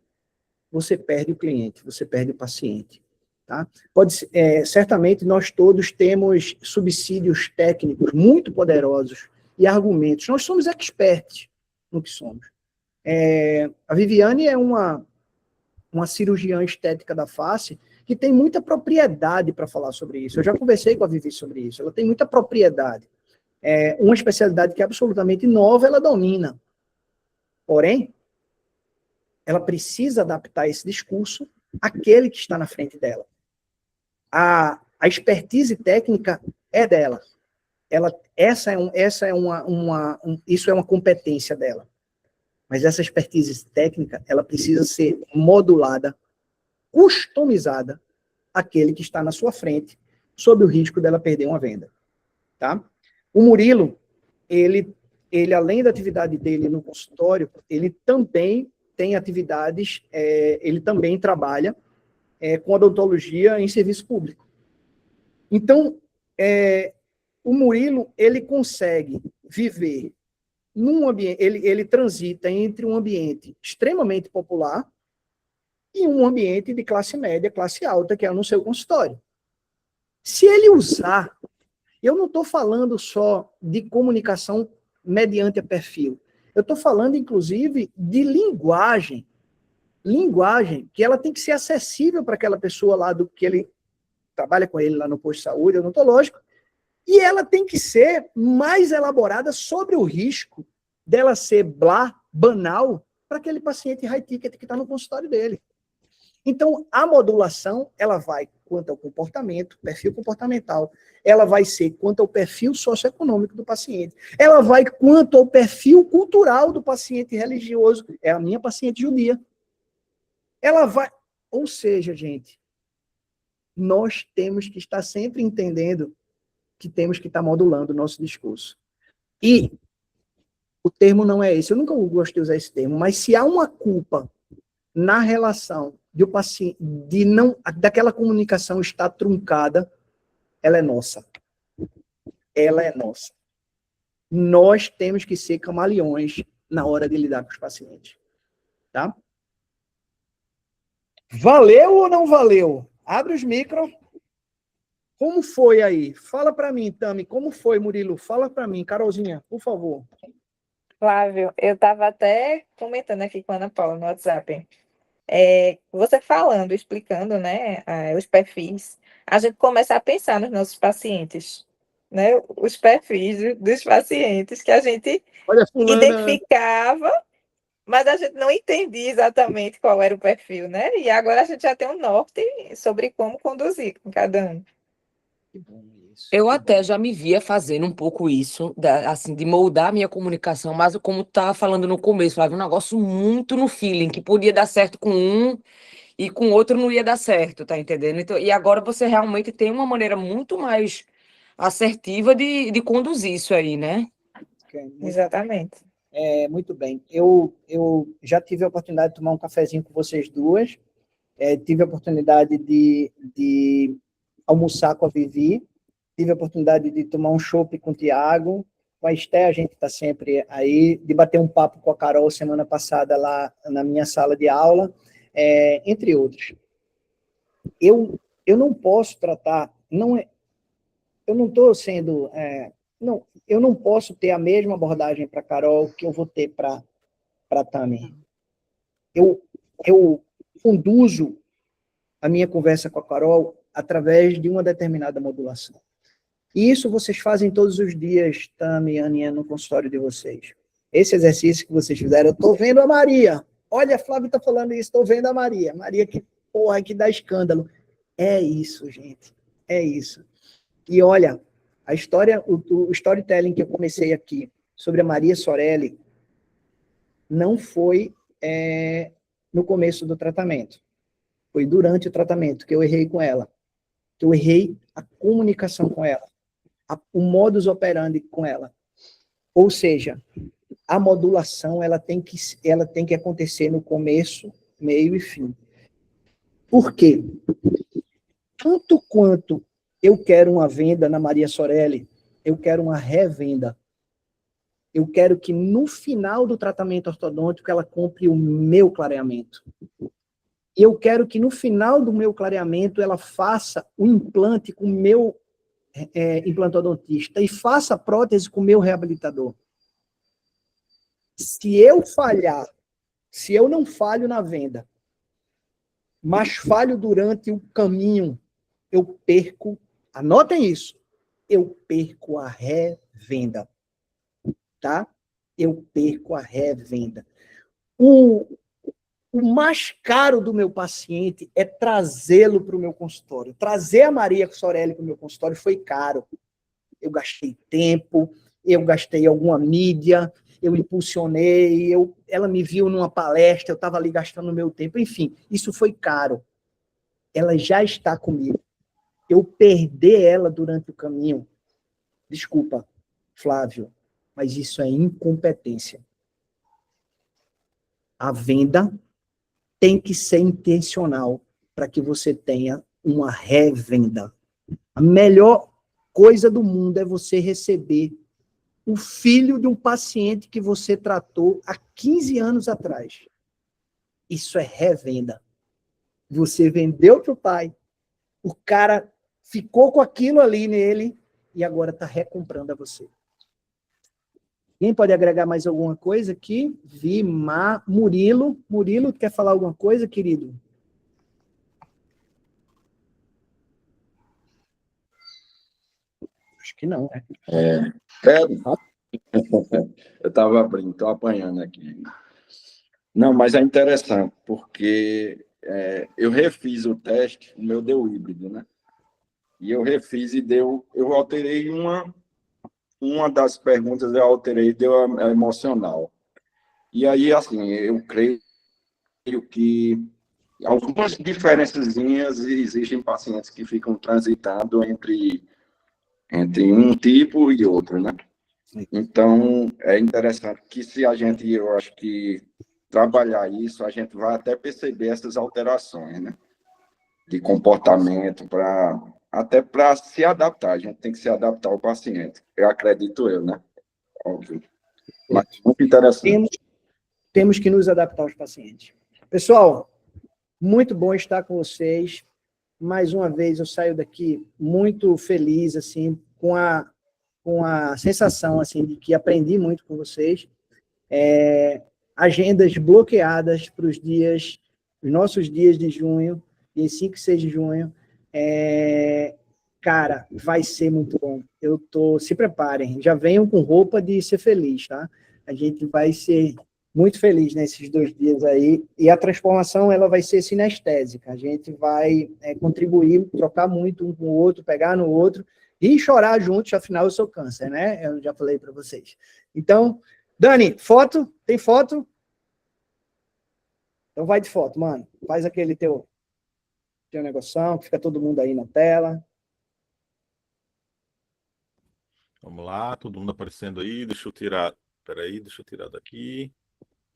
[SPEAKER 1] você perde o cliente, você perde o paciente. Tá? Certamente nós todos temos subsídios técnicos muito poderosos e argumentos. Nós somos experts no que somos. A Viviane é uma cirurgiã estética da face que tem muita propriedade para falar sobre isso. Eu já conversei com a Vivi sobre isso. Ela tem muita propriedade. Uma especialidade que é absolutamente nova, ela domina. Porém, ela precisa adaptar esse discurso àquele que está na frente dela. A expertise técnica é dela. Isso é uma competência dela. Mas essa expertise técnica, ela precisa ser modulada, customizada àquele que está na sua frente, sob o risco dela perder uma venda. Tá? O Murilo, ele além da atividade dele no consultório, ele também tem atividades, ele também trabalha com odontologia em serviço público. Então, o Murilo, ele consegue viver num ambiente, ele transita entre um ambiente extremamente popular e um ambiente de classe média, classe alta, que é no seu consultório. Se ele usar, eu não estou falando só de comunicação mediante a perfil, eu estou falando, inclusive, de linguagem que ela tem que ser acessível para aquela pessoa lá do que ele trabalha com ele lá no posto de saúde odontológico, e ela tem que ser mais elaborada sobre o risco dela ser banal para aquele paciente high ticket que está no consultório dele. Então, a modulação, ela vai quanto ao comportamento, perfil comportamental, ela vai ser quanto ao perfil socioeconômico do paciente, ela vai quanto ao perfil cultural do paciente religioso, é a minha paciente judia. Ela vai... Ou seja, gente, nós temos que estar sempre entendendo que temos que estar modulando o nosso discurso. E o termo não é esse, eu nunca gosto de usar esse termo, mas se há uma culpa na relação do paciente, daquela comunicação estar truncada, ela é nossa. Ela é nossa. Nós temos que ser camaleões na hora de lidar com os pacientes. Tá? Valeu ou não valeu? Abre os micros. Como foi aí? Fala para mim, Tami. Como foi, Murilo? Fala para mim. Carolzinha, por favor.
[SPEAKER 12] Flávio, eu estava até comentando aqui com a Ana Paula no WhatsApp. Você falando, explicando, né, os perfis, a gente começa a pensar nos nossos pacientes, né? Os perfis dos pacientes que a gente identificava, mas a gente não entendia exatamente qual era o perfil, né? E agora a gente já tem um norte sobre como conduzir com cada um.
[SPEAKER 1] Que bom isso.
[SPEAKER 3] Eu até já me via fazendo um pouco isso, assim, de moldar a minha comunicação, mas como tu estava falando no começo, Flávio, um negócio muito no feeling, que podia dar certo com um e com outro não ia dar certo, tá entendendo? Então, e agora você realmente tem uma maneira muito mais assertiva de conduzir isso aí, né?
[SPEAKER 12] Exatamente.
[SPEAKER 1] Muito bem. Eu já tive a oportunidade de tomar um cafezinho com vocês duas, tive a oportunidade de almoçar com a Vivi, tive a oportunidade de tomar um chopp com o Tiago, com a Esté, a gente está sempre aí, de bater um papo com a Carol semana passada lá na minha sala de aula, entre outros. eu não posso tratar, eu não estou sendo, não, eu não posso ter a mesma abordagem para Carol que eu vou ter para Tami. Eu conduzo a minha conversa com a Carol através de uma determinada modulação. E isso vocês fazem todos os dias, Tami e Aninha, no consultório de vocês. Esse exercício que vocês fizeram, eu estou vendo a Maria. Olha, a Flávia está falando isso, estou vendo a Maria. Maria, que porra, que dá escândalo. É isso, gente. É isso. E olha, a história, o storytelling que eu comecei aqui sobre a Maria Sorelli não foi no começo do tratamento. Foi durante o tratamento que eu errei com ela. Que eu errei a comunicação com ela. O modus operandi com ela. Ou seja, a modulação ela tem que acontecer no começo, meio e fim. Por quê? Tanto quanto eu quero uma venda na Maria Sorelli, eu quero uma revenda. Eu quero que no final do tratamento ortodôntico ela compre o meu clareamento. E eu quero que no final do meu clareamento ela faça o implante com o meu implantodontista e faça a prótese com o meu reabilitador. Se eu falhar, se eu não falho na venda, mas falho durante o caminho, eu perco, anotem isso, eu perco a revenda, tá? Eu perco a revenda. O mais caro do meu paciente é trazê-lo para o meu consultório. Trazer a Maria Sorelli para o meu consultório foi caro. Eu gastei tempo, eu gastei alguma mídia, eu impulsionei, ela me viu numa palestra, eu estava ali gastando meu tempo, enfim, isso foi caro. Ela já está comigo. Eu perder ela durante o caminho, desculpa, Flávio, mas isso é incompetência. A venda tem que ser intencional para que você tenha uma revenda. A melhor coisa do mundo é você receber o filho de um paciente que você tratou há 15 anos atrás. Isso é revenda. Você vendeu para o pai, o cara ficou com aquilo ali nele e agora está recomprando a você. Quem pode agregar mais alguma coisa aqui? Murilo. Murilo, quer falar alguma coisa, querido? Acho que não, né?
[SPEAKER 13] Eu estava abrindo, estou apanhando aqui. Não, mas é interessante, porque eu refiz o teste, o meu deu híbrido, né? E eu refiz e eu alterei uma das perguntas, eu alterei, deu a emocional. E aí, assim, eu creio que algumas diferençazinhas existem em pacientes que ficam transitando entre um tipo e outro, né? Então, é interessante que se a gente, eu acho que trabalhar isso, a gente vai até perceber essas alterações, né? De comportamento, até para se adaptar. A gente tem que se adaptar ao paciente. Eu acredito, né? Óbvio. Mas muito interessante.
[SPEAKER 1] Temos que nos adaptar aos pacientes. Pessoal, muito bom estar com vocês. Mais uma vez, eu saio daqui muito feliz, assim, com a sensação, assim, de que aprendi muito com vocês. Agendas bloqueadas para os nossos dias de junho, dia 5 e 6 de junho. Cara, vai ser muito bom. Se preparem, já venham com roupa de ser feliz, tá? A gente vai ser muito feliz nesses 2 dias aí, e a transformação ela vai ser sinestésica, a gente vai contribuir, trocar muito um com o outro, pegar no outro, e chorar juntos, afinal eu sou câncer, né? Eu já falei para vocês. Então, Dani, foto? Tem foto? Então vai de foto, mano. Faz aquele teu negoção, que fica todo mundo aí na tela.
[SPEAKER 4] Vamos lá, todo mundo aparecendo aí. Deixa eu tirar. Peraí, deixa eu tirar daqui.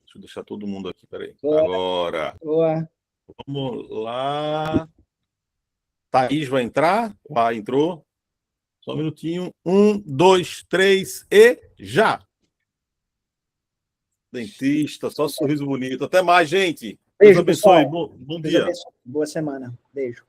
[SPEAKER 4] Deixa eu deixar todo mundo aqui, peraí.
[SPEAKER 1] Boa.
[SPEAKER 4] Agora.
[SPEAKER 1] Boa.
[SPEAKER 4] Vamos lá. Thaís vai entrar? Entrou. Só um minutinho. 1, 2, 3 e já! Dentista, só sorriso bonito. Até mais, gente.
[SPEAKER 1] Beijo,
[SPEAKER 4] Deus abençoe.
[SPEAKER 1] pessoal.
[SPEAKER 4] Bom
[SPEAKER 1] Deus
[SPEAKER 4] dia.
[SPEAKER 1] abençoe. Boa semana. Beijo.